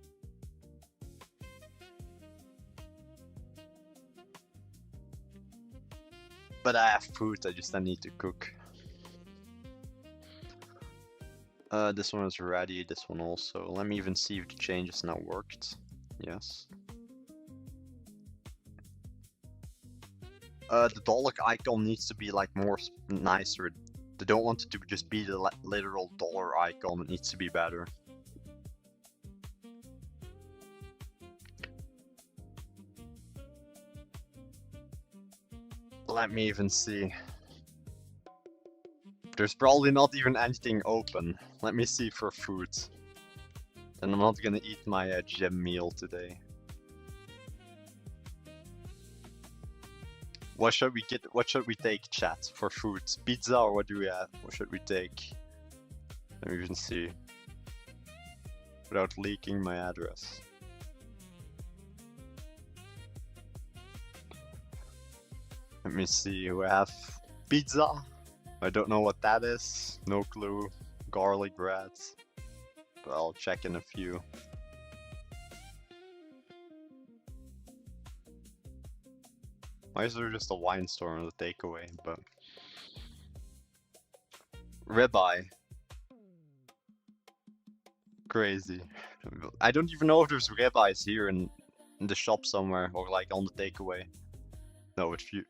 But I have food, I need to cook. This one is ready, this one also. Let me even see if the changes now worked. Yes. The dollar icon needs to be like more nicer. They don't want it to just be the literal dollar icon, it needs to be better. Let me even see. There's probably not even anything open. Let me see for food. And I'm not gonna eat my gym meal today. What should we get? What should we take, chat, for food? Pizza or what do we have? What should we take? Let me even see. Without leaking my address. Let me see. We have pizza. I don't know what that is. No clue. Garlic bread. But I'll check in a few. Why is there just a wine store on the takeaway? But ribeye. Crazy. I don't even know if there's ribeyes here in the shop somewhere or like on the takeaway. No, it's few.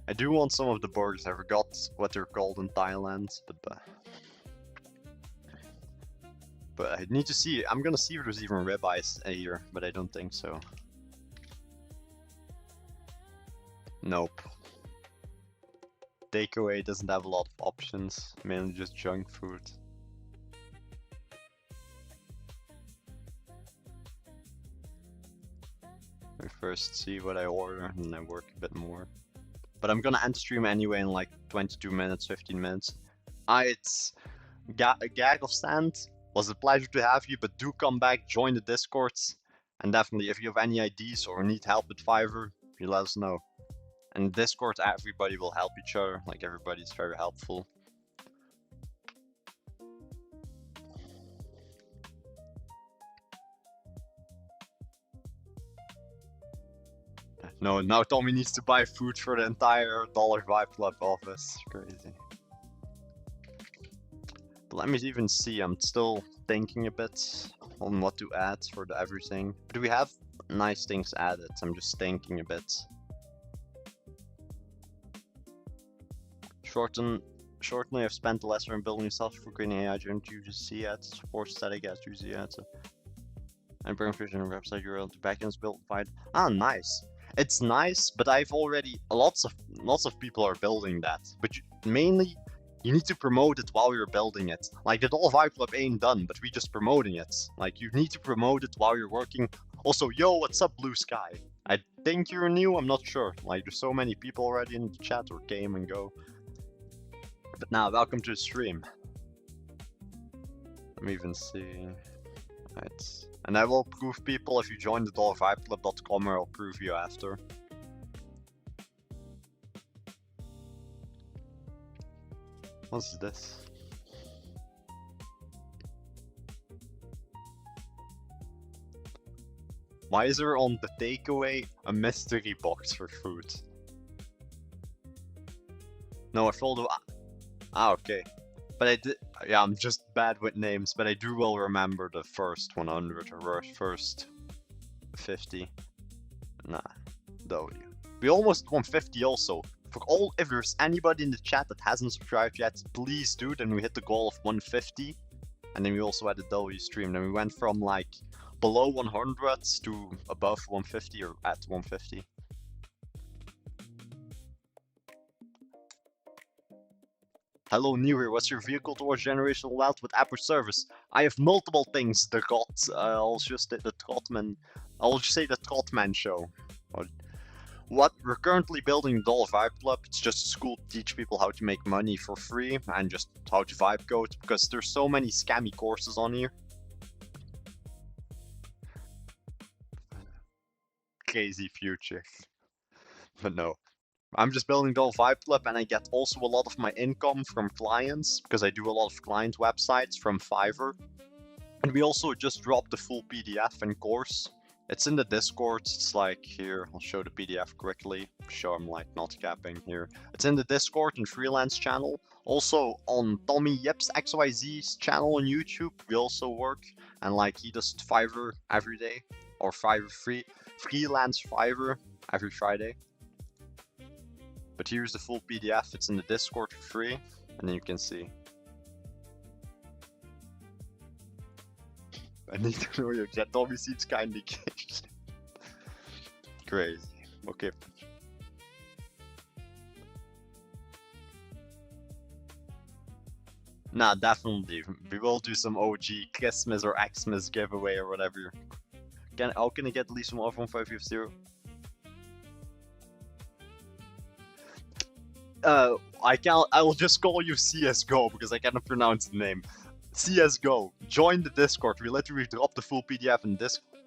I do want some of the burgers. I forgot what they're called in Thailand, but I need to see. I'm gonna see if there's even ribeyes here, but I don't think so. Nope. Takeaway doesn't have a lot of options, mainly just junk food. Let me first see what I order and then I work a bit more. But I'm gonna end the stream anyway in like 22 minutes, 15 minutes. It's Gag of Sand. Was a pleasure to have you, but do come back, join the Discords. And definitely, if you have any ideas or need help with Fiverr, you let us know. And Discord, everybody will help each other. Like, everybody's very helpful. No, now Tommy needs to buy food for the entire $5 Club office. Crazy. But let me even see. I'm still thinking a bit on what to add for the everything. Do we have nice things added? I'm just thinking a bit. Shorten Shortly, I've spent the lesser in building stuff for creating AI don't use C ads, support static ads, use the ads, and bring vision on website URL to backends built by. Ah, nice. It's nice, but I've already lots of people are building that. But mainly, you need to promote it while you're building it. Like the Doll Vibe Club ain't done, but we just promoting it. Like you need to promote it while you're working. Also, yo, what's up, Blue Sky? I think you're new. I'm not sure. Like there's so many people already in the chat or came and go. But now, welcome to the stream. Let me even see. Right. And I will prove people if you join the dollarvibeclub.com, or I'll prove you after. What's this? Why is there on the takeaway a mystery box for food? No, I followed. Ah, okay. But I did. Yeah, I'm just bad with names, but I do well remember the first 100 or first 50. Nah, W. We almost 150 also. For all, if there's anybody in the chat that hasn't subscribed yet, please do. Then we hit the goal of 150, and then we also had a W stream. Then we went from like below 100 to above 150 or at 150. Hello, Newer. What's your vehicle towards generational wealth with app or service? I have multiple things. The I'll just say the Trotman show. What we're currently building Doll Vibe Club. It's just a school to teach people how to make money for free and just how to vibe code, because there's so many scammy courses on here. Crazy future. But no. I'm just building Doll Vibe Club, and I get also a lot of my income from clients, because I do a lot of client websites from Fiverr. And we also just dropped the full PDF and course. It's in the Discord. It's like here, I'll show the PDF quickly. Show I'm like not capping here. It's in the Discord and freelance channel. Also on Tommy Yip's XYZ's channel on YouTube, we also work. And like he does Fiverr every day, or Fiverr freelance Fiverr every Friday. But here's the full PDF. It's in the Discord for free, and then you can see. I need to know your chat. Tommy seems kindly engaged. Crazy. Okay. Nah, definitely. We will do some OG Christmas or Xmas giveaway or whatever. How can I get at least one from 550? I will just call you CSGO because I cannot pronounce the name. CSGO. Join the Discord. We literally drop the full PDF in Discord.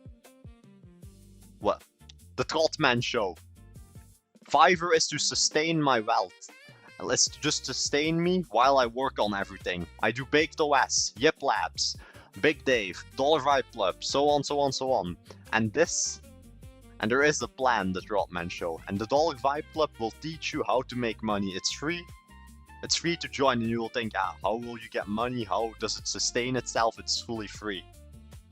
What? The Trotman show. Fiverr is to sustain my wealth. It's to just sustain me while I work on everything. I do Baked OS, Yip Labs, Big Dave, Dollar Vibe Club, so on, so on, so on. And there is a plan, the Trotman show. And the Dollar Vibe Club will teach you how to make money. It's free. It's free to join, and you will think, how will you get money? How does it sustain itself? It's fully free.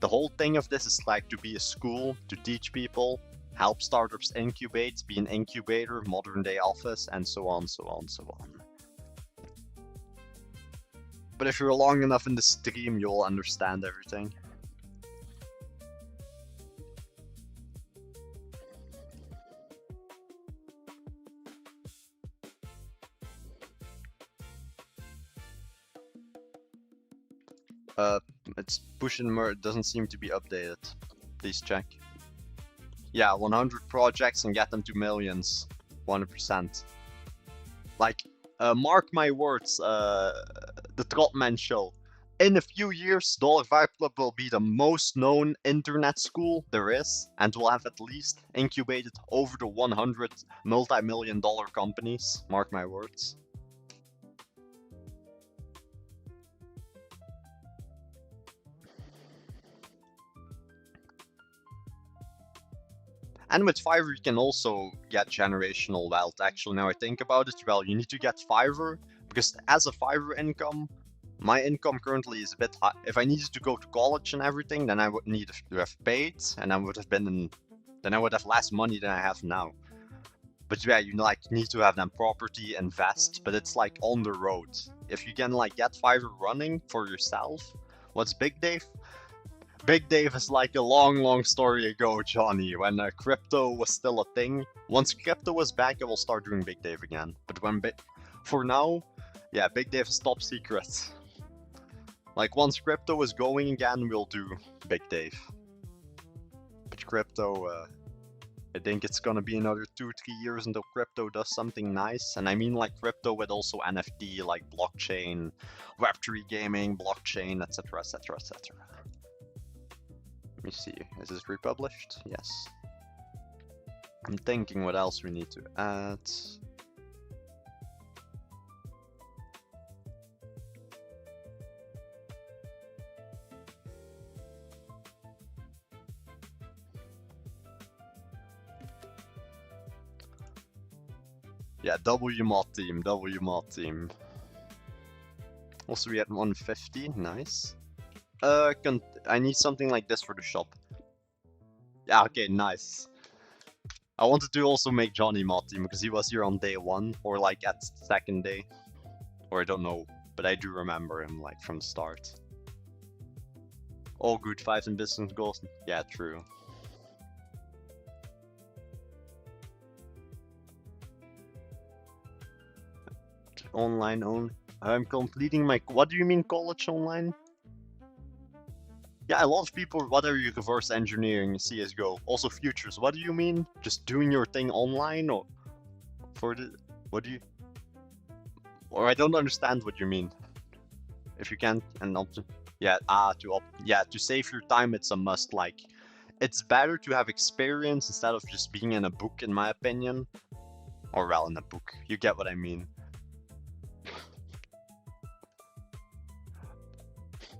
The whole thing of this is like to be a school, to teach people, help startups incubate, be an incubator, modern day office, and so on, so on, so on. But if you're long enough in the stream, you'll understand everything. It's push and merge, doesn't seem to be updated. Please check. Yeah, 100 projects and get them to millions. 100%. Like, mark my words, the Trotman show. In a few years, Dollar Vibe Club will be the most known internet school there is, and will have at least incubated over the 100 multi-million-dollar companies. Mark my words. And with Fiverr, you can also get generational wealth. Actually, now I think about it, well, you need to get Fiverr, because as a Fiverr income, my income currently is a bit high. If I needed to go to college and everything, then I would need to have paid, and I would have less money than I have now. But yeah, you like need to have that property, invest, but it's like on the road. If you can like get Fiverr running for yourself, what's Big Dave? Big Dave is like a long, long story ago, Johnny, when crypto was still a thing. Once crypto was back, I will start doing Big Dave again. But for now, yeah, Big Dave is top secret. Like once crypto is going again, we'll do Big Dave. But crypto, I think it's gonna be another 2-3 years until crypto does something nice. And I mean like crypto with also NFT, like blockchain, Web3 gaming, blockchain, etc, etc, etc. Let me see, is this republished? Yes. I'm thinking what else we need to add. Yeah, WMod team. Also, we had 150, nice. I need something like this for the shop. Yeah, okay, nice. I wanted to also make Johnny mod team because he was here on day 1 or like at second day. Or I don't know, but I do remember him like from the start. All good 5 in business goals. Yeah, true. Online only. I'm completing my. What do you mean college online? Yeah, a lot of people. What are you reverse engineering CS:GO? Also futures. What do you mean? Just doing your thing online or for the? What do you? Or I don't understand what you mean. If you can't and not. Yeah. To save your time, it's a must. Like, it's better to have experience instead of just being in a book, in my opinion. Or well, in a book. You get what I mean.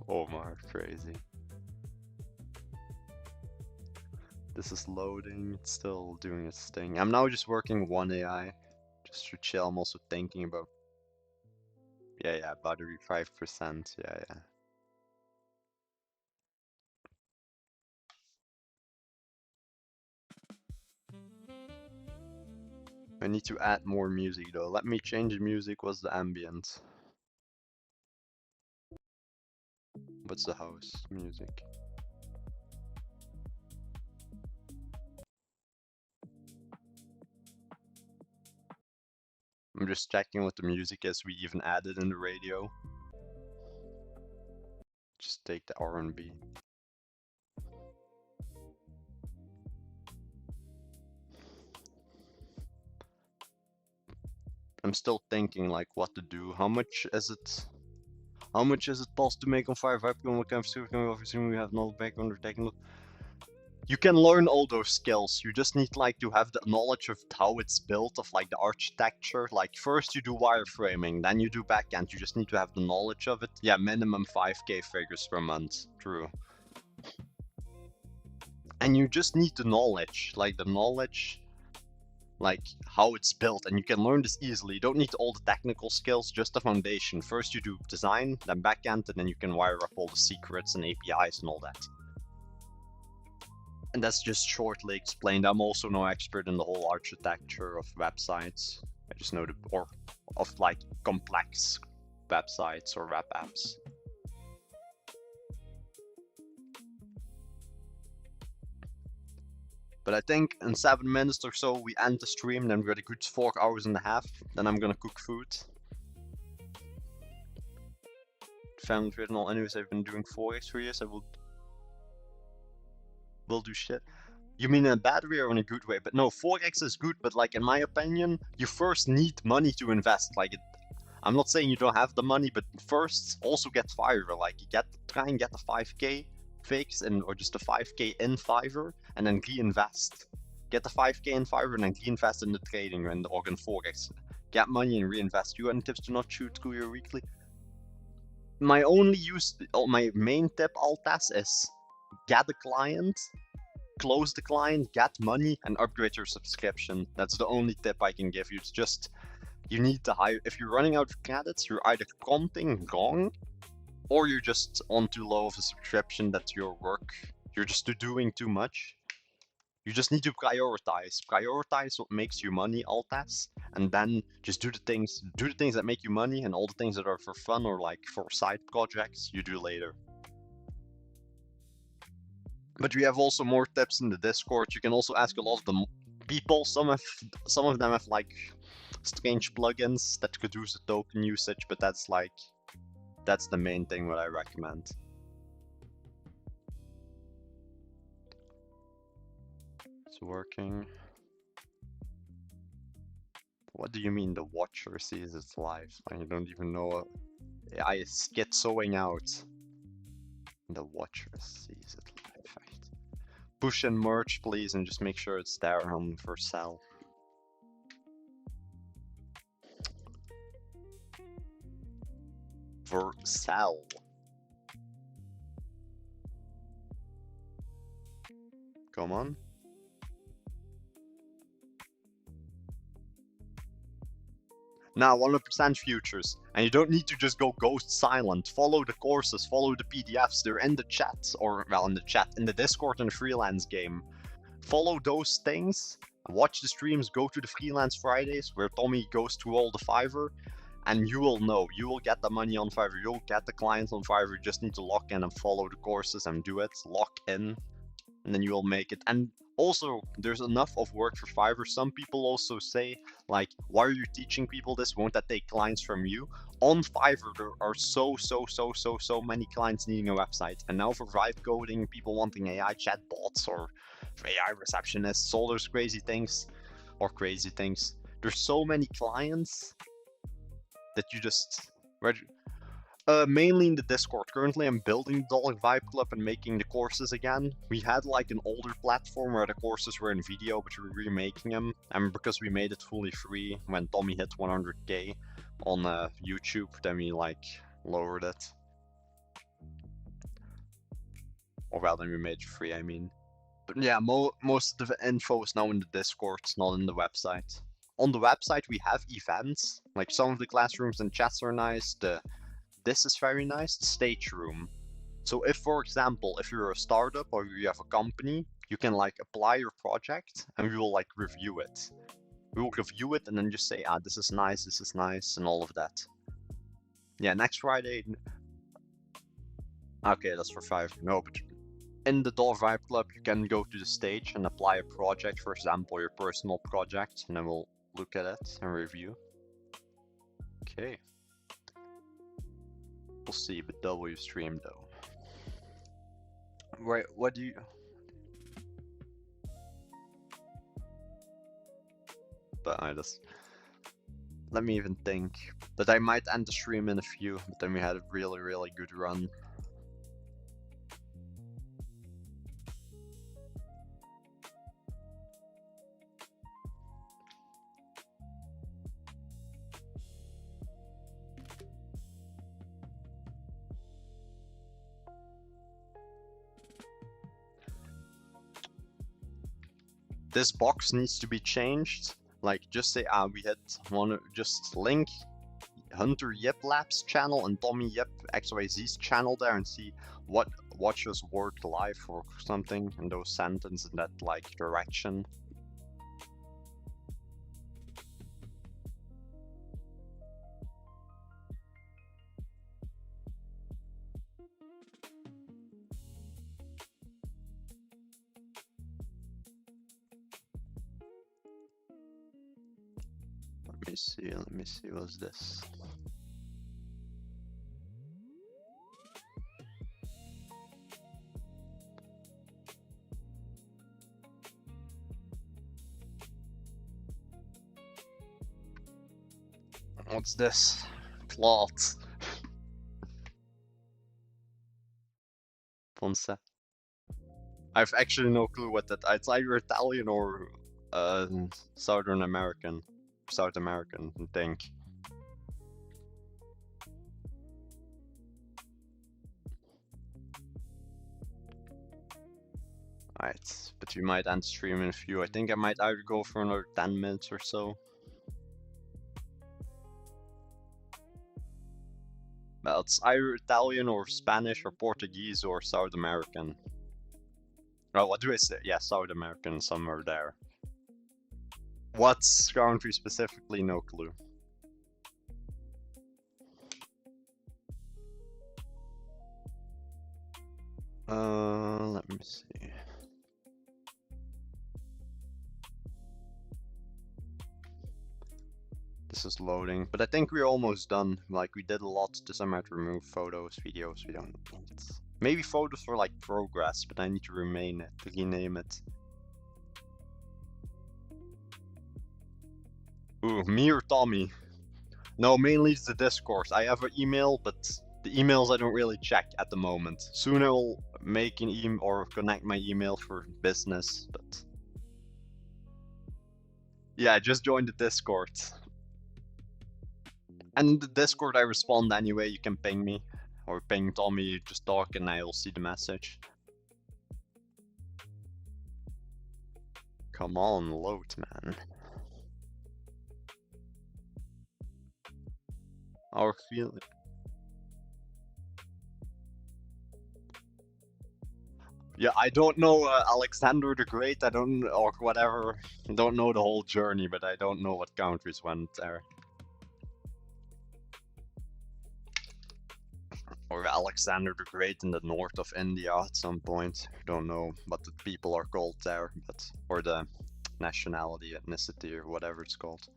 Omar, crazy. This is loading, it's still doing its thing. I'm now just working one AI, just to chill. I'm also thinking about, yeah, battery 5%, yeah. I need to add more music though. Let me change the music. What's the ambient? What's the house music? I'm just checking what the music is we even added in the radio. Just take the R&B. I'm still thinking like what to do. How much is it? How much is it cost to make on Fire Webcam? What kind of stuff can we obviously we have no background or technical? You can learn all those skills. You just need like to have the knowledge of how it's built, of like the architecture. Like first you do wireframing, then you do backend. You just need to have the knowledge of it. Yeah, minimum 5k figures per month. True. And you just need the knowledge, like how it's built, and you can learn this easily. You don't need all the technical skills, just the foundation. First you do design, then backend, and then you can wire up all the secrets and APIs and all that. And that's just shortly explained. I'm also no expert in the whole architecture of websites. I just know of like complex websites or web apps. But I think in 7 minutes or so we end the stream, then we got a good 4 hours and a half. Then I'm gonna cook food. Family written all anyways, I've been doing Forex for years. I will do shit. You mean in a bad way or in a good way? But no, Forex is good, but like in my opinion, you first need money to invest. Like I'm not saying you don't have the money, but first also get Fiverr. Like try and get the 5k fix or just the 5k in Fiverr and then reinvest. Get the 5k in Fiverr and then reinvest in the trading or in Forex. Get money and reinvest. You any tips to not shoot through your weekly? My main tip, Altas, is get a client, close the client, get money, and upgrade your subscription. That's the only tip I can give you. It's just, you need to hire. If you're running out of credits, you're either comping wrong, or you're just on too low of a subscription that you're just doing too much. You just need to prioritize. Prioritize what makes you money, alt S, and then just do the things that make you money, and all the things that are for fun or like for side projects you do later. But we have also more tips in the Discord. You can also ask a lot of the people. Some of them have like strange plugins that reduce the token usage, but that's the main thing what I recommend. It's working. What do you mean the watcher sees it live? I don't even know. I get sewing out. The watcher sees it live. Right. Push and merge, please, and just make sure it's there for sell. For sell. Come on. Now 100% futures, and you don't need to just go ghost silent. Follow the courses, follow the PDFs. They're in the chat, or well, in the Discord and the freelance game. Follow those things. Watch the streams. Go to the freelance Fridays where Tommy goes through all the Fiverr, and you will know. You will get the money on Fiverr. You'll get the clients on Fiverr. You just need to lock in and follow the courses and do it. Lock in, and then you will make it. And also, there's enough of work for Fiverr. Some people also say, like, why are you teaching people this? Won't that take clients from you? On Fiverr, there are so many clients needing a website. And now for vibe coding, people wanting AI chatbots or AI receptionists, all those crazy things. There's so many clients that you just... mainly in the Discord. Currently, I'm building the Dollar Vibe Club and making the courses again. We had like an older platform where the courses were in video, but we're remaking them. And because we made it fully free when Tommy hit 100k on YouTube, then we like lowered it. Or well, then we made it free, I mean. But yeah, most of the info is now in the Discord, not in the website. On the website, we have events. Like some of the classrooms and chats are nice. This is very nice, the stage room. So if, for example, if you're a startup or you have a company, you can like apply your project and we will like review it. We will review it and then just say, this is nice, and all of that. Yeah, next Friday. Okay, that's for 5. No, but in the Dollar Vibe Club, you can go to the stage and apply a project, for example, your personal project, and then we'll look at it and review. Okay. We'll see, but W stream though. Right, what do you... But I just... Let me even think. That I might end the stream in a few, but then we had a really good run. This box needs to be changed. Like, just say, we had just link Hunter Yip Labs channel and Tommy Yip XYZ's channel there and see what watches worked live or something in those sentences in that like direction. Let me see, what's this? What's this? Claude. Ponce. I have actually no clue what that. It's either Italian or South American, I think. Alright, but we might end stream in a few. I think I might either go for another 10 minutes or so. Well, it's either Italian or Spanish or Portuguese or South American. Oh, what do I say? Yeah, South American, somewhere there. What's country specifically? No clue. Let me see. This is loading, but I think we're almost done. Like, we did a lot. This I might remove photos, videos we don't need. Maybe photos for like progress, but I need to rename it. Ooh, me or Tommy? No, mainly it's the Discord. I have an email, but the emails I don't really check at the moment. Soon I will make an email or connect my email for business, but yeah, I just joined the Discord. And the Discord I respond anyway, you can ping me. Or ping Tommy, just talk and I'll see the message. Come on, load, man. Our feeling. Yeah, I don't know Alexander the Great, I don't, or whatever. I don't know the whole journey, but I don't know what countries went there. Or Alexander the Great in the north of India at some point. Don't know what the people are called there, but or the nationality, ethnicity, or whatever it's called.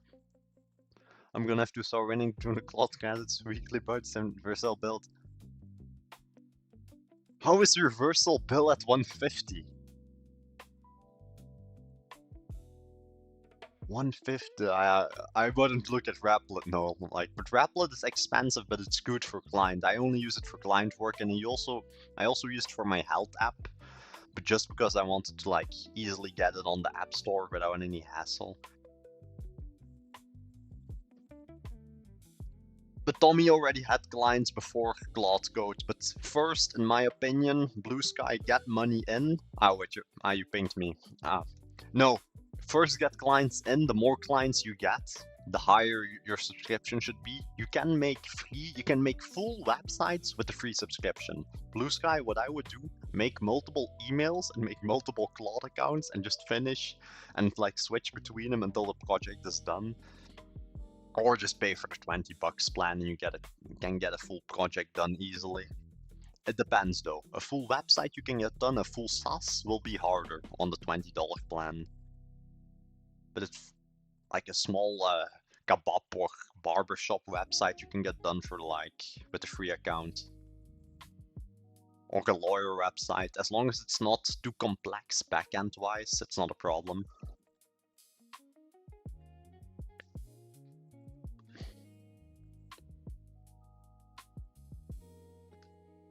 I'm gonna have to start winning to the Claude Code weekly buds and Vercel build. How is reversal bill at 150? 150. I wouldn't look at Replit, no. Like, but Replit is expensive, but it's good for client. I only use it for client work, and I also use it for my health app. But just because I wanted to like easily get it on the App Store without any hassle. But Tommy already had clients before Claude Code. But first, in my opinion, Blue Sky get money in. Wait, you pinged me. No, first get clients in. The more clients you get, the higher your subscription should be. You can make full websites with a free subscription. Blue Sky, what I would do, make multiple emails and make multiple Claude accounts and just finish and like switch between them until the project is done. Or just pay for the $20 plan and you can get a full project done easily. It depends though. A full website you can get done, a full SaaS will be harder on the $20 plan. But it's like a small kebab or barbershop website you can get done for like with a free account. Or a lawyer website. As long as it's not too complex backend wise, it's not a problem.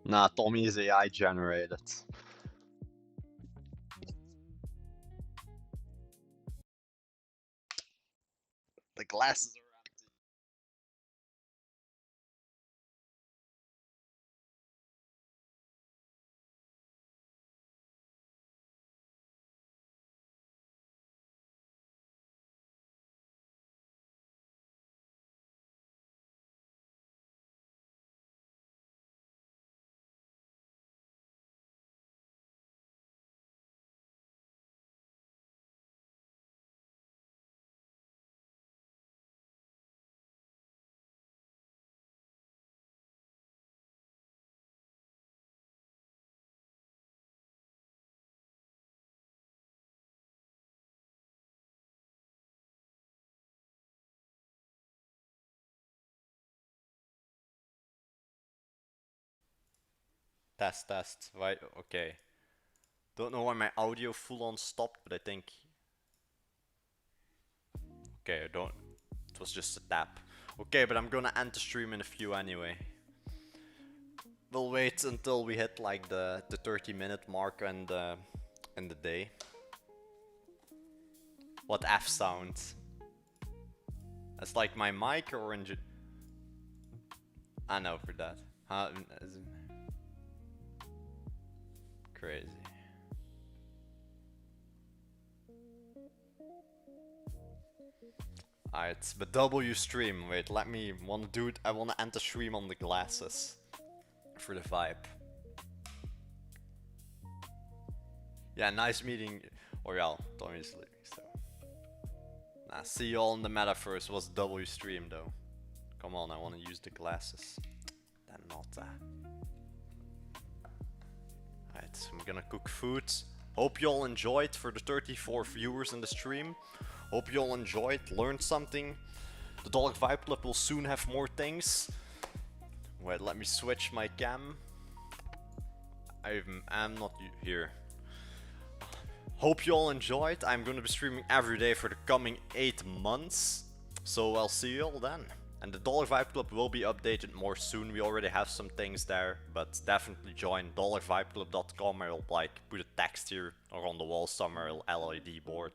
Nah, Tommy is AI generated. The glasses are empty. Test. Right, okay. Don't know why my audio full on stopped, but I think. Okay, I don't. It was just a tap. Okay, but I'm gonna end the stream in a few anyway. We'll wait until we hit like the 30-minute mark and in the day. What F sound? That's like my mic or in. I know for that. Crazy. Alright, but W stream. Wait, let me wanna do it. I wanna end the stream on the glasses for the vibe. Yeah, nice meeting. Or yeah, Tommy's leaving, so. Nah, see you all in the metaverse. Was W stream though. Come on, I want to use the glasses. Then not that. Alright, I'm gonna cook food. Hope you all enjoyed for the 34 viewers in the stream. Hope you all enjoyed, learned something. The Dog Vibe Club will soon have more things. Wait, let me switch my cam. I'm not here. Hope you all enjoyed. I'm gonna be streaming every day for the coming 8 months. So I'll see you all then. And the Dollar Vibe Club will be updated more soon. We already have some things there, but definitely join dollarvibeclub.com. I'll like put a text here or on the wall somewhere, LED board.